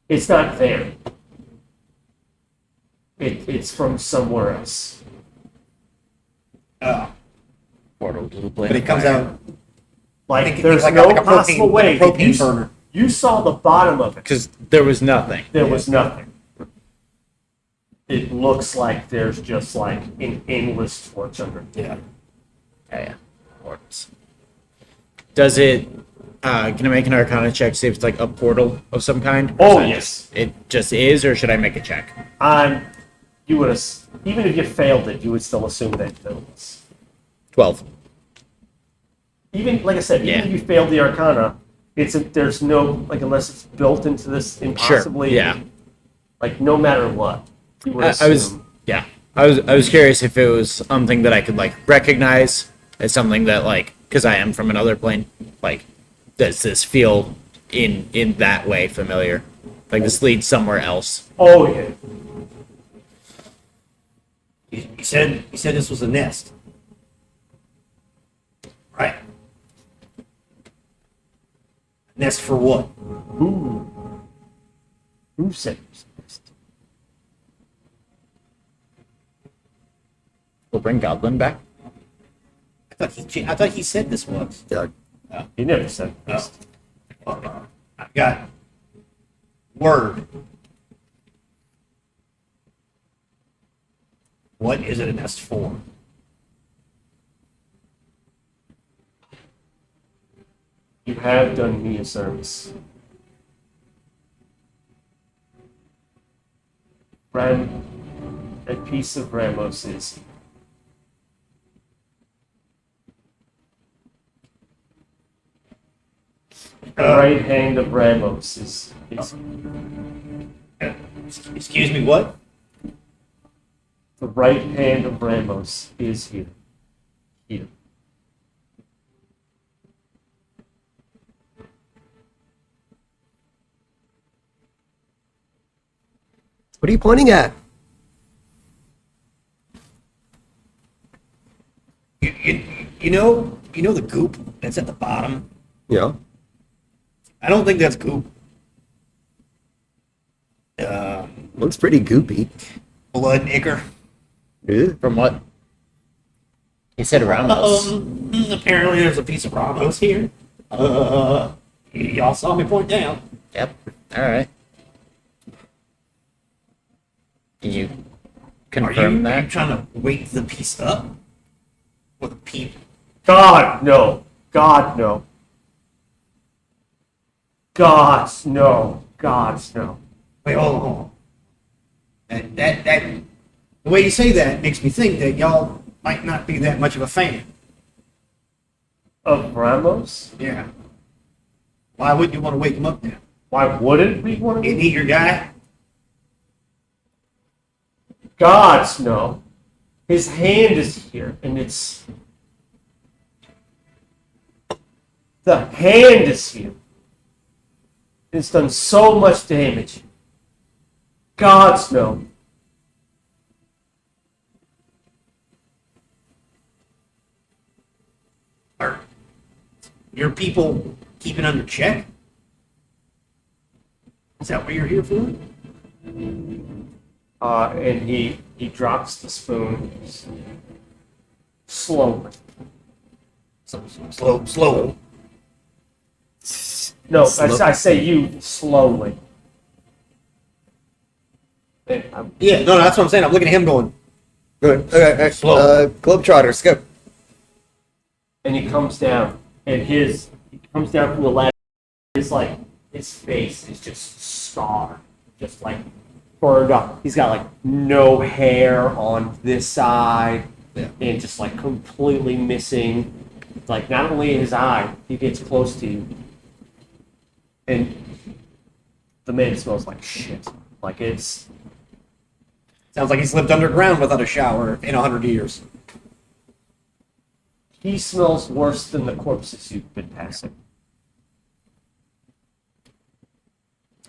F: it's not there. It's from somewhere else.
C: Portal to the
A: But it comes out.
F: Like
A: Think-
F: there's
A: like a-
F: no
A: like a propane-
F: possible way.
A: like a propane
F: You-
A: burner.
F: You saw the bottom of it.
C: Because there was nothing.
F: There was nothing. It looks like there's just like an endless torch under.
A: Yeah.
C: Yeah. Portals. Does it Can I make an Arcana check, see if it's like a portal of some kind? Or
F: Oh,
C: is that
F: yes.
C: It just is, or should I make a check?
F: You would have, even if you failed it, you would still assume that it was.
C: 12.
F: Even, like I said, even
C: Yeah.
F: if you failed the Arcana, there's no, like, unless it's built into this impossibly,
C: yeah.
F: like, no matter what, you would
C: I
F: assume.
C: was yeah. I was curious if it was something that I could like recognize as something that like because I am from another plane. Like, does this feel in that way familiar? Like this leads somewhere else.
F: Oh, yeah.
A: You said this was a nest, right? Nest for what?
F: Who said this?
C: We'll bring Goblin back.
A: I thought he said this was.
B: Yeah.
F: He never said this.
A: I've got word. What is it a nest for?
F: You have done me a service. A piece of Ramos is. The right hand of Ramos is.
A: Excuse me, what?
F: The right hand of Ramos is here. Here.
B: What are you pointing at?
A: You know the goop that's at the bottom?
B: Yeah.
A: I don't think that's goop.
B: Looks pretty goopy.
A: Blood and ichor.
B: Yeah.
C: From what? He said Ramos.
A: Apparently there's a piece of Ramos here. Y'all saw me point down.
C: Yep. All right. Can you
A: Are
C: confirm
A: you
C: that?
A: trying to wake the piece up? Or the people?
F: God, no. God, no. God, no. God, no.
A: Wait, hold on. That the way you say that makes me think that y'all might not be that much of a fan.
F: Of Ramos?
A: Yeah. Why wouldn't you want to wake him up now?
F: Why wouldn't we want to?
A: Isn't he your guy?
F: Gods, no. His hand is here, and it's. The hand is here. It's done so much damage. Gods, no.
A: Are your people keeping under check? Is that what you're here for?
F: And he drops the spoon slowly.
A: Slow.
F: No,
B: Slow.
F: I say you slowly. And
A: Yeah, no, that's what I'm saying. I'm looking at him going,
B: Good. Okay.
A: Slow.
B: Globetrotters, go.
F: and he comes down, and he comes down from the ladder. It's like his face is just scarred, just like burned up. He's got like no hair on this side, and just like completely missing. Like not only his eye, he gets close to you, and the man smells like shit. Like it's
A: sounds like he's lived underground without a shower in 100 years.
F: he smells worse than the corpses you've been passing.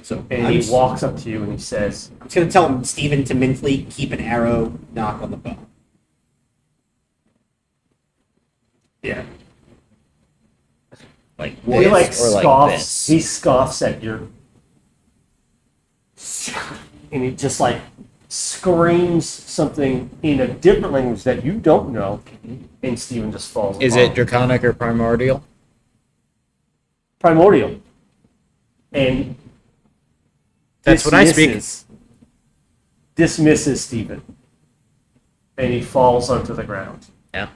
A: So
F: And he walks up to you and he says,
A: I'm just going to tell him, Stephen, to mentally keep an arrow knock on the bow. Yeah.
C: Like
F: he
C: this
F: like
C: or like
F: scoffs.
C: this?
F: He scoffs at your, and he just like screams something in a different language that you don't know, and Steven just falls.
C: Is
F: apart.
C: it Draconic or Primordial?
F: Primordial? And
C: That's what I speak.
F: Dismisses Steven, and he falls onto the ground.
C: Yeah.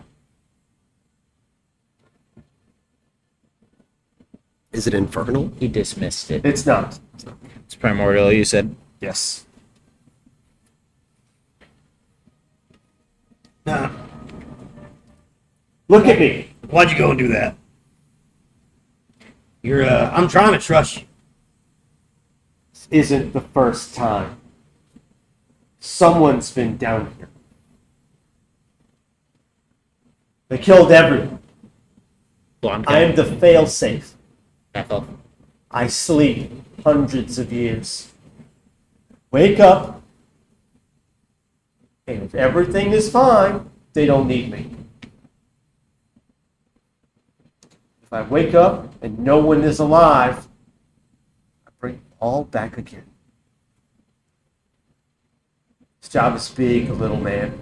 B: Is it infernal?
C: He dismissed it.
F: It's not.
C: It's primordial, you said.
F: Yes.
A: Nah.
F: Look at me.
A: Why'd you go and do that? I'm trying to trust you.
F: This isn't the first time. Someone's been down here. They killed everyone.
C: Blonde
F: I am
C: guy.
F: the failsafe.
C: Ethel.
F: I sleep hundreds of years. Wake up, and if everything is fine, they don't need me. If I wake up and no one is alive, I bring it all back again. This job is big, little man.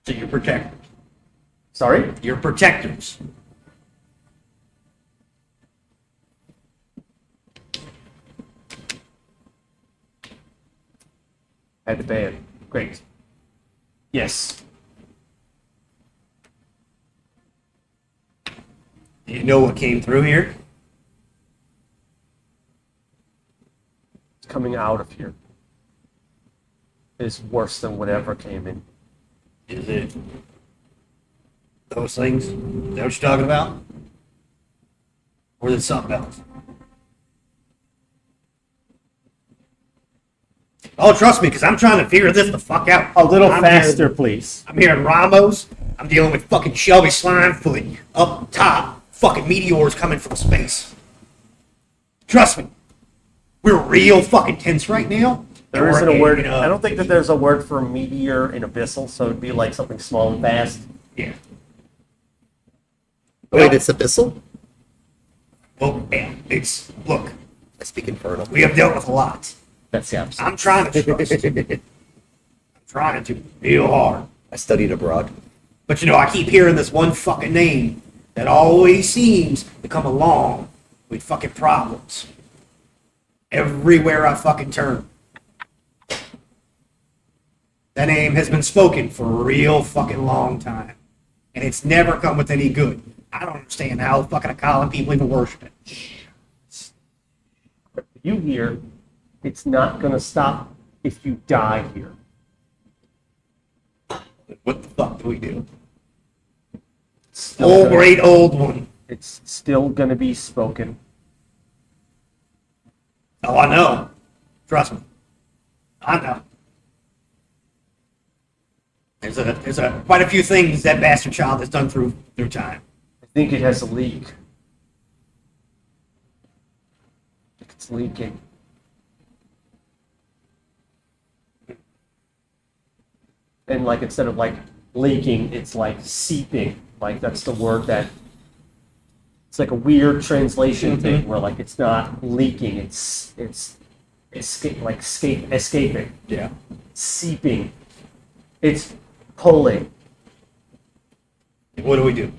A: So you're protectors.
F: Sorry?
A: You're protectors.
F: Had the band. Great. Yes.
A: Do you know what came through here?
F: It's coming out of here is worse than whatever came in.
A: Is it those things? Is that what you're talking about? Or is it something else? Oh, trust me, because I'm trying to figure this the fuck out.
F: A little
A: I'm
F: faster,
A: hearing-
F: please.
A: I'm hearing Ramos. I'm dealing with fucking Shelby Slimefoot up top. Fucking meteors coming from space. Trust me. We're real fucking tense right now.
F: There
A: And
F: isn't
A: we're
F: a word.
A: aiming
F: I
A: up.
F: don't think that there's a word for meteor and abyssal, so it'd be like something small and fast.
A: Yeah.
B: Wait, it's abyssal?
A: Well, yeah, it's, look,
B: I speak infernal.
A: we have dealt with a lot.
C: That's the opposite.
A: I'm trying to trust. I'm trying to real hard.
B: I studied abroad.
A: But you know, I keep hearing this one fucking name that always seems to come along with fucking problems. Everywhere I fucking turn. That name has been spoken for a real fucking long time. And it's never come with any good. I don't understand how fucking Akala people even worship it.
F: You hear, it's not going to stop if you die here.
A: What the fuck do we do?
F: It's still
A: Old,
F: gonna-
A: great old one.
F: It's still going to be spoken.
A: Oh, I know. Trust me. I know. There's quite a few things that bastard child has done through time.
F: I think it has a leak. It's leaking. And like instead of like leaking, it's like seeping. Like that's the word that it's like a weird translation thing where like it's not leaking, it's escaping,
A: Yeah.
F: seeping. It's pulling.
A: What do we do?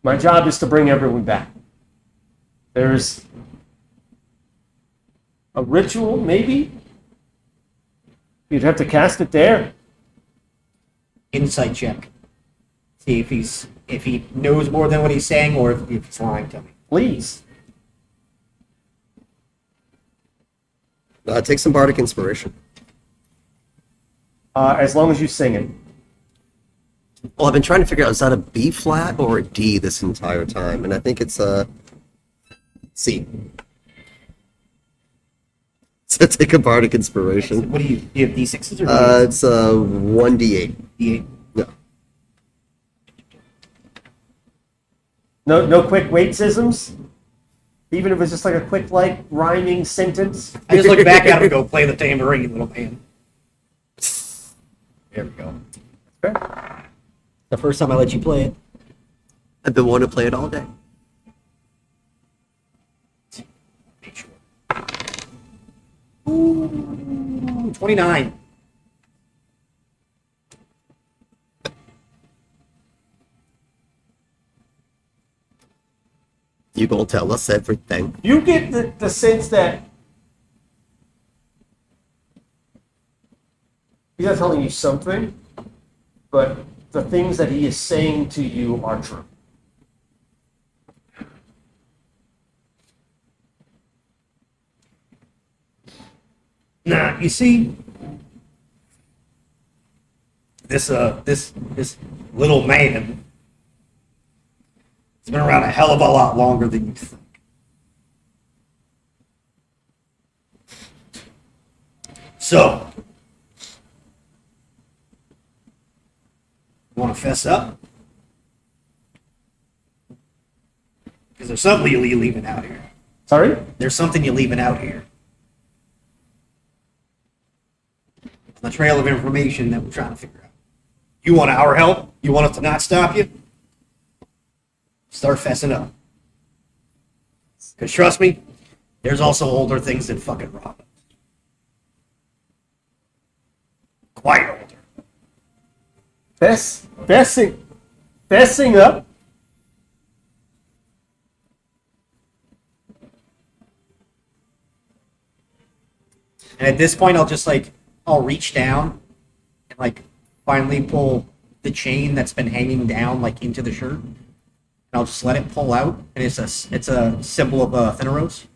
F: My job is to bring everyone back. There's a ritual, maybe? You'd have to cast it there.
A: Insight check. See if he knows more than what he's saying, or if he's lying to me.
F: Please.
B: Take some bardic inspiration.
F: As long as you sing it.
B: Well, I've been trying to figure out, is that a B flat or a D this entire time? And I think it's a C. So take a bardic inspiration.
A: What do you have D6s or D8s?
B: It's a 1d8.
A: D8?
B: No.
F: No quick wait-sisms? Even if it's just like a quick, like, rhyming sentence?
A: I just look back at him and go, play the tambourine, little man. There we go.
F: Fair.
A: The first time I let you play it.
B: I've been wanting to play it all day.
A: Make sure. Ooh, 29.
B: You gonna tell us everything?
F: You get the sense that he's not telling you something, but the things that he is saying to you are true.
G: Now, you see, this little man has been around a hell of a lot longer than you think. So, you want to fess up? Because there's something you're leaving out here.
F: Sorry?
G: There's something you're leaving out here. The trail of information that we're trying to figure out. You want our help? You want us to not stop you? Start fessing up. Because trust me, there's also older things than fucking Ramos. Quite older.
F: Fessing up.
G: And at this point, I'll reach down and finally pull the chain that's been hanging down into the shirt. And I'll just let it pull out, and it's a symbol of Thyneros.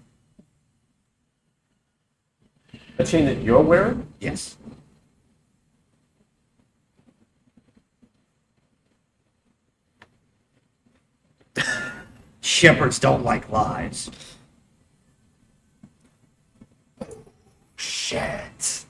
F: A chain that you're wearing?
G: Yes. Shepherds don't like lies. Shit.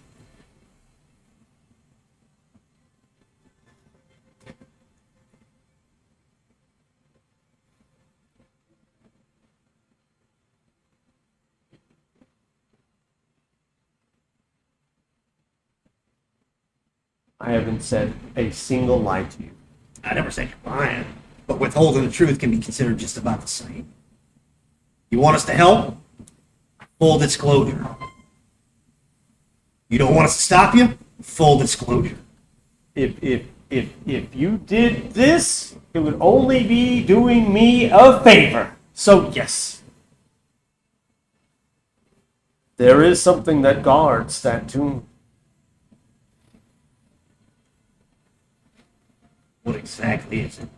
F: I haven't said a single lie to you.
G: I never said you're lying, but withholding the truth can be considered just about the same. You want us to help? Full disclosure. You don't want us to stop you? Full disclosure.
F: If you did this, it would only be doing me a favor. So yes. There is something that guards that tomb.
G: What exactly is it?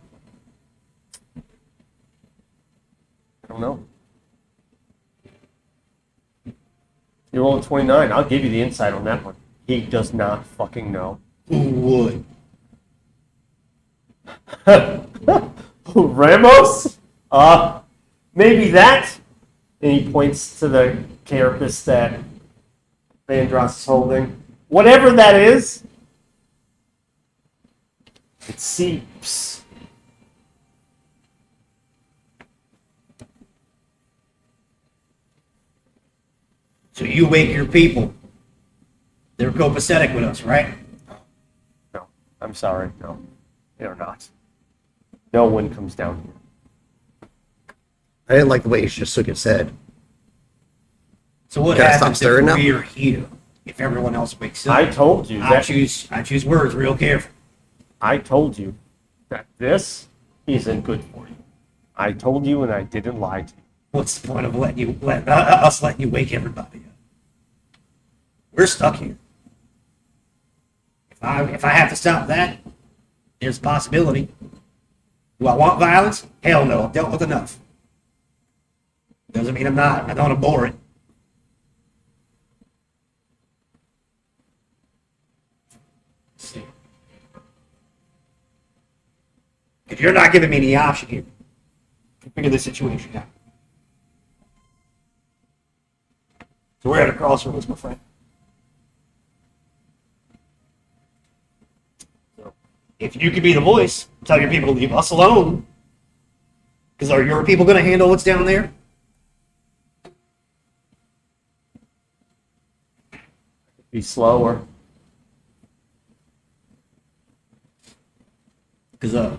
F: I don't know. You rolled a 29. I'll give you the insight on that one. He does not fucking know.
G: Who would?
F: Ramos? Maybe that. And he points to the carapace that Vandross is holding. Whatever that is, it seeps.
G: So you wake your people. They're copacetic with us, right?
F: No, I'm sorry. No, they're not. No one comes down here.
B: I didn't like the way he just shook his head.
G: So what
B: Gotta stop
G: happens if
B: stirring now?
G: we're here? If everyone else wakes up?
F: I told you
G: I
F: that.
G: choose words real careful.
F: I told you that this isn't good for you. I told you, and I didn't lie to you.
G: What's the point of us letting you wake everybody up? We're stuck here. If I have to stop that, there's a possibility. Do I want violence? Hell no. I've dealt with enough. Doesn't mean I don't abhor it. Let's see. Because you're not giving me any option here to figure this situation out. So we're at a crossroads, my friend. So if you could be the voice, tell your people to leave us alone. Because are your people going to handle what's down there?
F: Be slower.
G: Because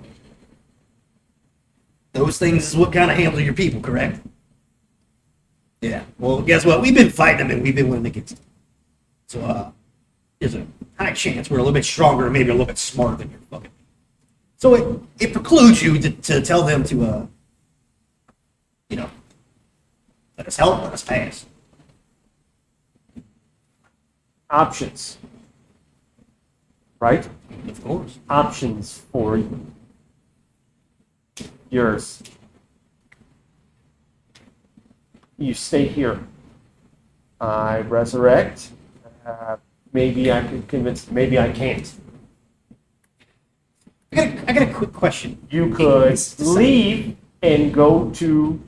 G: those things is what kind of handle your people, correct? Yeah. Well, guess what? We've been fighting them and we've been winning against them. So there's a high chance we're a little bit stronger and maybe a little bit smarter than your fucking. So it precludes you to tell them to you know, let us help, let us pass.
F: Options. Right?
G: Of course.
F: Options for yours. You stay here. I resurrect. Maybe I can convince, maybe I can't.
G: I got a quick question.
F: You could leave and go to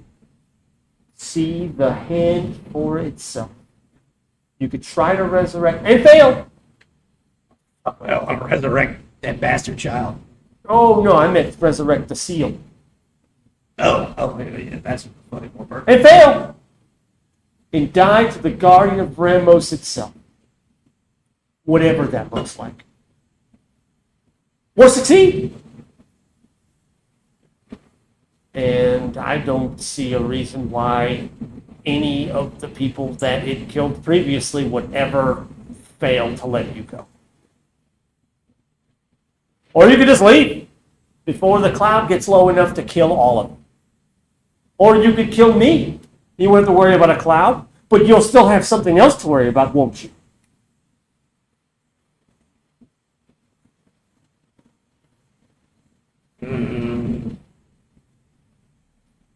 F: see the hand for itself. You could try to resurrect and fail.
G: Well, I'll resurrect that bastard child.
F: Oh no, I meant resurrect the seal.
G: Oh, yeah, that's funny, more perfect.
F: And fail! And die to the guardian of Ramos itself. Whatever that looks like. Or succeed! And I don't see a reason why any of the people that it killed previously would ever fail to let you go. Or you could just leave before the cloud gets low enough to kill all of them. Or you could kill me. You won't have to worry about a cloud, but you'll still have something else to worry about, won't you?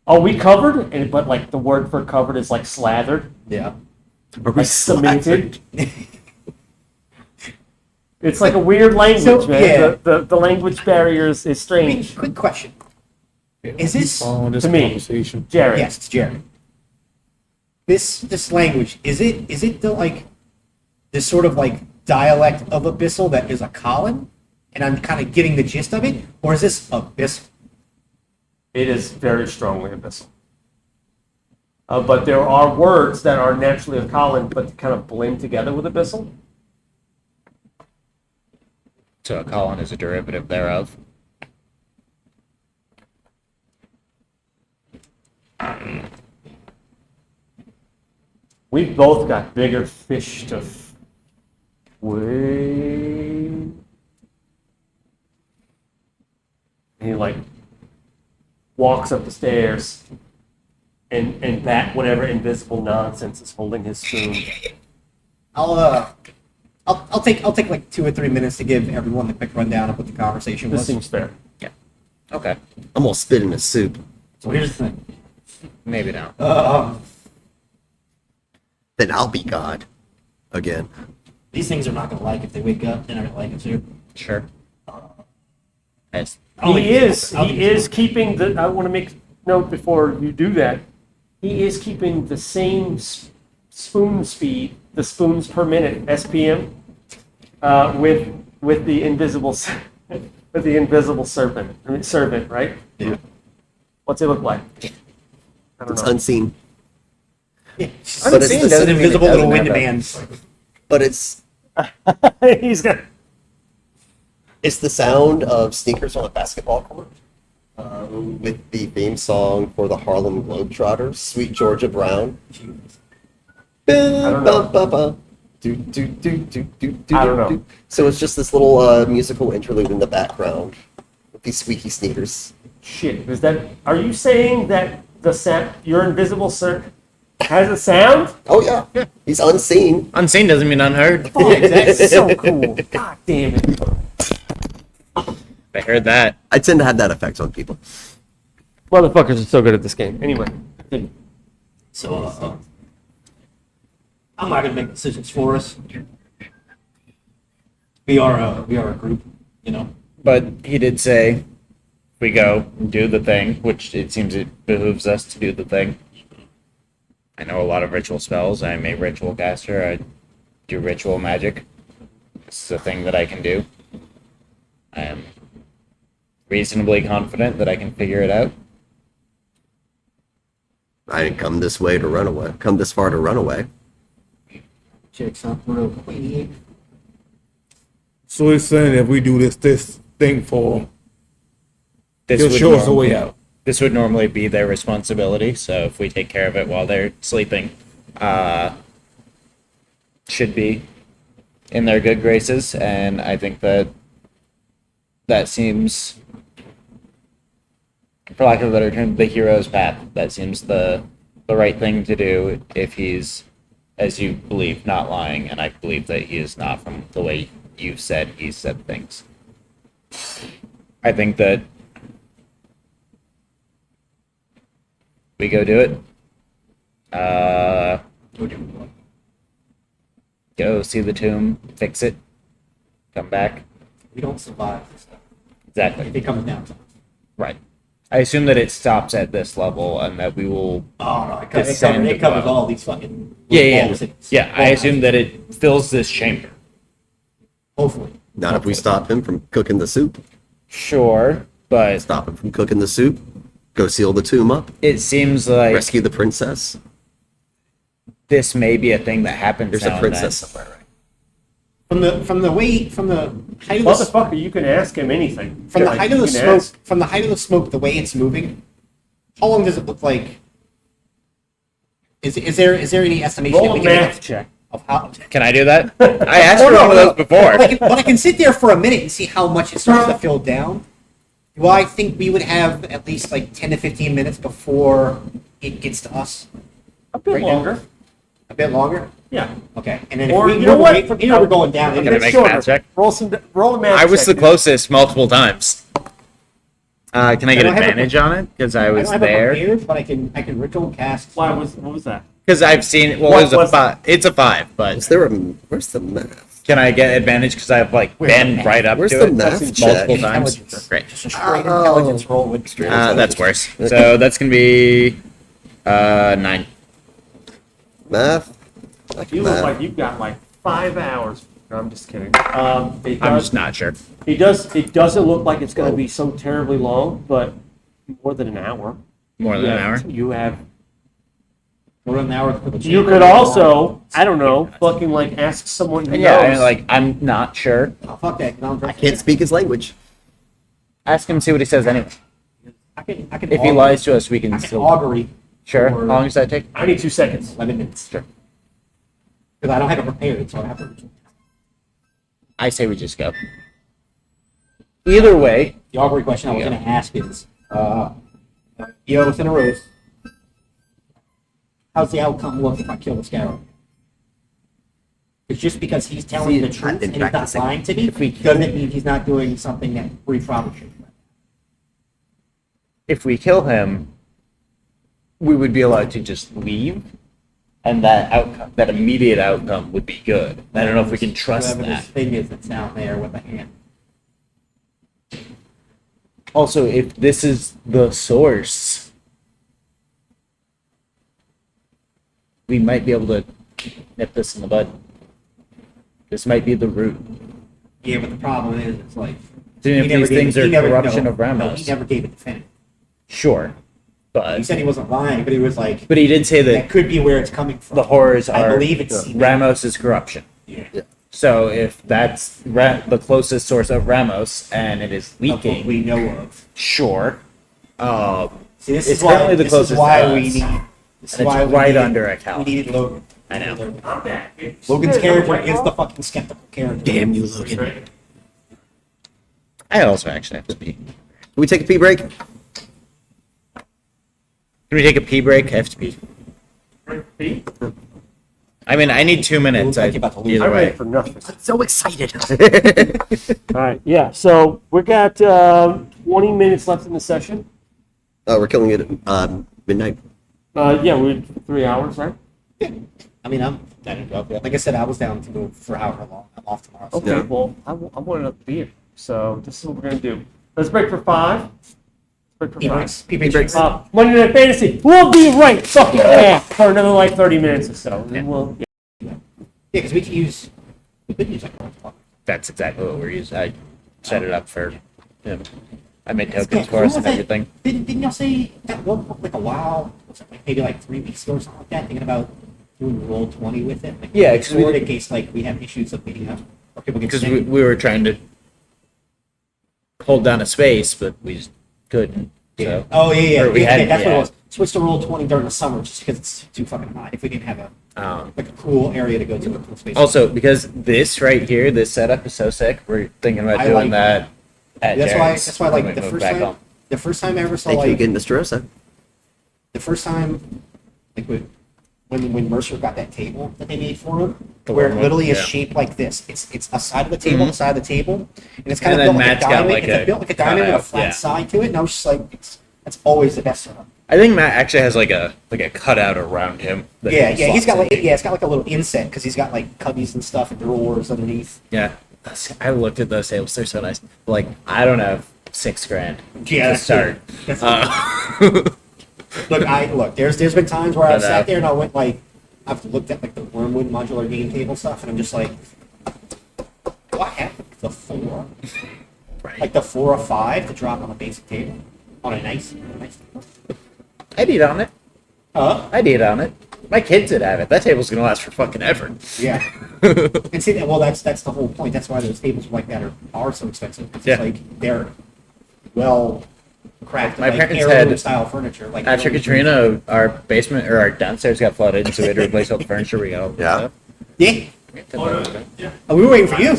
F: Are we covered? But like the word for covered is like slathered,
G: Yeah.
B: Are we
F: like cemented.
B: slathered?
F: It's like a weird language,
G: So,
F: man.
G: yeah.
F: The language barrier is strange.
G: Quick question. Is this
H: Following this
F: To me.
H: conversation.
F: Jared,
G: Yes, it's Jeremy. This language, is it the like this sort of like dialect of Abyssal that is a Colin? And I'm kind of getting the gist of it? Or is this Abyssal?
F: it is very strongly abyssal. But there are words that are naturally a colon, but kind of blend together with abyssal.
C: So a colon is a derivative thereof.
F: We've both got bigger fish to wade. He like walks up the stairs and that whatever invisible nonsense is holding his spoon.
G: I'll take like 2 or 3 minutes to give everyone the quick rundown of what the conversation
F: This
G: was.
F: seems fair.
C: Okay.
B: I'm gonna spit in a soup.
G: So here's the thing.
C: Maybe now.
B: Then I'll be God. Again.
G: These things are not gonna like if they wake up. They're not gonna like it too.
C: Sure. Yes.
F: He is keeping the. I want to make note before you do that. He is keeping the same spoon speed, the spoons per minute (SPM), with the invisible with the invisible servant, right?
G: Yeah.
F: What's it look like? I don't
B: It's
F: know.
B: unseen.
G: Yeah.
B: But it's
G: It's
B: the-
G: an invisible little
C: doesn't
G: wind
C: have
G: man.
B: But it's
F: He's got.
B: the sound of sneakers on a basketball court. With the theme song for the Harlem Globetrotters, Sweet Georgia Brown.
F: don't know. I don't know.
B: So it's just this little musical interlude in the background with these squeaky sneakers.
F: Shit, is that? Are you saying that the sound, your invisible servant, has a sound?
B: Oh yeah, he's unseen.
C: Unseen doesn't mean unheard.
F: Oh, that's so cool. God damn it.
C: I heard that.
B: I tend to have that effect on people.
F: Motherfuckers are so good at this game. Anyway.
G: So I'm not gonna make decisions for us. We are a group, you know.
C: But he did say, we go and do the thing, which it seems it behooves us to do the thing. I know a lot of ritual spells. I'm a ritual caster. I do ritual magic. It's a thing that I can do. I am reasonably confident that I can figure it out.
B: I didn't come this way to run away. Come this far to run away.
G: Check something real quick.
H: So he's saying if we do this thing for him,
C: This
H: he'll
C: would
H: show us the way
C: normally-
H: out.
C: This would normally be their responsibility, so if we take care of it while they're sleeping, should be in their good graces, and I think that seems for lack of a better term, the hero's path. That seems the right thing to do if he's, as you believe, not lying, and I believe that he is not from the way you've said he said things. I think that we go do it. Go see the tomb, fix it, come back.
A: We don't survive this stuff.
C: Exactly.
A: If it comes down to it.
C: Right. I assume that it stops at this level and that we will.
A: Oh, no,
C: Descend
A: it covers
C: above.
A: all these fucking.
C: Yeah.
A: walls and-
C: Yeah, I assume that it fills this chamber.
A: Hopefully.
B: Not if we stop him from cooking the soup.
C: Sure, but
B: Stop him from cooking the soup. Go seal the tomb up.
C: it seems like
B: Rescue the princess.
C: this may be a thing that happens
B: There's
C: now
B: a
C: and
B: princess
C: then.
B: somewhere, right?
A: From the height of the
F: Motherfucker, you can ask him anything.
A: from the
F: Like,
A: height of
F: you
A: the
F: can
A: smoke
F: ask.
A: from the height of the smoke, the way it's moving, how long does it look like? Is there any estimation
F: Roll
A: that we
F: a
A: can
F: math
A: make
F: check.
A: of how?
C: Can I do that? I asked for one of those before.
A: But I can sit there for a minute and see how much it starts to fill down. Well, I think we would have at least like 10 to 15 minutes before it gets to us.
F: A bit
A: Right now.
F: longer.
A: A bit longer.
F: Yeah.
A: Okay, and then
F: Or
A: if we
F: you know
A: move
F: what?
A: away from here, we're going down.
F: A
C: Can I
F: bit
C: make a
F: shorter.
C: math check?
F: Roll a math
C: I was the
F: check.
C: closest multiple times. Can I get
A: don't have a-
C: advantage on it? Because I
A: I
C: was
A: don't have it
C: there.
A: prepared, but I can ritual cast.
F: What was that?
C: Because I've seen. Well,
F: What
C: it was a
F: was-
C: 5. It's a 5, but
B: Is there a... Where's the math?
C: can I get advantage because I've like
A: Where's
C: been
A: the math?
C: right up
B: Where's
C: to
B: the
C: it
B: math
C: multiple
B: check?
C: times?
A: Intelligence.
C: Great.
A: Just a straight intelligence roll with straight.
C: That's worse. So that's gonna be 9.
B: Math?
F: You look like you've got like 5 hours. No, I'm just kidding. It
C: I'm
F: does,
C: just not sure.
F: It doesn't look like it's going to be so terribly long, but more than an hour.
C: More than an hour.
F: You have.
A: We're an hour for the
F: You
A: chamber.
F: could also, I don't know, fucking like ask someone who
C: Yeah, I
F: knows.
C: mean, like I'm not sure.
A: Oh, fuck that. No,
B: I can't speak his language.
C: Ask him, see what he says anyway.
A: I can.
C: If he
A: augury-
C: lies to us, we
A: I
C: can
A: can
C: still.
A: augury.
C: Sure.
A: for
C: How long does that take?
F: I need 2 seconds.
A: 11 minutes.
C: Sure.
A: Because I don't have it prepared, so I have to.
C: I say we just go. Either way,
A: The augury question I was
C: Yeah.
A: going to ask is, yo, within a rose, how's the outcome look if I kill this guy? It's just because he's telling
B: See,
A: the
B: I've
A: truth
B: been
A: and he's not
B: practicing.
A: lying to me, doesn't mean he's not doing something that we probably should.
C: if we kill him, we would be allowed to just leave, and that outcome, that immediate outcome, would be good. I don't know if we can trust
A: Whoever
C: that.
A: this thing is that's down there with the hand.
C: Also, if this is the source, we might be able to nip this in the bud. This might be the root.
A: Yeah, but the problem is, it's like.
C: Even if
A: he never
C: these
A: gave
C: things
A: it-
C: are
A: he never-
C: corruption
A: no,
C: of
A: No,
C: Ramos.
A: he never gave it definitive.
C: Sure,
A: He
C: but
A: said he wasn't lying, but he was like,
C: he did say
A: that
C: that
A: could be where it's coming from.
C: the horrors
A: I
C: are
A: believe it's
C: Ramos's corruption.
A: Yeah.
C: So if that's the closest source of Ramos and it is
A: Of what
C: leaking,
A: we know of.
C: sure.
A: See, this
C: It's
A: is why,
C: currently the
A: this is
C: closest
A: why
C: to
A: we
C: us.
A: need. This
C: And
A: is
C: it's
A: why we
C: right
A: needed,
C: under a cow.
A: We needed Logan.
C: I know.
F: I'm back.
A: Logan's character is the fucking skeptical character.
B: Damn you, Logan.
C: I also actually have to pee.
B: Can we take a pee break?
C: Can we take a pee break? I have to pee. I mean, I need 2 minutes.
A: Looks like you're about to lose.
C: Either
F: I'm ready
C: way.
F: for nothing.
B: I'm so excited.
F: All right, yeah. So we got 20 minutes left in the session.
B: Oh, we're killing it at midnight.
F: Yeah, we're 3 hours, right?
A: I mean, I didn't go up yet. Like I said, I was down to go for however long. I'm off tomorrow. So.
F: Okay,
B: Yeah.
F: well, I want another beer. So this is what we're going to do. Let's break for 5. Let's break for
A: Pee
F: 5.
A: breaks. Pee breaks.
F: Monday Night Fantasy. We'll be right fucking back for another like 30 minutes or so. And we'll,
A: Yeah, because we could use. We could use like a
C: That's exactly what we're using. I set it up for him. I made
A: It's
C: tokens
A: good.
C: for us
A: What
C: and
A: was that?
C: everything.
A: Didn't y'all say that one like a while? Was it like maybe like 3 weeks ago or something like that? Thinking about doing roll 20 with it. Like,
C: Yeah, 'cause we
A: sword
C: did-
A: in case like we have issues of meeting up or people get
C: Because
A: sick.
C: we were trying to hold down a space, but we just couldn't.
A: Yeah.
C: So.
A: Oh yeah.
C: Or we
A: Yeah,
C: hadn't
A: that's what
C: yet.
A: it was. Switch to roll 20 during the summer just because it's too fucking hot. If we didn't have a like a cool area to go to, a cool space.
C: Also, because this right here, this setup is so sick, we're thinking about
A: I
C: doing
A: like
C: that at
A: That's why-
C: Jared's
A: that's why,
C: when
A: like,
C: we
A: the
C: move
A: first
C: back
A: time-
C: home.
A: The first time I ever saw
B: Thank you
A: like
B: again, Mr. Osa.
A: the first time, like when Mercer got that table that they made for him,
C: The
A: where it
C: one,
A: literally is
C: yeah.
A: shaped like this. It's a side of the table, the side of the table, and it's kind
C: And
A: of
C: then
A: built like a
C: Matt's got
A: diamond.
C: like
A: It's
C: a
A: built like a diamond with a
C: cutout,
A: flat
C: yeah.
A: side to it, and I was just like, that's always the best setup.
C: I think Matt actually has like a cutout around him. that
A: Yeah,
C: he
A: yeah, he's got
C: slots
A: like
C: in.
A: it's got like a little inset because he's got like cubbies and stuff and drawers underneath.
C: Yeah. I looked at those tables. They're so nice. Like, I don't have $6,000
A: Yeah,
C: to
A: that's
C: start.
A: That's
C: Uh,
A: look. There's been times where I've
C: But,
A: sat there and I went like, I've looked at like the Wormwood modular game table stuff, and I'm just like, do I have the 4?
C: Right.
A: Like the 4 or 5 to drop on a basic table on a nice table.
C: I'd eat on it.
A: Huh?
C: I'd eat on it. My kids would have it. That table's gonna last for fucking ever.
A: Yeah. And see that? Well, that's the whole point. That's why those tables like that are so expensive. 'Cause
C: Yeah.
A: It's like they're well crafted,
C: My
A: like
C: parents
A: heirloom
C: had-
A: style furniture. Like
C: After Katrina, our basement or our downstairs got flooded, so we had to replace all the furniture. We got all the
B: Yeah.
C: stuff.
A: Yeah. Oh, we were waiting for you.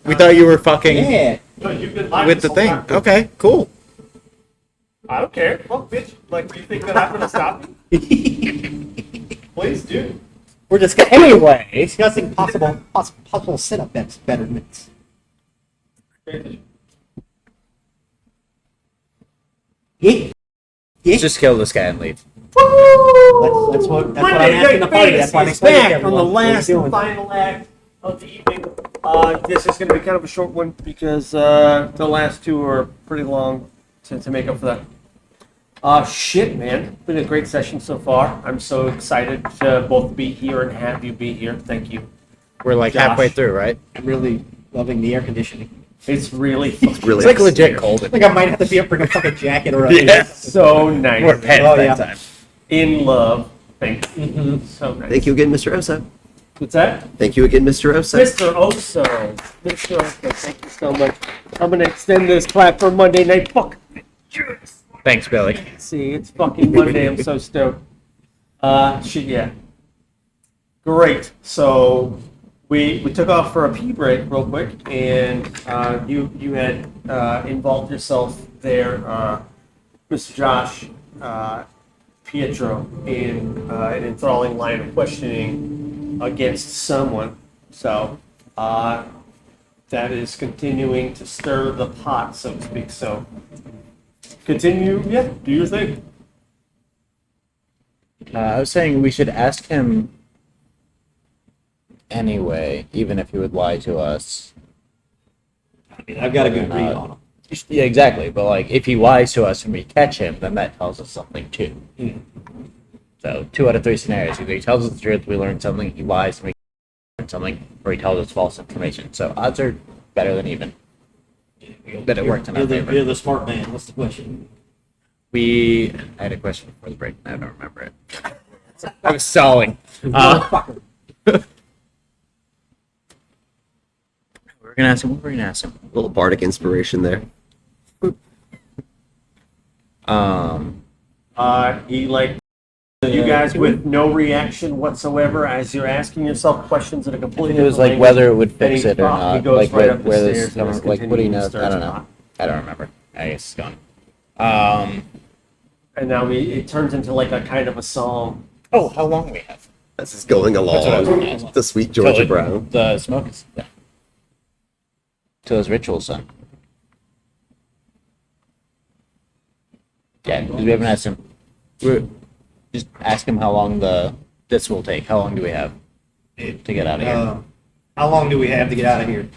C: We thought you were fucking
A: Yeah.
F: No, you've been live
C: with
F: this
C: the
F: whole
C: thing.
F: time.
C: Okay, cool.
F: I don't care. Fuck, bitch. Like, do you think that I'm gonna stop you? Please do.
A: We're discussing possible sit-up betterments. Yeah. Yeah.
C: Just kill this guy and leave.
A: That's what I'm
F: Monday
A: asking the
F: Night
A: party. That's why I'm
F: Fantasy is
A: explaining to
F: back on the
A: everyone what we're
F: last and
A: doing.
F: final act of the evening. This is going to be kind of a short one because the last two are pretty long to make up for that. Shit, man. Been a great session so far. I'm so excited to both be here and have you be here. Thank you.
C: We're like
F: Josh.
C: halfway through, right?
A: I'm really loving the air conditioning.
F: It's really fucking
B: Really
C: It's like legit cold.
A: I think I might have to bring a fucking jacket or a
C: Yeah.
F: so nice.
C: We're pants
A: Oh,
C: that
A: yeah.
C: time.
F: In love. Thank you.
A: Mhm.
F: So nice.
B: Thank you again, Mr. Osa.
F: What's that?
B: Thank you again, Mr. Osa.
F: Mr. Oso. Mr. Oso, thank you so much. I'm going to extend this clap for Monday Night Fuck. Yes.
C: Thanks, Billy.
F: See, it's fucking Monday. I'm so stoked. Shit, yeah. Great. So we took off for a pee break real quick, and you had involved yourself there, Mr. Josh, Pietro, in an enthralling line of questioning against someone. So that is continuing to stir the pot, so to speak. So continue, yeah, do your thing.
C: I was saying we should ask him anyway, even if he would lie to us.
G: I mean, I've got a good read on him.
C: Yeah, exactly. But like, if he lies to us and we catch him, then that tells us something too. So 2 out of 3 scenarios: either he tells us the truth, we learn something; he lies, and we learn something, or he tells us false information. So odds are better than even. That it worked in our favor.
G: You're the smart man. What's the question?
C: I had a question before the break, and I don't remember it. I was stalling. We were gonna ask him. What were we gonna ask him?
B: A little bardic inspiration there.
F: He like you guys with no reaction whatsoever as you're asking yourself questions that are completely.
C: It was
F: different
C: like whether it would
F: language.
C: fix
F: Then
C: it or
F: he
C: not.
F: goes
C: Like
F: right up the
C: where this
F: stairs and is
C: like what do you
F: continuing
C: know?
F: to
C: I
F: stir
C: don't
F: the
C: know.
F: pot.
C: I don't remember. I guess it's gone.
F: And now it turns into like a kind of a song.
C: Oh, how long we have?
B: This is going
C: what I was gonna
B: along.
C: ask.
B: The sweet Georgia
C: Till
B: Brown.
C: The smoke is done. Till his ritual's done. Yeah, because we haven't asked him. Just ask him how long this will take. How long do we have to get out of here?
G: How long do we have to get out of here?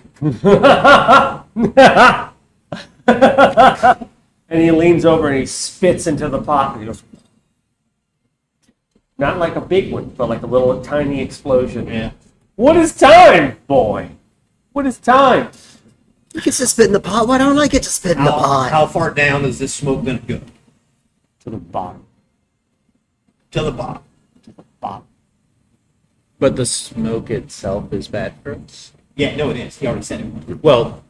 F: And he leans over and he spits into the pot and he goes, not like a big one, but like a little tiny explosion.
G: Yeah.
F: What is time, boy? What is time?
B: You get to spit in the pot. Why don't I get to spit in the pot?
G: How far down is this smoke gonna go?
F: To the bottom.
G: To the bottom.
F: Bottom.
C: But the smoke itself is bad for us.
G: Yeah, no, it is. He already said it.
C: Well,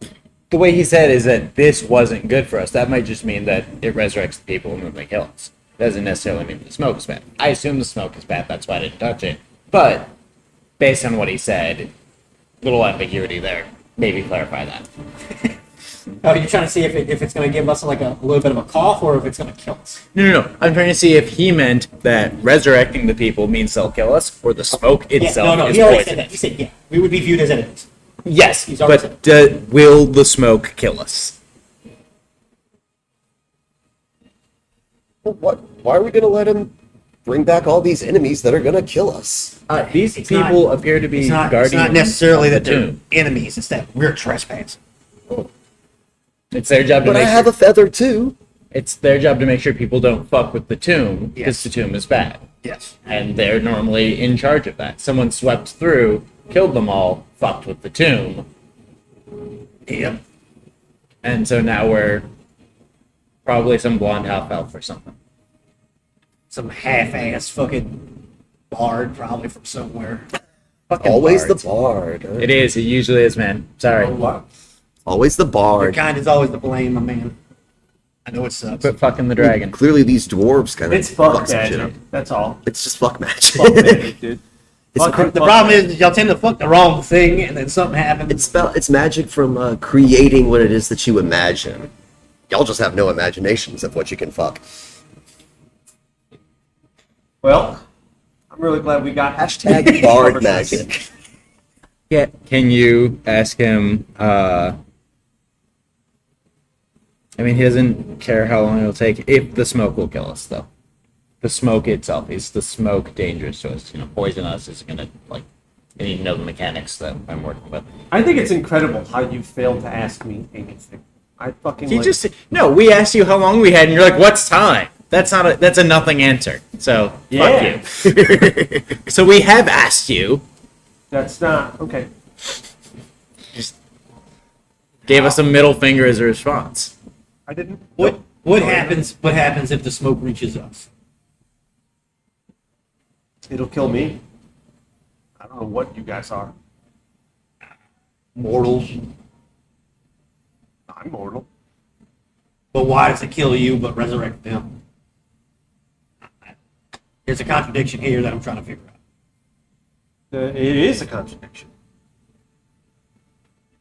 C: the way he said is that this wasn't good for us. That might just mean that it resurrects the people and then they kill us. Doesn't necessarily mean the smoke is bad. I assume the smoke is bad, that's why I didn't touch it. But based on what he said, little ambiguity there. Maybe clarify that.
A: Oh, you're trying to see if it's going to give us like a little bit of a cough or if it's going to kill us.
C: No. I'm trying to see if he meant that resurrecting the people means they'll kill us, or the smoke itself
A: Yeah, no,
C: is
A: he already said
C: poison.
A: that. He said, yeah, we would be viewed as enemies.
C: Yes,
A: He's already
C: but will the smoke kill us?
B: What? Why are we gonna let him bring back all these enemies that are gonna kill us?
C: These
A: It's
C: people
A: not-
C: appear to be
A: It's not
C: guardians.
A: necessarily
C: of
A: that
C: the
A: they're
C: tomb.
A: enemies. It's that we're trespassing.
C: It's their job to
B: But I
C: make
B: have
C: sure,
B: a feather too.
C: it's their job to make sure people don't fuck with the tomb because
A: Yes.
C: the tomb is bad,
A: Yes.
C: and they're normally in charge of that. Someone swept through, killed them all, fucked with the tomb,
A: Yep.
C: and so now we're probably some blonde half elf or something.
A: Some half-ass fucking bard probably from somewhere.
C: Fucking
B: Always
C: bards.
B: the bard. huh?
C: It is. It usually is, man. Sorry.
B: Always the
A: Your
B: bard.
A: kind is always to blame, my man. I know it sucks.
C: Quit fucking the dragon.
B: Clearly, these dwarves kind of
F: It's fuck
B: some shit up.
F: magic. That's all.
B: It's just fuck magic.
F: Fuck magic, dude.
B: It's,
F: Fuck-
B: cr-
A: The problem is y'all tend to fuck the wrong thing, and then something happens.
B: it's magic from creating what it is that you imagine. Y'all just have no imaginations of what you can fuck.
F: Well, I'm really glad we got
B: Hashtag bard magic.
C: Yeah. Can you ask him? I mean, he doesn't care how long it'll take. If the smoke will kill us, though. The smoke itself, is the smoke dangerous to us? Poison us? Is it gonna like? I need to know the mechanics that I'm working with.
F: I think it's incredible how you failed to ask me anything. I fucking
C: He
F: like,
C: just no. We asked you how long we had, and you're like, "What's time?" That's not a. That's a nothing answer. So
F: Yeah.
C: fuck you. So we have asked you.
F: That's not okay.
C: Just gave us a middle finger as a response.
F: I didn't.
A: What happens? What happens if the smoke reaches us?
F: It'll kill me. I don't know what you guys are.
A: Mortals.
F: I'm mortal.
A: But why does it kill you but resurrect them? There's a contradiction here that I'm trying to figure out.
F: It is a contradiction.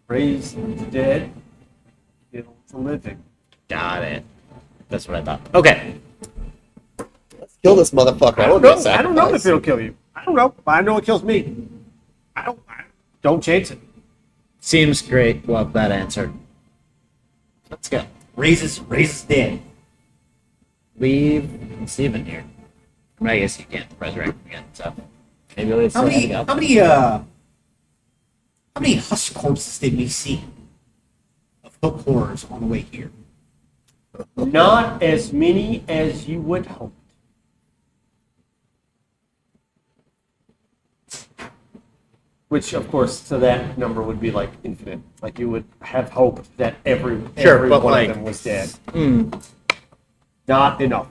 F: Raise the dead, kill the living.
C: Got it. That's what I thought. Okay.
B: Let's kill this motherfucker.
F: I
B: I
F: don't
B: want to
F: know. I don't know if it'll kill you. I don't know, but I know it kills me. I don't chance it.
C: Seems great. Love that answer. Let's go.
A: Raises dead.
C: Leave Steven here. I mean, I guess you can't resurrect him again, so maybe let's
A: How many husk corpses did we see of hook horrors on the way here?
F: Not as many as you would hope. Which, of course, to that number would be like infinite. Like you would have hope that every
C: but
F: one
C: like-
F: of them was dead.
C: Hmm.
F: Not enough.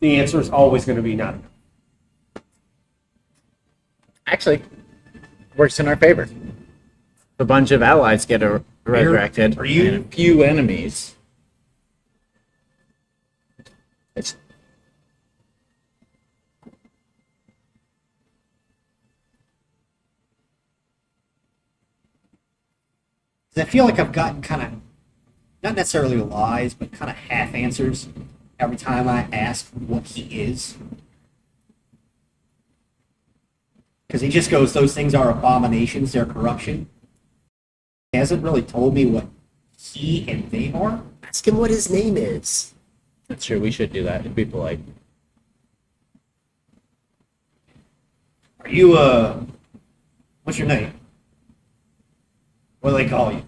F: The answer is always going to be not enough.
C: Actually, works in our favor. A bunch of allies get resurrected,
A: are you-
C: and a few enemies. It's
A: 'Cause I feel like I've gotten kind of, not necessarily lies, but kind of half answers every time I ask what he is. Because he just goes, those things are abominations, they're corruption. He hasn't really told me what he and they are.
B: Ask him what his name is.
C: That's true. We should do that. It'd be polite.
A: Are you, what's your name? What do they call you?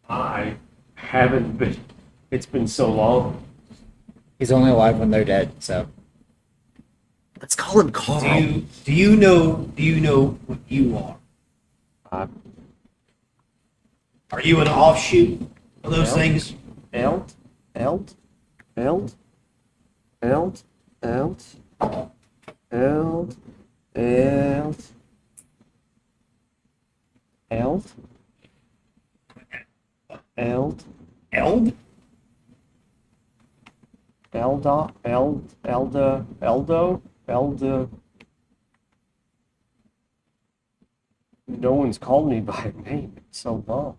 F: I haven't been. It's been so long.
C: He's only alive when they're dead, so
B: Let's call him Carl.
A: Do you know what you are?
F: Uh,
A: Are you an offshoot of those
F: No.
A: things?
F: Eld, Eld, Eld, Eld, Eld, Eld, Eld, Eld, Eld,
A: Eld?
F: Elda, Elda, Eldo, Elda. No one's called me by name in so long.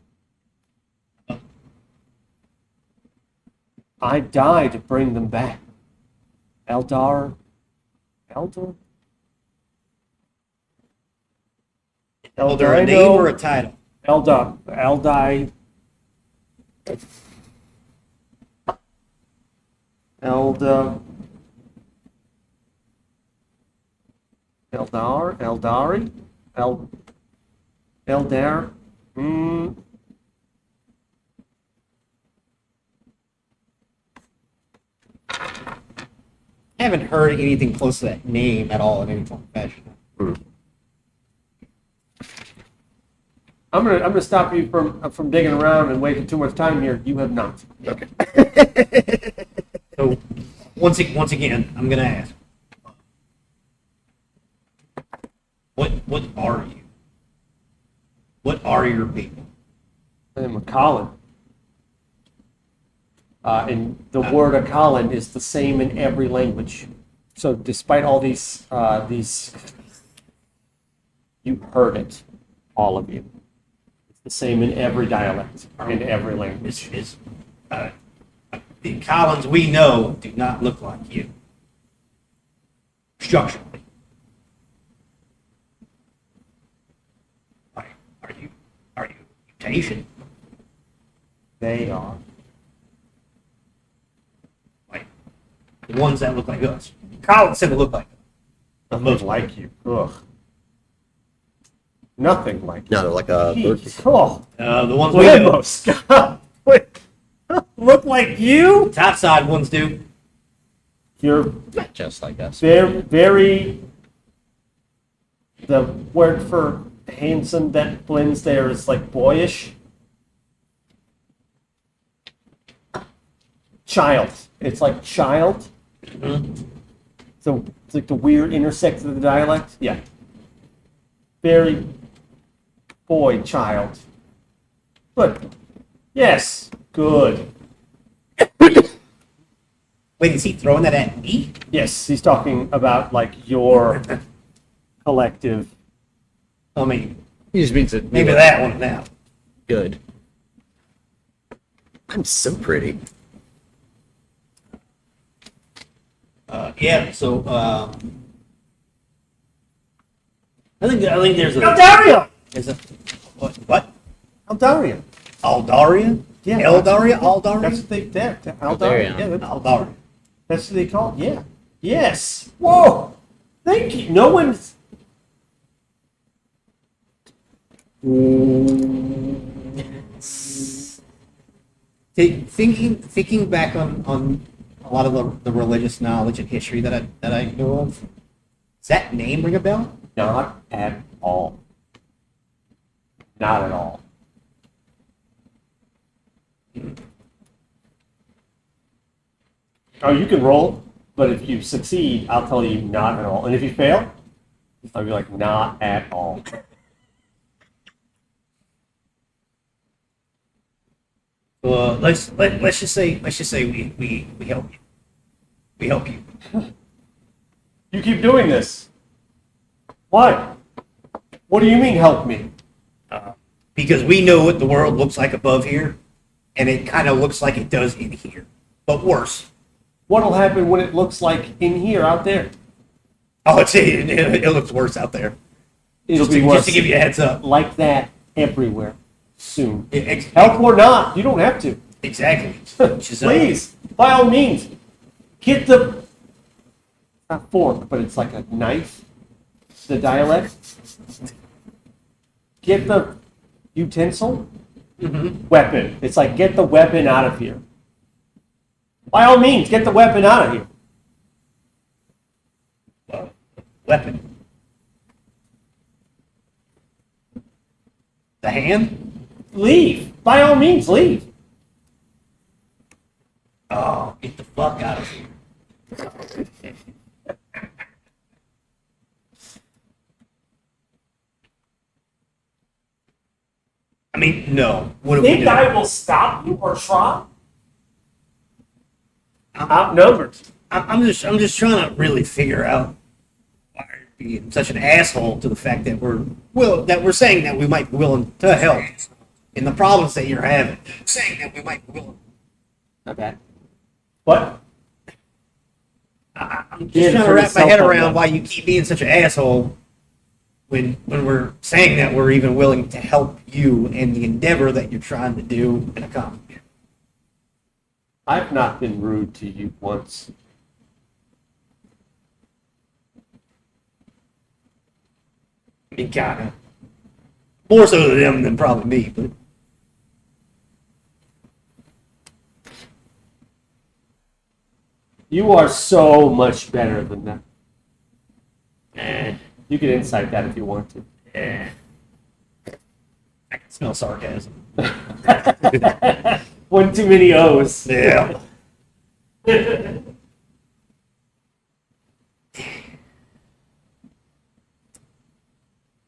F: I die to bring them back. Eldar?
G: Elder, a
F: Eldar,
G: name or a title?
F: Eldar. Eldai. Elda. Eldar? Eldari? Eldar?
A: I haven't heard anything close to that name at all in any form or fashion.
F: I'm gonna stop you from digging around and wasting too much time here. You have not.
B: Okay.
G: So, once again, I'm gonna ask, what are you? What are your people?
F: I'm a Colin. And the word a Colin is the same in every language. So despite all these, you heard it, all of you. It's the same in every dialect, in every language.
G: The Collins we know do not look like you. Structurally. Are you mutation?
F: They are.
G: Like the ones that look like us. Collins said they look like us.
F: Nothing like you. Ugh. Nothing like you.
B: No, they're like a bird.
F: Jeez. Oh,
G: The ones we know.
F: Ramos. God. Wait. Look like you?
G: Top side ones do.
F: You're
C: Not just like us.
F: very. The word for handsome that blends there is like boyish. Child. It's like child. So it's like the weird intersect of the dialect. Yeah. Very boy child. Good. Yes. Good.
G: Wait, is he throwing that at me?
F: Yes, he's talking about like your collective.
G: I mean,
C: He just means that
G: maybe that one now.
C: good.
B: I'm so pretty.
G: Yeah, so I think there's a
F: Eldaria!
G: what?
F: Eldaria.
G: Aldaria?
F: Yeah.
G: Eldaria? Aldaria?
F: That's what they there. Eldaria.
C: Eldaria.
F: Yeah,
G: Aldaria.
F: that's what they call it. Yeah. Yes. Whoa. Thank you. No one's.
A: Thinking back on a lot of the religious knowledge and history that I know of, does that name ring a bell?
F: Not at all. Not at all. Oh, you can roll, but if you succeed, I'll tell you not at all. And if you fail, I'll be like, not at all.
G: Well, let's just say we help you. We help you.
F: You keep doing this. Why? What do you mean, help me?
G: Because we know what the world looks like above here, and it kind of looks like it does in here, but worse.
F: What'll happen when it looks like in here, out there?
G: Oh, it looks worse out there.
F: It'll
G: Just
F: be
G: to,
F: worse.
G: just to give you a heads up.
F: Like that everywhere soon.
G: Ex-
F: Help or not, you don't have to.
G: Exactly. Just,
F: Please, by all means, get the not fork, but it's like a knife. The dialect. Get the utensil. Weapon. It's like get the weapon out of here. By all means, get the weapon out of here.
G: weapon. The hand?
F: Leave. By all means, leave.
G: Oh, get the fuck out of here. I mean, no. What do we
F: Think
G: do?
F: I will stop you or try? I'm outnumbered.
G: I'm just trying to really figure out why being such an asshole to the fact that we're saying that we might be willing to help in the problems that you're having. Saying that we might be willing. Not bad.
F: What?
G: I'm just trying to wrap my head around why you keep being such an asshole when we're saying that we're even willing to help you in the endeavor that you're trying to do and accomplish.
F: I've not been rude to you once.
G: I mean, kinda. More so to them than probably me, but
F: You are so much better than that. You can incite that if you want to.
G: I can smell sarcasm.
F: One too many O's.
G: Yeah.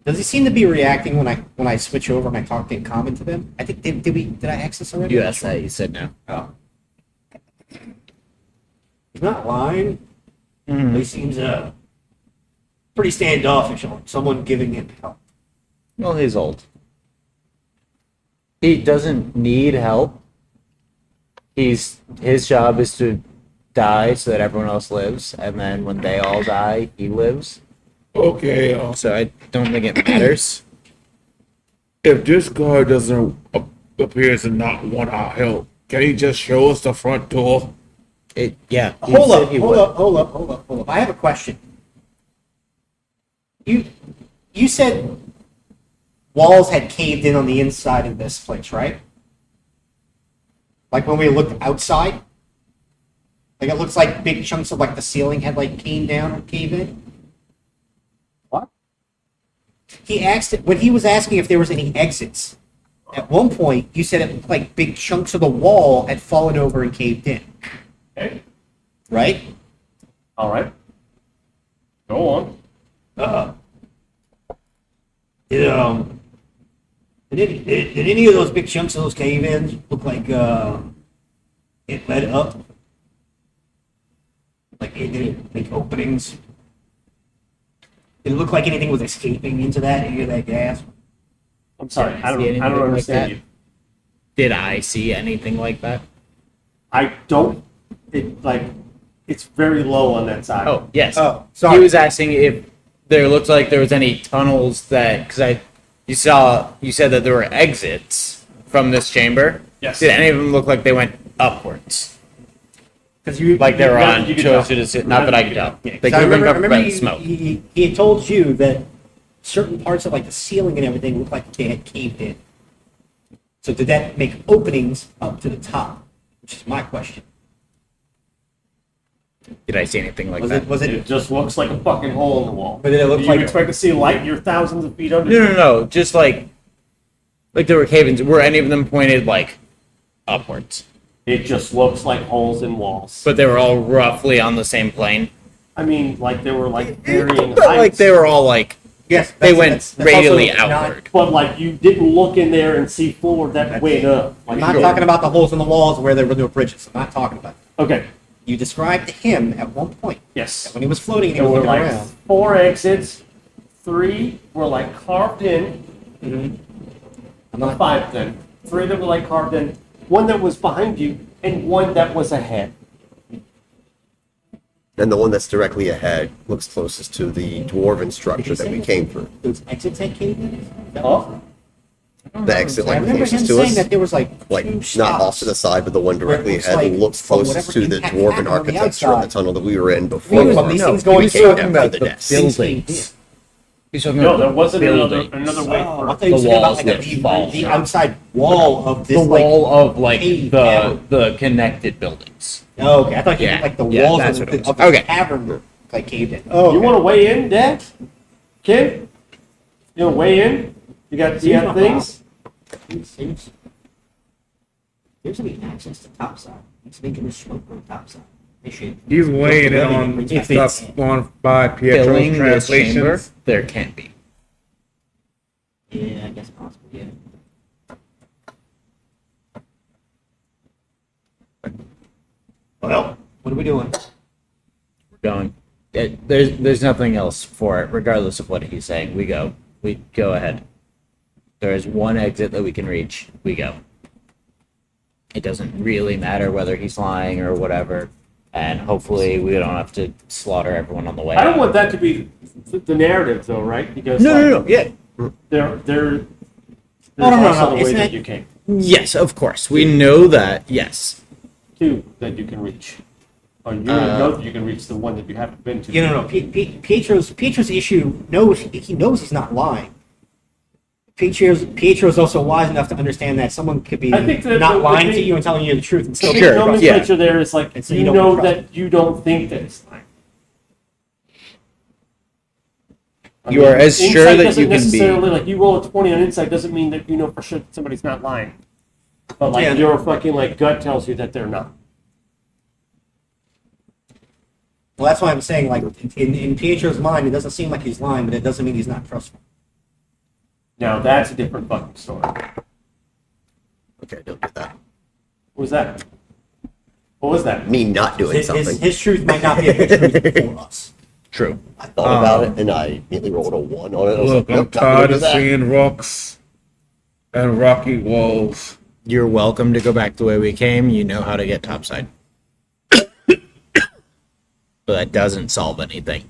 G: Does he seem to be reacting when I switch over and I talk in common to them? I think did I access already?
C: You asked that. You said no.
G: Oh. He's not lying.
C: Mm-hmm.
G: He seems pretty standoffish on someone giving him help.
C: Well, he's old. He doesn't need help. His job is to die so that everyone else lives, and then when they all die, he lives.
H: Okay,
C: So I don't think it matters.
H: if this guy doesn't appear to not want our help, can he just show us the front door?
C: Yeah. he
G: Hold
C: said
G: up,
C: he
G: hold
C: would.
G: up, hold up, hold up, hold up. I have a question. You said walls had caved in on the inside of this place, right? Like when we looked outside? Like it looks like big chunks of like the ceiling had like came down and caved in?
F: What?
G: He asked when he was asking if there was any exits. At one point, you said it looked like big chunks of the wall had fallen over and caved in.
F: Okay.
G: Right?
F: All right. Go on.
G: Did any of those big chunks of those cave-ins look like it led up? Like it did make openings? Did it look like anything was escaping into that, any of that gas?
F: I'm sorry.
C: Did
F: I
C: I see
F: don't
C: anything like
F: understand
C: that?
F: you.
C: Did I see anything like that?
F: I don't. It's very low on that side.
C: Oh, yes.
G: Oh, sorry.
C: He was asking if there looked like there was any tunnels because you said that there were exits from this chamber.
F: Yes.
C: Did any of them look like they went upwards?
G: Because you
C: Like they were
F: Not
C: on
F: that you could
C: closer
F: tell.
C: to sit. Not that I could tell.
G: Yeah,
C: They
G: 'cause
C: could have been covered by
G: he,
C: smoke.
G: he had told you that certain parts of like the ceiling and everything looked like they had caved in. So did that make openings up to the top? Which is my question.
C: Did I see anything like
G: Was
C: that?
G: it was
F: It
G: it?
F: just looks like a fucking hole in the wall.
G: But did it look
F: Do you
G: like?
F: expect to see light? You're thousands of feet under.
C: No. Just like there were cave-ins. Were any of them pointed like upwards?
F: It just looks like holes in walls.
C: But they were all roughly on the same plane.
F: I mean, like they were like varying
C: But like
F: heights.
C: they were all like
G: Yes,
C: they
G: that's-
C: went
G: that's also
C: radially
G: not-
C: outward.
F: But like you didn't look in there and see forward that way up.
G: I'm
F: Like
G: not talking about the holes in the walls where there were no bridges. I'm not talking about that.
F: Okay.
G: You described to him at one point
F: Yes.
G: that when he was floating and he
F: There
G: was
F: were
G: looking
F: like
G: around.
F: 4 exits. 3 were like carved in.
G: I'm
F: Not
G: not,
F: 5 then. 3 that were like carved in. 1 that was behind you, and 1 that was ahead.
B: And the one that's directly ahead looks closest to the dwarven structure that we came through.
G: those exits had caved in? Is that
F: Oh.
B: The exit
G: I
B: like
G: remember him
B: closest to
G: saying
B: us,
G: that there was like
B: like
G: two
B: not off
G: stops.
B: to the side, but the one
G: where it
B: directly
G: looks
B: ahead
G: like
B: looks
G: from
B: closest
G: whatever
B: to the
G: impact
B: dwarven
G: happened on the
B: architecture of the
G: outside.
B: tunnel that we were in before.
G: From these things
C: he
G: going
C: was
G: through
C: talking about
G: the
C: the
G: depths.
C: buildings. He's talking
F: No,
C: about
F: there wasn't
C: buildings.
F: another way.
G: Oh, I thought you were
C: The
G: talking about
C: walls
G: like
C: that
G: the,
C: fall.
G: the outside wall of this
C: The wall of like
G: cave
C: the
G: cavern.
C: the connected buildings.
G: Oh, okay, I thought you meant
C: Yeah,
G: like the
C: yeah,
G: walls
C: that's
G: of
C: what
G: the,
C: it was.
G: of the
C: Okay.
G: cavern like caved in. Oh,
F: You
G: okay.
F: want to weigh in, Dad? Kim? You want to weigh in? You got things?
G: There's any access to topside. He's making this smoke go topside. They should.
H: He's weighing in on
C: If
H: stuff
C: it's
H: going by Pietro's
C: Filling this chamber,
H: translations.
C: there can't be.
G: Yeah, I guess possibly, yeah. Well, what are we doing?
C: We're going. There's nothing else for it, regardless of what he's saying. We go ahead. There is one exit that we can reach. We go. It doesn't really matter whether he's lying or whatever, and hopefully we don't have to slaughter everyone on the way.
F: I don't want that to be the narrative, though, right? Because
C: No. Yeah.
F: There's
A: no,
F: also the way
A: isn't
F: that
A: it-
F: you came
C: Yes, of course. We know that. Yes.
F: to that you can reach. Or you know that you can reach the one that you haven't been to.
A: No. Pietro's issue knows he's not lying. Pietro's also wise enough to understand that someone could be
F: I think that
A: not
F: the
A: lying
F: big-
A: to you and telling you the truth and still
F: The
A: be
C: Sure,
A: trusted.
F: nomenclature there is like,
A: And so
F: you
A: you don't
F: know
A: trust
F: that you don't think that it's lying. I
C: You are as
F: insight
C: sure that
F: doesn't
C: you can be.
F: necessarily, like, you roll a 20 on insight doesn't mean that you know for sure that somebody's not lying. But, like,
A: Yeah.
F: your fucking, like, gut tells you that they're not.
A: Well, that's why I'm saying, like, in Pietro's mind, it doesn't seem like he's lying, but it doesn't mean he's not trustful.
F: Now, that's a different fucking story.
B: Okay, don't do that.
F: What was that? What was that?
B: Me not doing something.
A: His truth might not be a good truth for us.
C: True.
B: I thought about it and I immediately rolled a 1 on it. I was
H: Look,
B: like,
H: I'm
B: nope, not gonna
H: tired
B: do
H: of
B: that.
H: seeing rocks and rocky walls.
C: You're welcome to go back the way we came. You know how to get topside. But that doesn't solve anything.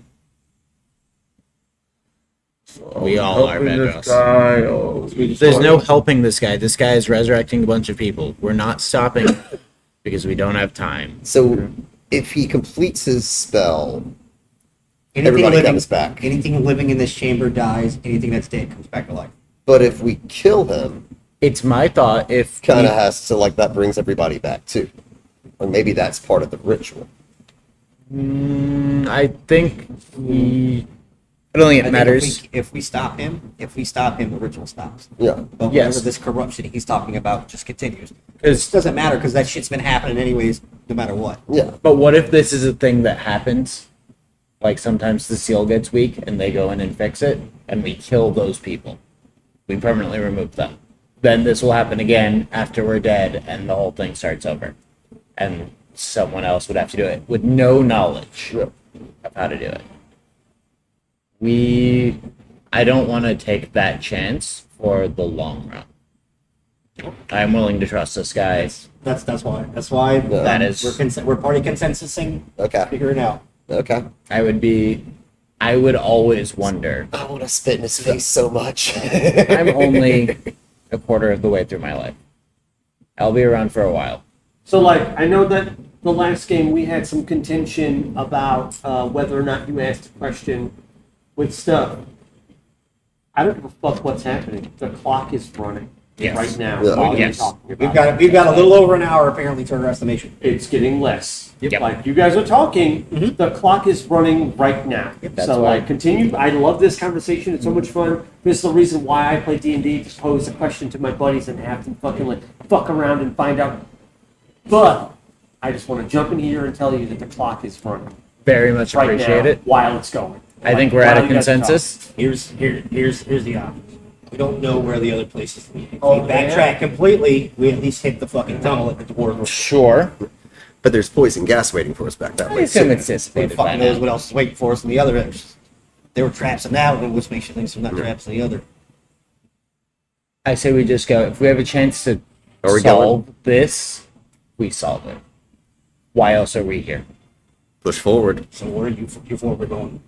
C: We all are
H: Helping this
C: Bedros.
H: guy, or
C: There's no helping this guy. This guy is resurrecting a bunch of people. We're not stopping because we don't have time.
B: So if he completes his spell,
A: Anything
B: everybody
A: living,
B: comes back.
A: Anything living in this chamber dies. Anything that's dead comes back to life.
B: But if we kill him,
C: It's my thought if
B: kind of has to, like, that brings everybody back too. Or maybe that's part of the ritual.
C: I think I don't think
A: I
C: it
A: think
C: matters.
A: if we stop him, the ritual stops.
B: Yeah.
A: But
C: Yes.
A: whatever this corruption he's talking about just continues. It
C: Because
A: doesn't matter because that shit's been happening anyways, no matter what.
B: Yeah.
C: but what if this is a thing that happens? Like sometimes the seal gets weak and they go in and fix it, and we kill those people. We permanently remove them. Then this will happen again after we're dead, and the whole thing starts over. And someone else would have to do it with no knowledge
B: Yeah.
C: of how to do it. I don't want to take that chance for the long run. I'm willing to trust this guy.
A: That's why
C: That is-
A: we're party consensusing,
B: Okay.
A: figuring out.
B: Okay.
C: I would always wonder.
B: I want to spit in his face so much.
C: I'm only a quarter of the way through my life. I'll be around for a while.
F: So, like, I know that the last game we had some contention about whether or not you asked a question with stuff. I don't give a fuck what's happening. The clock is running
C: Yes.
F: right now.
B: Yeah.
F: while
C: Yes.
F: you're talking
A: We've
F: about
A: got a little over an hour apparently to our estimation.
F: It's getting less.
C: Yep.
F: Like, you guys are talking, the clock is running right now.
C: That's
F: So,
C: why-
F: like, continue. I love this conversation. It's so much fun. This is the reason why I play D&D, to pose a question to my buddies and have them fucking, like, fuck around and find out. But I just want to jump in here and tell you that the clock is running
C: Very much
F: right
C: appreciate
F: now
C: it.
F: while it's going.
C: I think we're at
F: While
C: a
F: you guys are
C: consensus.
A: Here's the option. We don't know where the other places lead. If
F: Oh,
A: we backtrack completely, we at least hit the fucking tunnel at the dwarf.
C: Sure.
B: But there's poison gas waiting for us back that
C: I
B: way.
C: assume
B: too.
C: it's
A: Who
C: anticipated by
A: fucking knows
C: now.
A: what else is waiting for us in the other areas. There were traps in that one, which makes you think there's not traps in the other.
C: I say we just go. If we have a chance to
B: Are we
C: solve this, we solve it. Why else are we here?
B: Push forward.
A: So where are you for we're going?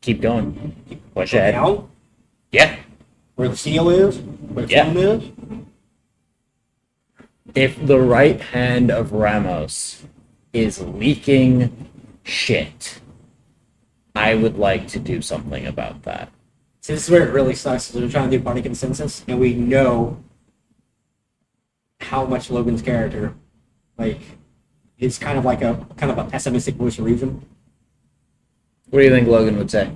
C: Keep going. Push ahead.
A: Down?
C: Yeah.
A: Where the seal is? Where the
C: Yeah.
A: film is?
C: If the right hand of Ramos is leaking shit, I would like to do something about that.
A: See, this is where it really sucks. Is we're trying to do party consensus, and we know how much Logan's character, like, is kind of a pessimistic voice of reason.
C: What do you think Logan would say?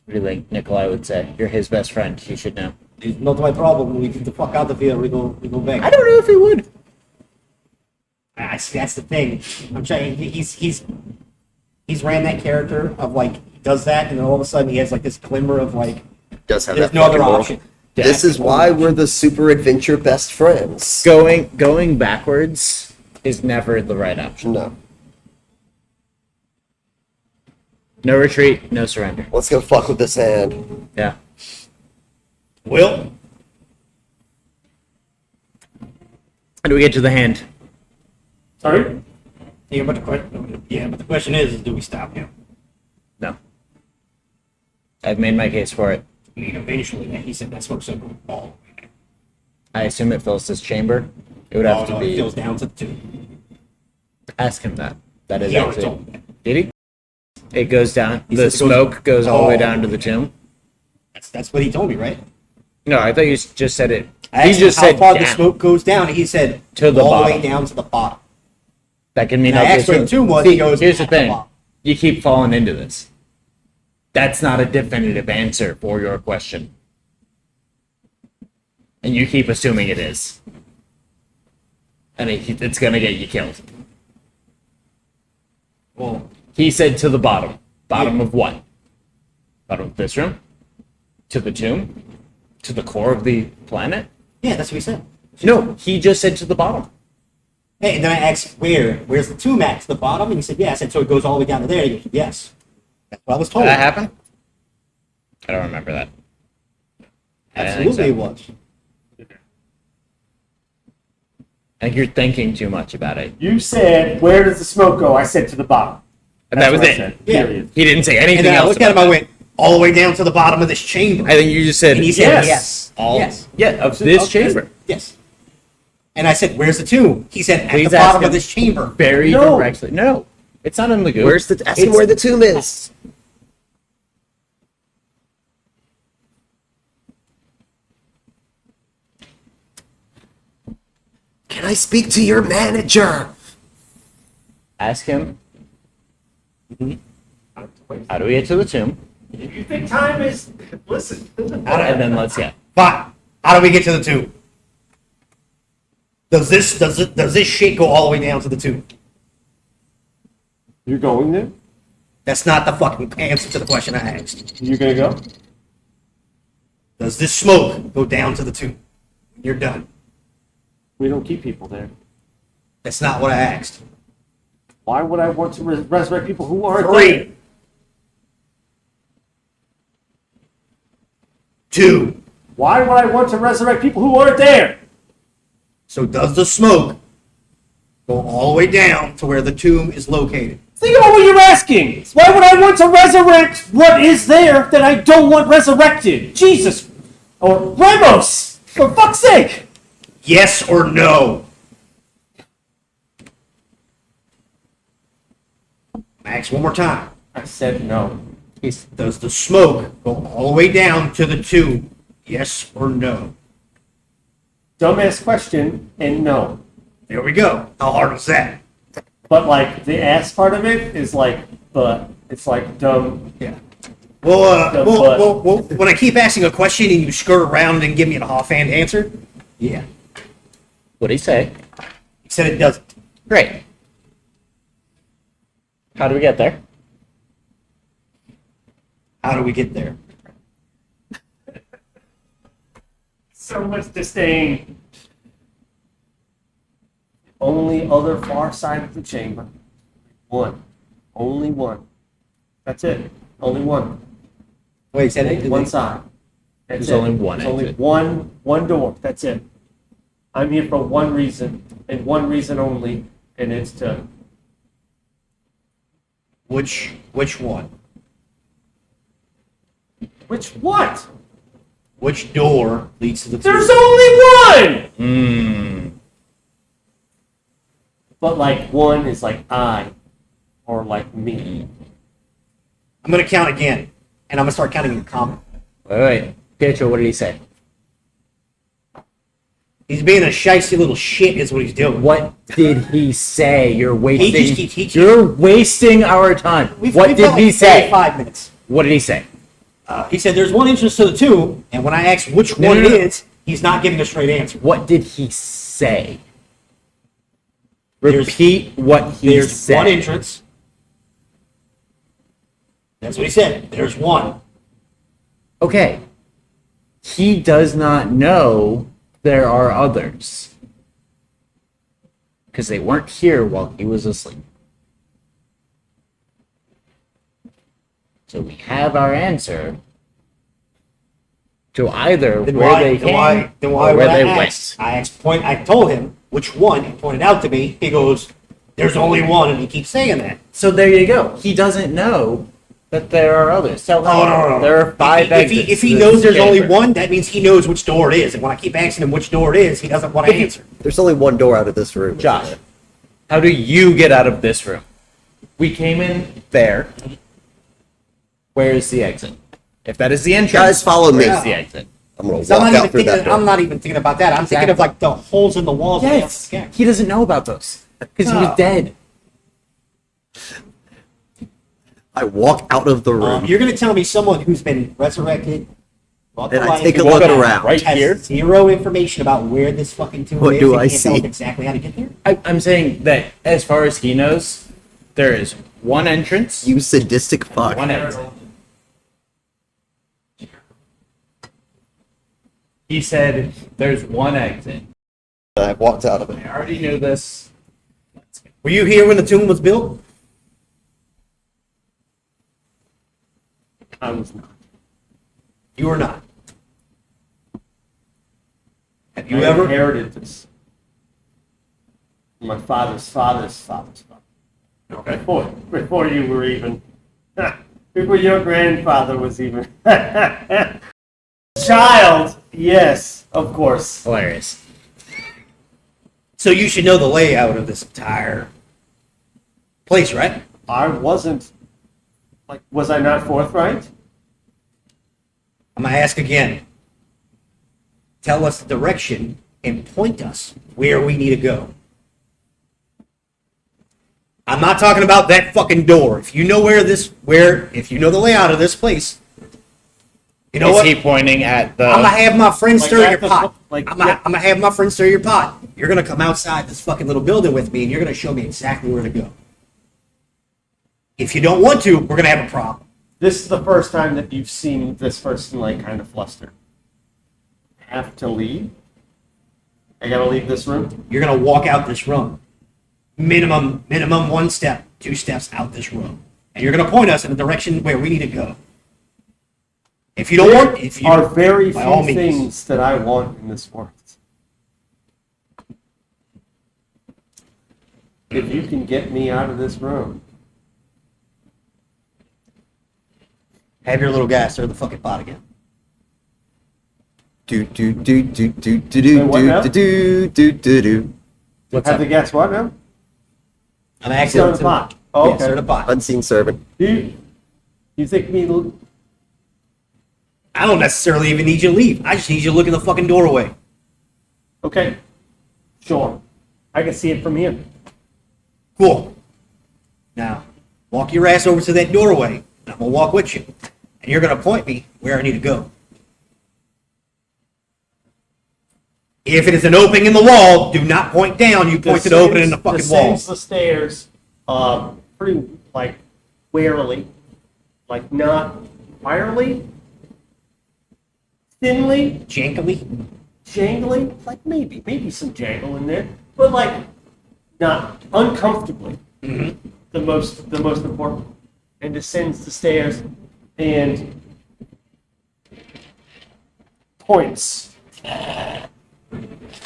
C: What do you think Nikolai would say? You're his best friend. You should know.
A: It's not my problem. We get the fuck out of here. We go back.
C: I don't know if he would.
A: That's the thing. I'm trying. He's ran that character of like he does that, and then all of a sudden he has like this glimmer of like
B: Does have
A: there's
B: that
A: no other
B: fucking moral.
A: option.
B: This is why we're the super adventure best friends.
C: Going backwards is never the right option.
B: No.
C: No retreat, no surrender.
B: Let's go fuck with this hand.
C: Yeah.
G: Will,
C: How do we get to the hand?
F: Sorry?
G: but the question is do we stop him?
C: No. I've made my case for it.
G: I mean, eventually, he said that smoke's going to go all the way.
C: I assume it fills this chamber. It would have
G: Oh,
C: to
G: no,
C: be.
G: it goes down to the 2.
C: Ask him that. That is
G: He already
C: actually.
G: told me that.
C: Did he? It goes down.
G: He
C: The
G: said it goes-
C: smoke goes all the way
G: Oh.
C: down to the tomb.
G: That's what he told me, right?
C: No, I thought you just said it.
G: I
C: He
G: asked
C: just
G: him how
C: said
G: far
C: down.
G: the smoke goes down, and he said
C: To the
G: all the
C: bottom.
G: way down to the bottom.
C: That can mean
G: And I
C: okay,
G: asked where
C: so-
G: the tomb was,
C: See,
G: he goes,
C: here's the
G: "At the
C: thing.
G: bottom."
C: You keep falling into this. That's not a definitive answer for your question. And you keep assuming it is. And it's going to get you killed.
G: Well,
C: He said to the bottom. Bottom of what? Bottom of this room? To the tomb? To the core of the planet?
G: yeah, that's what he said.
C: No, he just said to the bottom.
G: Hey, and then I asked where's the tomb at? To the bottom? And he said, yeah. I said, so it goes all the way down to there. He goes, yes. That's what I was
C: Did
G: told.
C: that happen? I don't remember that. I didn't think
G: Absolutely
C: so.
G: it was.
C: I think you're thinking too much about it.
F: You said, where does the smoke go? I said to the bottom.
C: And that was
F: That's
C: it.
F: what I said,
G: Yeah.
F: period.
C: He didn't say anything
G: And then I
C: else.
G: looked at him,
C: about
G: I went, all the way down to the bottom of this chamber.
C: that. I think you just said
G: And he said,
F: Yes.
G: yes.
C: all.
G: Yes.
C: Yeah, of this chamber.
G: Yes. And I said, where's the tomb? He said, at
C: Please
G: the
C: ask
G: bottom
C: him.
G: of this chamber.
C: Very
F: No.
C: directly. No, it's not in the goop.
B: Where's the? Ask him
C: It's-
B: where the tomb is. Can I speak to your manager?
C: Ask him. How do we get to the tomb?
F: If you think time is, listen.
C: And then let's get.
G: Fine. How do we get to the tomb? Does this shit go all the way down to the tomb?
F: You're going there?
G: That's not the fucking answer to the question I asked.
F: You're gonna go?
G: Does this smoke go down to the tomb? You're done.
F: We don't keep people there.
G: That's not what I asked.
F: Why would I want to resurrect people who aren't
G: 3,
F: there?
G: 2.
F: Why would I want to resurrect people who aren't there?
G: So does the smoke go all the way down to where the tomb is located?
F: Think about what you're asking. Why would I want to resurrect what is there that I don't want resurrected? Jesus. Or Ramos. For fuck's sake.
G: Yes or no? Max, one more time.
F: I said no.
G: Does the smoke go all the way down to the tomb? Yes or no?
F: Dumbass question and no.
G: There we go. How hard was that?
F: But like the ass part of it is like, but it's like dumb.
G: Yeah. Well,
F: The butt.
G: when I keep asking a question and you skirt around and give me an offhand answer, yeah.
C: What'd he say?
G: He said it doesn't.
C: Great. How do we get there?
G: How do we get there?
F: So much disdain. Only other far side of the chamber. One. Only one. That's it. Only one.
G: Wait, said it?
F: One side. That's
C: There's
F: it.
C: only one
F: There's only
C: exit.
F: one door. That's it. I'm here for one reason and one reason only, and it's to
G: Which one?
F: which what?
G: Which door leads to the
F: There's
G: tomb?
F: only one.
C: Mmm.
F: But like one is like I, or like me.
G: I'm gonna count again, and I'm gonna start counting in common.
C: Wait. Pietro, what did he say?
G: He's being a shicey little shit, is what he's doing.
C: What did he say? You're wasting.
G: just keeps- he keeps-
C: You're wasting our time.
G: We've
C: What
G: got
C: did
G: like
C: he say?
G: 5 minutes.
C: What did he say?
G: He said there's one entrance to the tomb, and when I asked which
C: No,
G: one
C: no,
G: it
C: no.
G: is, he's not giving a straight answer.
C: What did he say?
G: There's-
C: Repeat what he
G: There's
C: said.
G: one entrance. That's what he said. There's one.
C: Okay. He does not know there are others. Because they weren't here while he was asleep. So we have our answer to either
G: Then
C: where
G: why?
C: they
G: Then
C: came
G: why? Then why
C: or
G: would
C: where
G: I
C: they
G: ask?
C: went.
G: I told him which one. He pointed out to me. He goes, "There's only one," and he keeps saying that.
C: So there you go. He doesn't know that there are others. Tell him
G: No.
C: there are five exits.
G: If he
C: to
G: knows
C: this
G: there's only
C: chamber.
G: one, that means he knows which door it is. And when I keep asking him which door it is, he doesn't want to answer.
B: There's only one door out of this room.
C: Josh, how do you get out of this room? We came in there. Where is the exit? If that is the entrance,
B: Guys, follow me.
C: where's the exit?
B: I'm gonna
G: So
B: walk out through that door.
G: I'm not even thinking about that. I'm thinking of like the holes in the walls.
C: Yes, he doesn't know about those because he
G: Oh.
C: was dead.
B: I walk out of the room.
G: You're going to tell me someone who's been resurrected, brought to
B: And I
G: life,
B: take a
G: and
B: look
G: has
B: around.
C: Right here?
G: zero information about where this fucking tomb
B: What
G: is.
B: do
G: and
B: I
G: can't tell us
B: see?
G: exactly how to get there.
C: I'm saying that as far as he knows, there is one entrance,
B: You sadistic fuck.
C: one exit. He said there's one exit.
B: I walked out of it.
C: I already knew this.
G: Were you here when the tomb was built?
F: I was not.
G: You were not. Have you
F: I
G: ever?
F: inherited this? My father's father's father's father.
G: Okay.
F: Before you were even, before your grandfather was even child. Yes, of course.
C: Hilarious.
G: So you should know the layout of this entire place, right?
F: I wasn't. Like, was I not forthright?
G: I'm gonna ask again. Tell us the direction and point us where we need to go. I'm not talking about that fucking door. If you know if you know the layout of this place, you know
C: Is
G: what?
C: he pointing at the?
G: I'm gonna have my friend
F: Like
G: stir
F: that,
G: your
F: the
G: pot.
F: fu- like-
G: I'm gonna have my friend stir your pot. You're gonna come outside this fucking little building with me, and you're gonna show me exactly where to go. If you don't want to, we're gonna have a problem.
F: This is the first time that you've seen this person like kind of flustered. Have to leave? I gotta leave this room?
G: You're gonna walk out this room. Minimum 1 step, 2 steps out this room, and you're gonna point us in the direction where we need to go. If you don't want, if you
F: are very
G: by all
F: few
G: means.
F: things that I want in this world. If you can get me out of this room,
G: Have your little guy stir the fucking pot again.
B: Do do do do do do do
F: Wait, what now?
B: do do do do do.
C: What's
F: have
C: up?
F: the guess what now?
G: I'm asking
F: Stir
G: him
F: the
G: to
F: pot. Oh,
G: yeah, stir the
F: okay.
G: pot.
B: Unseen servant.
F: You think me?
G: I don't necessarily even need you to leave. I just need you to look in the fucking doorway.
F: Okay, sure. I can see it from here.
G: Cool. Now, walk your ass over to that doorway, and I'm gonna walk with you, and you're gonna point me where I need to go. If it is an opening in the wall, do not point down. You point to the opening in the fucking wall.
F: Descends the stairs, pretty like warily, like not wirely, thinly,
G: Jankily.
F: jangly, like maybe some jangle in there, but like not uncomfortably. The most important, and descends the stairs and points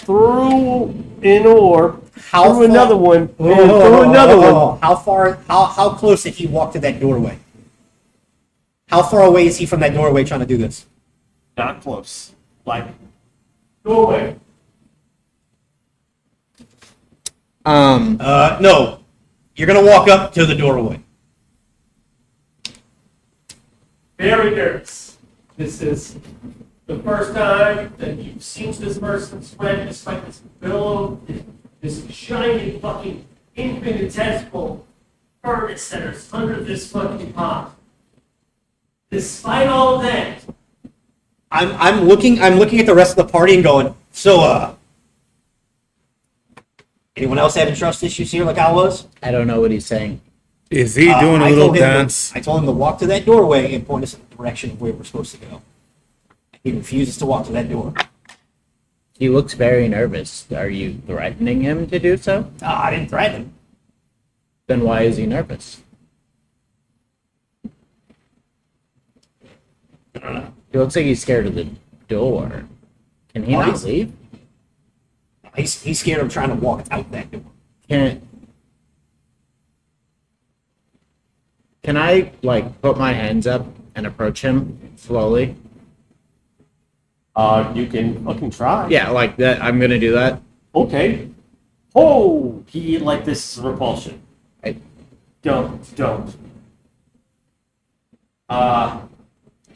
F: through an orb, through another one, and through another one.
G: How close did he walk to that doorway? How far away is he from that doorway trying to do this?
F: Not close, like doorway.
G: No. You're gonna walk up to the doorway.
F: Very nervous. This is the first time that you've seen this person sweat despite this billow, this giant fucking infinitesimal furnace that is under this fucking pot. Despite all of that,
G: I'm looking at the rest of the party and going, so anyone else having trust issues here like I was?
C: I don't know what he's saying.
H: Is he doing a
G: I
H: little
G: told him
H: dance?
G: I told him to walk to that doorway and point us in the direction of where we're supposed to go. He refuses to walk to that door.
C: He looks very nervous. Are you threatening him to do so?
G: I didn't threaten him.
C: Then why is he nervous? He looks like he's scared of the door. Can he
A: Oh,
C: not
A: he's-
C: leave?
A: He's scared of trying to walk out that door.
C: Can I like put my hands up and approach him slowly?
F: You can fucking try.
C: Yeah, like that. I'm gonna do that.
F: Okay. Oh, he like this is repulsion.
C: I-
F: Don't.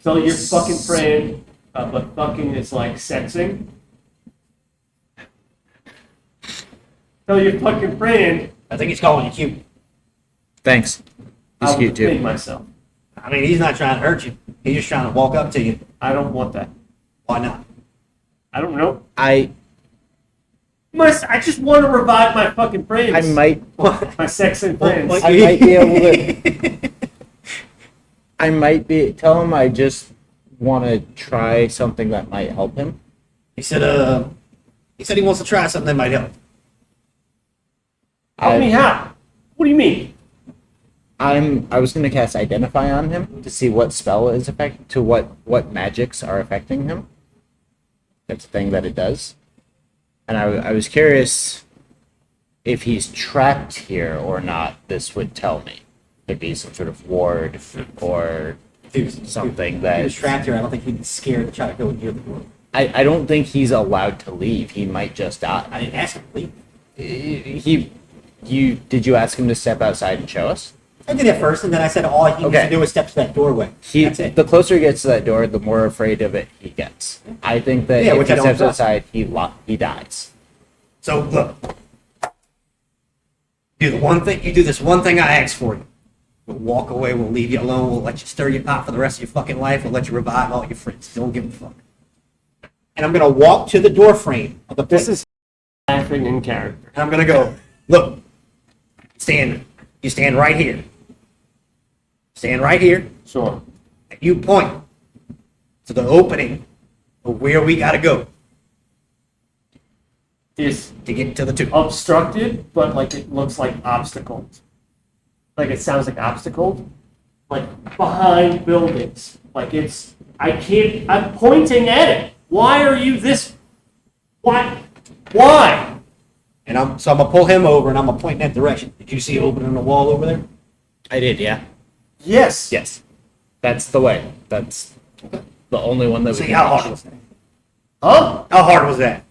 F: Tell your fucking friend, but fucking is like sexing. Tell your fucking friend.
A: I think he's calling you cute.
C: Thanks. He's
F: I'll
C: cute
F: defend
C: too.
F: myself.
A: I mean, he's not trying to hurt you. He's just trying to walk up to you.
F: I don't want that.
A: Why not?
F: I don't know.
C: I
F: I just want to revive my fucking friends.
C: I might
F: My sexing friends.
A: Well,
C: I might be able to. I might be. Tell him I just want to try something that might help him.
A: He said he wants to try something that might help.
F: Help me how? What do you mean?
C: I was gonna cast Identify on him to see what spell is what magics are affecting him. That's a thing that it does. And I was curious if he's trapped here or not. This would tell me. Could be some sort of ward or something
A: If
C: that
A: he was trapped here, I don't think he'd be scared to try to go near the door.
C: I don't think he's allowed to leave. He might just die.
A: I didn't ask him to leave.
C: Did you ask him to step outside and show us?
A: I did it first, and then I said all he needs
C: Okay.
A: to do is step to that doorway. That's it.
C: The closer he gets to that door, the more afraid of it he gets. I think that
A: Yeah,
C: if
A: which
C: he
A: I don't
C: steps
A: trust.
C: outside, he dies.
A: So look, do this one thing I asked for you. We'll walk away. We'll leave you alone. We'll let you stir your pot for the rest of your fucking life. We'll let you revive all your friends. Don't give a fuck. And I'm gonna walk to the door frame of the
F: This
A: place,
F: is laughing in character.
A: and I'm gonna go. Look, you stand right here. Stand right here.
F: Sure.
A: And you point to the opening of where we gotta go
F: It's
A: to get to the tube.
F: obstructed, but like it looks like obstacles. Like it sounds like obstacles. Like behind buildings. Like it's I'm pointing at it. Why are you this why?
A: And I'm gonna pull him over, and I'm gonna point in that direction. Did you see opening the wall over there?
C: I did, yeah.
F: Yes.
C: Yes. That's the way. That's the only one that we
A: See,
C: can
A: how hard
C: reach.
A: was that?
F: Huh?
A: How hard was that?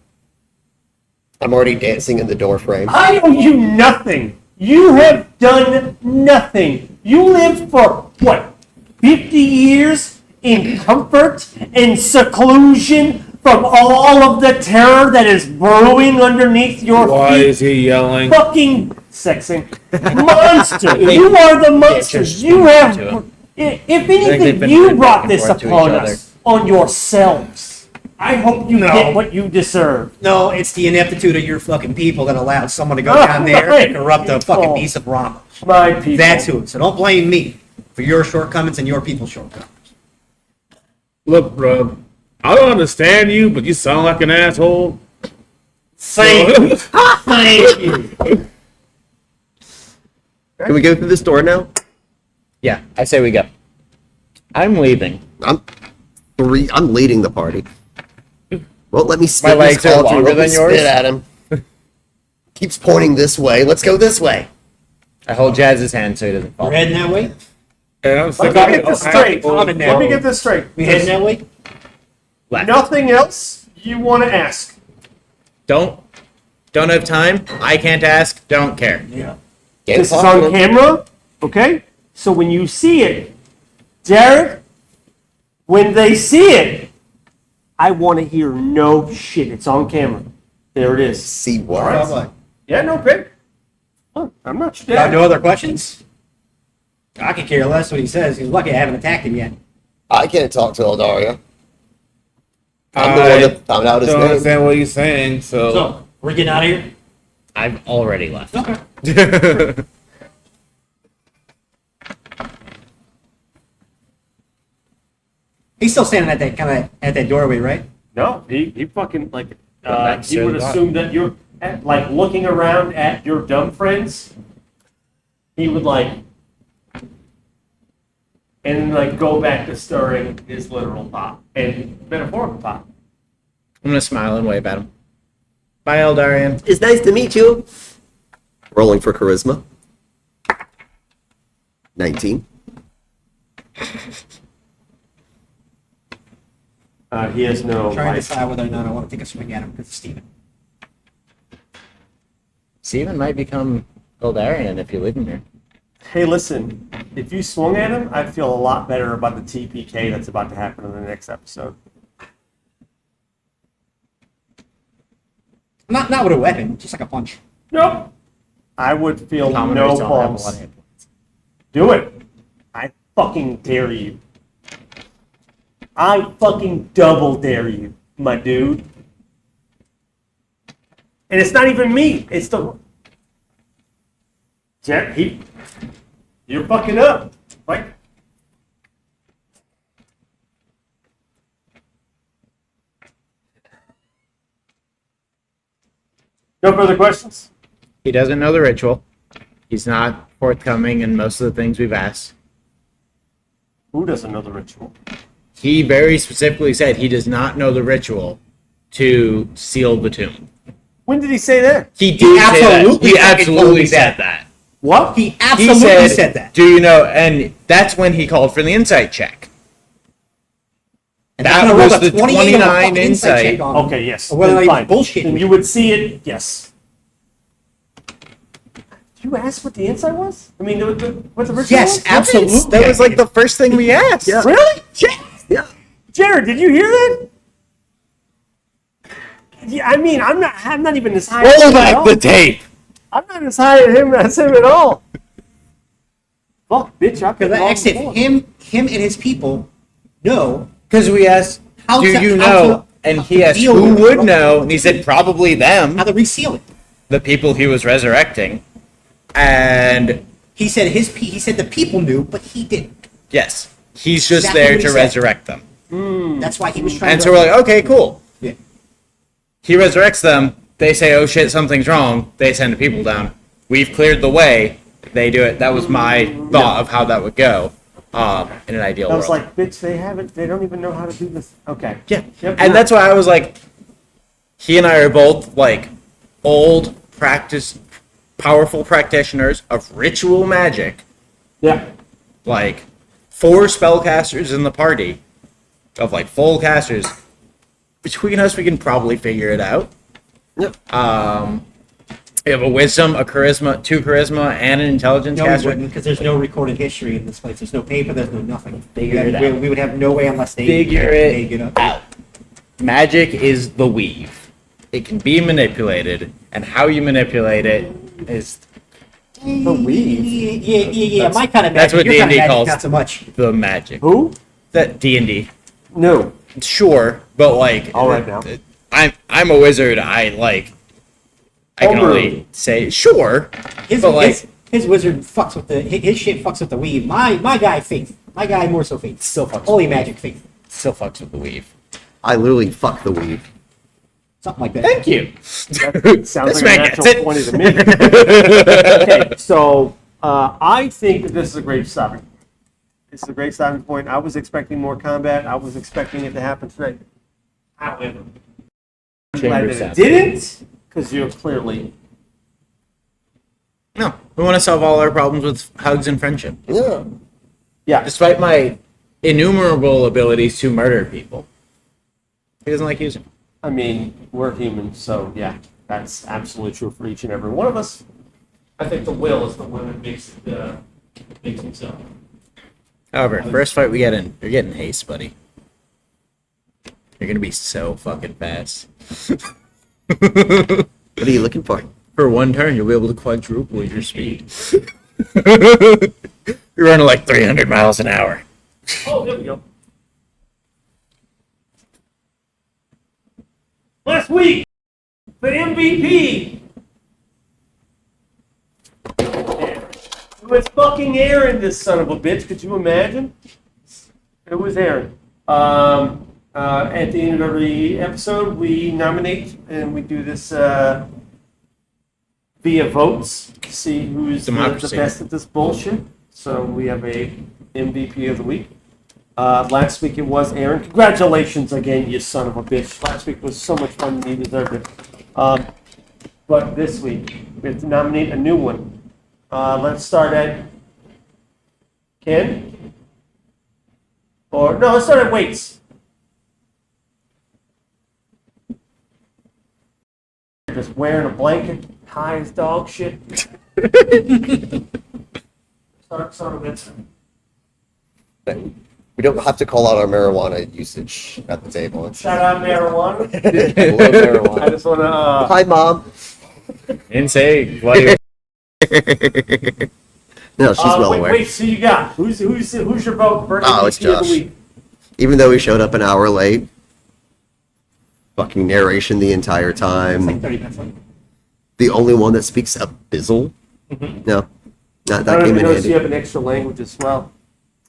B: I'm already dancing in the door frame.
F: I owe you nothing. You have done nothing. You lived for, what, 50 years in comfort and seclusion from all of the terror that is brewing underneath your
H: Why
F: feet?
H: is he yelling?
F: Fucking sexing monster. You are the monster.
C: just
F: You
C: speak to
F: have,
C: him.
F: if
C: they've
F: anything,
C: been
F: you
C: back
F: brought
C: and
F: this
C: forth to each
F: upon
C: other.
F: us, on yourselves. I hope you
A: No.
F: get what you deserve.
A: No, it's the ineptitude of your fucking people that allowed someone to go
F: Oh,
A: down there
F: right.
A: and corrupt a fucking
F: Oh.
A: piece of Ramos.
F: My people.
A: That's who. So don't blame me for your shortcomings and your people's shortcomings.
H: Look, bro, I don't understand you, but you sound like an asshole.
F: Thank you. Thank you.
B: Can we go through this door now?
C: Yeah, I say we go. I'm leaving.
B: I'm leading the party. Won't let me spit
C: My
B: this
C: legs are
B: cauldron,
C: longer
B: won't let
C: than
B: me
C: yours?
B: spit at him. Keeps pointing this way. Let's go this way.
C: I hold Jazz's hand so he doesn't fall.
A: We're heading that way?
H: And I'm
F: Let
H: sick
F: me
H: of
F: get this
H: it.
F: straight.
A: Common
F: Let me
A: now.
F: get this straight.
A: We heading that way?
C: Left.
F: Nothing else you want to ask.
C: Don't have time. I can't ask. Don't care.
A: Yeah.
B: Get
F: This is
B: talking
F: on
B: to him.
F: camera, okay? So when you see it, Jared, when they see it, I want to hear no shit. It's on camera. There it is.
B: See what?
A: Right.
F: Yeah, no pig. Look, I'm not your
A: Got
F: dad.
A: no other questions? I could care less what he says. He's lucky I haven't attacked him yet.
B: I can't talk to Eldaria. I'm the one that found out his
H: don't
B: name.
H: understand what he's saying, so.
A: So, we're getting out of here?
C: I've already left.
A: Okay. He's still standing at that at that doorway, right?
F: No, he fucking like
C: next
F: he
C: to
F: would
C: the-
F: assume that you're like looking around at your dumb friends. He would like and then like go back to stirring his literal pot and metaphorical pot.
C: I'm gonna smile and wave at him. Bye, Eldarian.
B: It's nice to meet you. Rolling for charisma. 19.
F: He has no.
A: Trying to
F: Like,
A: decide whether or not I want to take a swing at him because it's Steven.
C: Steven might become Eldarian if you leave him here.
F: hey, listen, if you swung at him, I'd feel a lot better about the TPK that's about to happen in the next episode.
A: Not with a weapon, just like a punch.
F: Nope. I would feel
C: Commoners
F: no
C: don't have a
F: qualms.
C: lot of hit points.
F: Do it. I fucking dare you. I fucking double dare you, my dude. And it's not even me. It's the... You're fucking up. Right? No further questions?
C: He doesn't know the ritual. He's not forthcoming in most of the things we've asked.
F: Who doesn't know the ritual?
C: He very specifically said he does not know the ritual to seal the tomb.
F: When did he say that?
C: He did say that.
A: absolutely
C: He
A: fucking
C: absolutely
A: totally
C: said
A: said
C: that.
F: What?
A: He
C: He
A: absolutely said that.
C: Do you know? And that's when he called for the insight check.
A: And
C: That
A: that's gonna roll
C: was
A: the
C: the
A: 28 on a
C: 29
A: fucking
C: insight.
A: check on him.
F: Okay, yes.
A: Or whether
F: Then
A: they
F: fine.
A: bullshit
F: Then
A: me.
F: you would see it, yes. Did you ask what the insight was? I mean, what the ritual
A: Yes,
F: was?
A: absolutely.
C: That was like the first thing we asked.
B: Yeah.
F: Really?
B: Yeah.
F: Jared, did you hear that? Yeah, I mean, I'm not even as high as
C: Roll
F: him at
C: back
F: all.
C: the tape.
F: I'm not as high as him at all. Fuck, bitch, I could
A: Because actually, him and his people know
C: Because we asked,
A: How
C: do
A: to-
C: you
A: how
C: know?
A: to-
C: And
A: how
C: he
A: to
C: asked,
A: deal
C: who
A: with
C: would
A: it.
C: know? And he said, probably them,
A: how to reseal it.
C: the people he was resurrecting. And
A: He said he said the people knew, but he didn't.
C: yes, he's just
A: Exactly
C: there
A: what he
C: to
A: said.
C: resurrect them.
A: That's why he was trying
C: And
A: to.
C: so we're like, okay, cool.
A: Yeah.
C: He resurrects them. They say, oh shit, something's wrong. They send the people down. We've cleared the way. They do it. That was my thought of how that would go in an ideal
F: I
C: world.
F: was like, bitch, they don't even know how to do this. Okay.
C: yeah.
F: Yep,
C: And that's why I was like, he and I are both like old, powerful practitioners of ritual magic.
F: Yeah.
C: Like 4 spellcasters in the party of like full casters. Between us, we can probably figure it out.
B: Yep.
C: We have a wisdom, a charisma, 2 charisma, and an intelligence
A: No, we
C: caster.
A: wouldn't, because there's no recorded history in this place. There's no paper. There's no nothing.
C: Figure it
A: we,
C: out.
A: we would have no way unless they
C: Figure
A: they
C: it
A: get up.
C: out. Magic is the weave. It can be manipulated, and how you manipulate it is
A: The
F: weave?
A: Yeah. My kind of magic.
C: that's what
A: Your kind of
C: D&D
A: magic,
C: calls-
A: Not so much.
C: the magic.
F: Who?
C: That D&D.
F: No.
C: Sure, but like,
F: All right now.
C: I'm a wizard. I can
F: Homebrew.
C: only say sure,
A: His,
C: but like,
A: his wizard fucks with his shit fucks with the weave. My guy faith. My guy more so faith.
C: Still fucks
A: Holy
C: with the
A: magic faith.
C: still fucks with the weave.
B: I literally fuck the weave.
A: Something like that.
C: Thank you.
F: Sounds
C: This
F: like a
C: man gets
F: natural
C: it.
F: 20 to me. Okay, so I think that this is a great stopping point. This is a great stopping point. I was expecting more combat. I was expecting it to happen tonight. However, I'm glad
C: Chamber
F: that it
C: sound.
F: didn't, because you're clearly...
C: No, we want to solve all our problems with hugs and friendship.
B: Yeah.
F: Yeah,
C: Despite my innumerable abilities to murder people, he doesn't like using them.
F: I mean, we're humans, so yeah, that's absolutely true for each and every one of us. I think the will is the one that makes it so.
C: However, first fight we get in, you're getting haste, buddy. You're gonna be so fucking fast.
B: What are you looking for?
C: For one turn, you'll be able to quadruple your speed. You're running like 300 miles an hour.
F: Oh, there we go. Last week, the MVP. It was fucking Aaron, this son of a bitch. Could you imagine? It was Aaron. At the end of every episode, we nominate and we do this via votes to see who's the
C: Democracy.
F: best at this bullshit. So we have a MVP of the week. Last week it was Aaron. Congratulations again, you son of a bitch. Last week was so much fun and you deserved it. But this week, we have to nominate a new one. Let's start at Ken? Or, no, let's start at Waits. Just wearing a blanket, high as dog shit. Start with
B: We don't have to call out our marijuana usage at the table.
F: Shout out marijuana.
B: I love marijuana.
F: I just want to.
B: Hi, Mom.
C: Insane. What do you-
B: No, she's well aware.
F: Wait, so you got who's your vote for
B: Oh, it's
F: MVP of the
B: Josh.
F: week?
B: Even though he showed up an hour late, fucking narration the entire
A: It's like
B: time.
A: 30 minutes late.
B: The only one that speaks Abyssal. No, not
F: I
B: that
F: don't
B: came
F: even
B: in
F: know if you
B: handy.
F: have an extra language as well.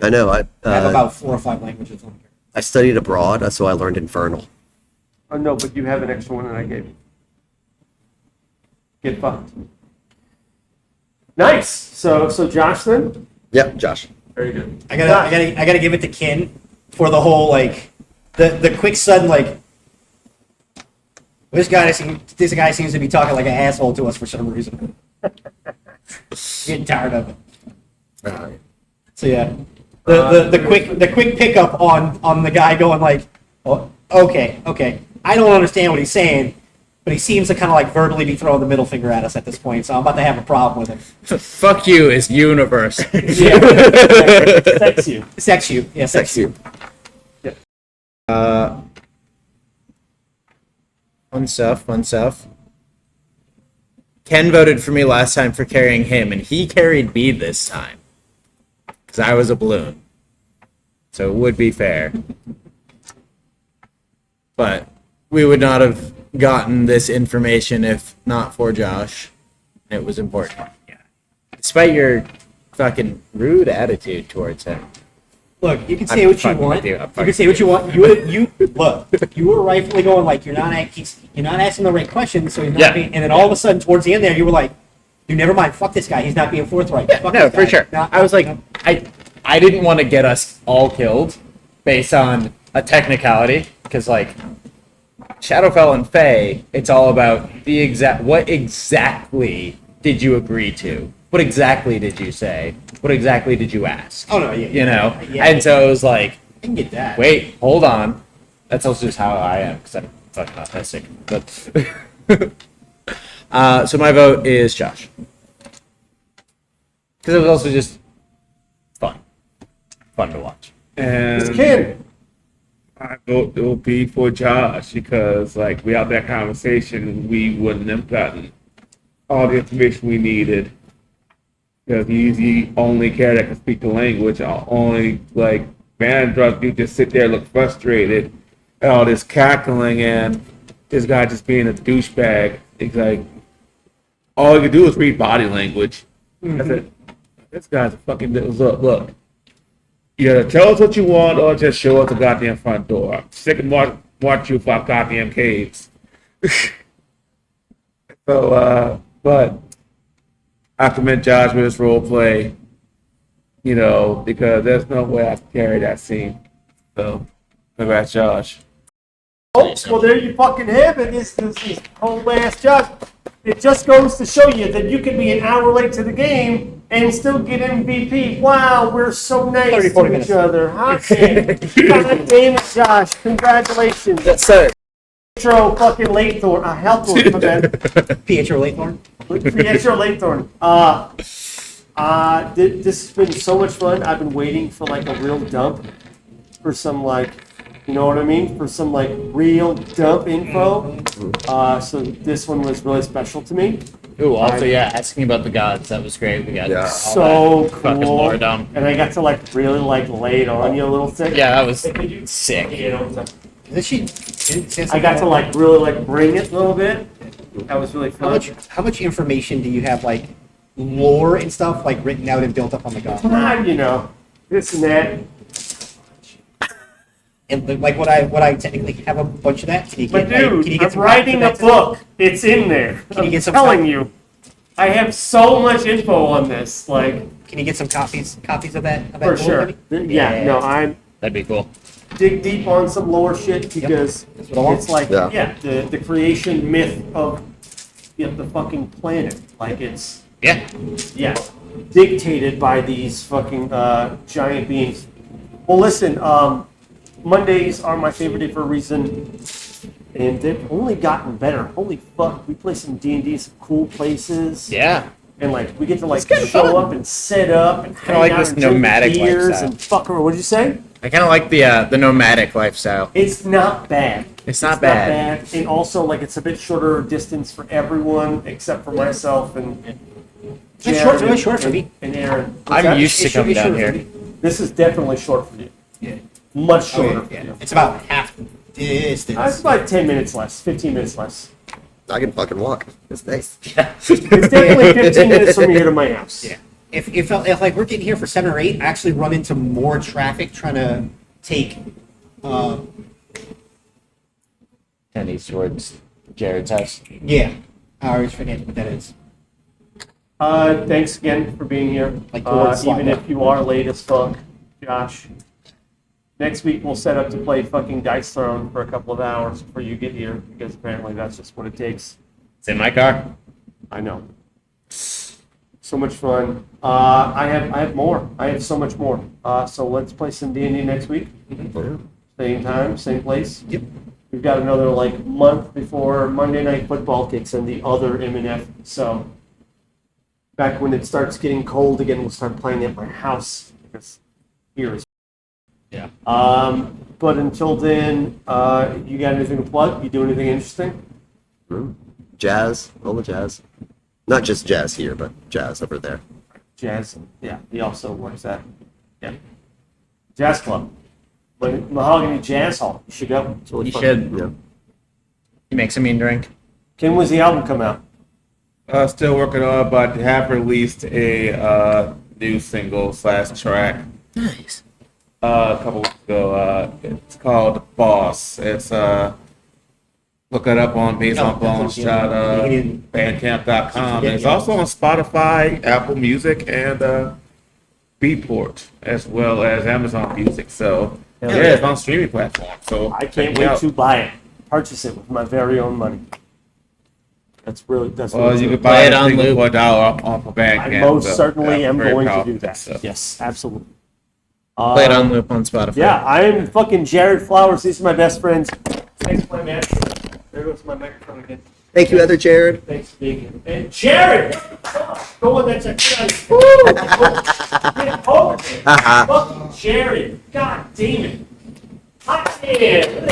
B: I know.
A: I have about 4 or 5 languages on here.
B: I studied abroad, so I learned Infernal.
F: Oh no, but you have an extra one that I gave you. Get fucked. Nice. So Josh then.
B: Yep, Josh.
F: Very good.
G: I gotta give it to Ken for the whole like the quick sudden like this guy seems to be talking like an asshole to us for some reason. Getting tired of it. So yeah, the quick pickup on the guy going like, oh, okay, I don't understand what he's saying, but he seems to kind of like verbally be throwing the middle finger at us at this point. So I'm about to have a problem with him.
C: Fuck you is universe.
F: Yeah. Sex you.
G: Sex you, yeah, sex you.
C: Fun stuff. Ken voted for me last time for carrying him, and he carried me this time. Because I was a balloon. So it would be fair. But we would not have gotten this information if not for Josh. It was important. Despite your fucking rude attitude towards him.
G: Look, you can say
C: I'm
G: what you
C: fucking
G: want.
C: with you. I'm
G: You
C: fucking
G: can say what you want. You look. You were rightfully going like you're not asking the right questions, so he's not
C: Yeah.
G: being. And then all of a sudden, towards the end there, you were like, "Dude, never mind. Fuck this guy. He's not being forthright." Fuck
C: No,
G: this
C: for
G: guy.
C: sure.
G: No,
C: I was like,
G: no.
C: I didn't want to get us all killed based on a technicality, because like Shadowfell and Fae, it's all about what exactly did you agree to? What exactly did you say? What exactly did you ask?
G: Oh no, yeah,
C: You know?
G: yeah,
C: And so it was like,
G: I can get that.
C: wait, hold on. That's also just how I am, because I'm fucking autistic. But so my vote is Josh. Because it was also just fun to watch.
F: It's
E: And
F: Ken.
E: I vote it will be for Josh because, like, without that conversation, we wouldn't have gotten all the information we needed. Because he's the only character that can speak the language. Only, like, Vandross, you just sit there, look frustrated, and all this cackling, and this guy just being a douchebag. It's like, all you can do is read body language. That's it. This guy's a fucking look. You gotta tell us what you want or just show us the goddamn front door. I'm sick of watch you for goddamn caves. So, but I commend Josh with his role play, because there's no way I can carry that scene. So, congrats, Josh.
F: Oh, well, there you fucking have it. This whole ass Josh. It just goes to show you that you can be an hour late to the game and still get MVP. Wow, we're so nice
G: 30,
F: to
G: 40
F: each
G: minutes.
F: other. Hot damn. God damn it, Josh. Congratulations.
B: Yes, sir.
F: Pietro fucking Laythorn. Hellthorn, my bad.
G: Pietro Laythorn.
F: Pietro Laythorn. This has been so much fun. I've been waiting for like a real dump for some you know what I mean? For some real dump info. So this one was really special to me.
C: Ooh, also, yeah, asking about the gods, that was great. We got
B: Yeah.
C: all
F: So
C: that fucking
F: cool.
C: lore dump.
F: And I got to really lay it on you a little bit.
C: Yeah, that was sick.
G: Is she?
F: I got to really bring it a little bit. That was really fun.
G: How much information do you have lore and stuff written out and built up on the god?
F: This and that.
G: And would I technically have a bunch of that? Can you
F: But
G: get
F: dude,
G: can you get
F: I'm
G: some
F: writing a
G: copies of that?
F: book. It's in there.
G: Can you
F: I'm
G: get some
F: telling
G: stuff?
F: you. I have so much info on this.
A: Can you get some copies of that? Of that
F: For
A: old
F: sure.
A: movie?
F: Yeah, no, I'm
C: That'd be cool.
F: dig deep on some lore shit because
A: That's what I want.
F: it's like,
B: Yeah.
F: the creation myth of the fucking planet. Like it's,
C: Yeah.
F: dictated by these fucking giant beings. Well, listen, Mondays are my favorite day for a reason, and they've only gotten better. Holy fuck, we play some D&D, some cool places.
C: Yeah.
F: And like we get to like
C: kinda
F: show
C: fun.
F: up and set up and hang
C: like
F: out
C: this
F: and drink
C: nomadic
F: beers
C: lifestyle.
F: and fuck around. What did you say?
C: I kind of like the nomadic lifestyle.
F: It's not bad.
C: It's not bad.
F: And also like it's a bit shorter distance for everyone except for myself and
A: It's
F: Jared
A: really short for me.
F: and Aaron. What's
C: I'm
F: that?
C: used to
A: It should
C: coming
A: be
C: down
A: short for
C: here.
A: me.
F: This is definitely short for you.
A: Yeah.
F: Much
A: Oh,
F: shorter.
A: yeah, yeah. It's about half the distance.
F: It's like 10 minutes less, 15 minutes less.
B: I can fucking walk. It's nice.
F: It's definitely 15 minutes from here to my house.
A: Yeah. If like we're getting here for 7 or 8, I actually run into more traffic trying to take.
C: Tenny's towards Jared's house.
A: Yeah. I always forget what that is.
F: Thanks again for being here.
A: Like towards
F: Even
A: Slide.
F: if you are late as fuck, Josh. Next week we'll set up to play fucking Dice Throne for a couple of hours before you get here because apparently that's just what it takes.
C: It's in my car.
F: I know. So much fun. I have more. I have so much more. So let's play some D&D next week. Same time, same place.
A: Yep.
F: We've got another like month before Monday Night Football kicks in, the other MNF. So back when it starts getting cold again, we'll start playing at my house because here is.
C: Yeah.
F: But until then, you got anything to plug? You do anything interesting?
B: Jazz, all the jazz. Not just jazz here, but jazz over there.
F: Jazz. Yeah, he also works at Jazz Club. But Mahogany Jazz Hall. You should go. It's really
C: You
F: fun.
C: should.
B: Yeah.
C: He makes a mean drink.
F: When was the album come out?
E: Still working on it, but have released a new single / track
C: Nice.
E: a couple weeks ago. It's called Boss. It's look it up on Based on Bones Shot, Bandcamp.com. It's also on Spotify, Apple Music, and Beatport, as well as Amazon Music. So
F: Hell
E: yeah,
F: yeah.
E: it's on streaming platforms. So
F: I
E: check
F: can't
E: it
F: wait
E: out.
F: to buy it. Purchase it with my very own money. That's
E: Well,
F: really
E: you
F: true.
E: can buy
C: Play
E: it
C: it on
E: on
C: loop.
E: for $1 on Bandcamp.
F: I most
E: so,
F: certainly
E: yeah,
F: am
E: very
F: going to
E: powerful
F: do that.
E: stuff.
F: Yes, absolutely.
C: Play it on loop on Spotify.
F: Yeah, I am fucking Jared Flowers. These are my best friends. Thanks, my man. There goes my microphone again.
B: Thank you, other Jared.
F: Thanks for being here. And Jared! Go on, that's a get over there. Fucking Jared. God damn it. Hot damn.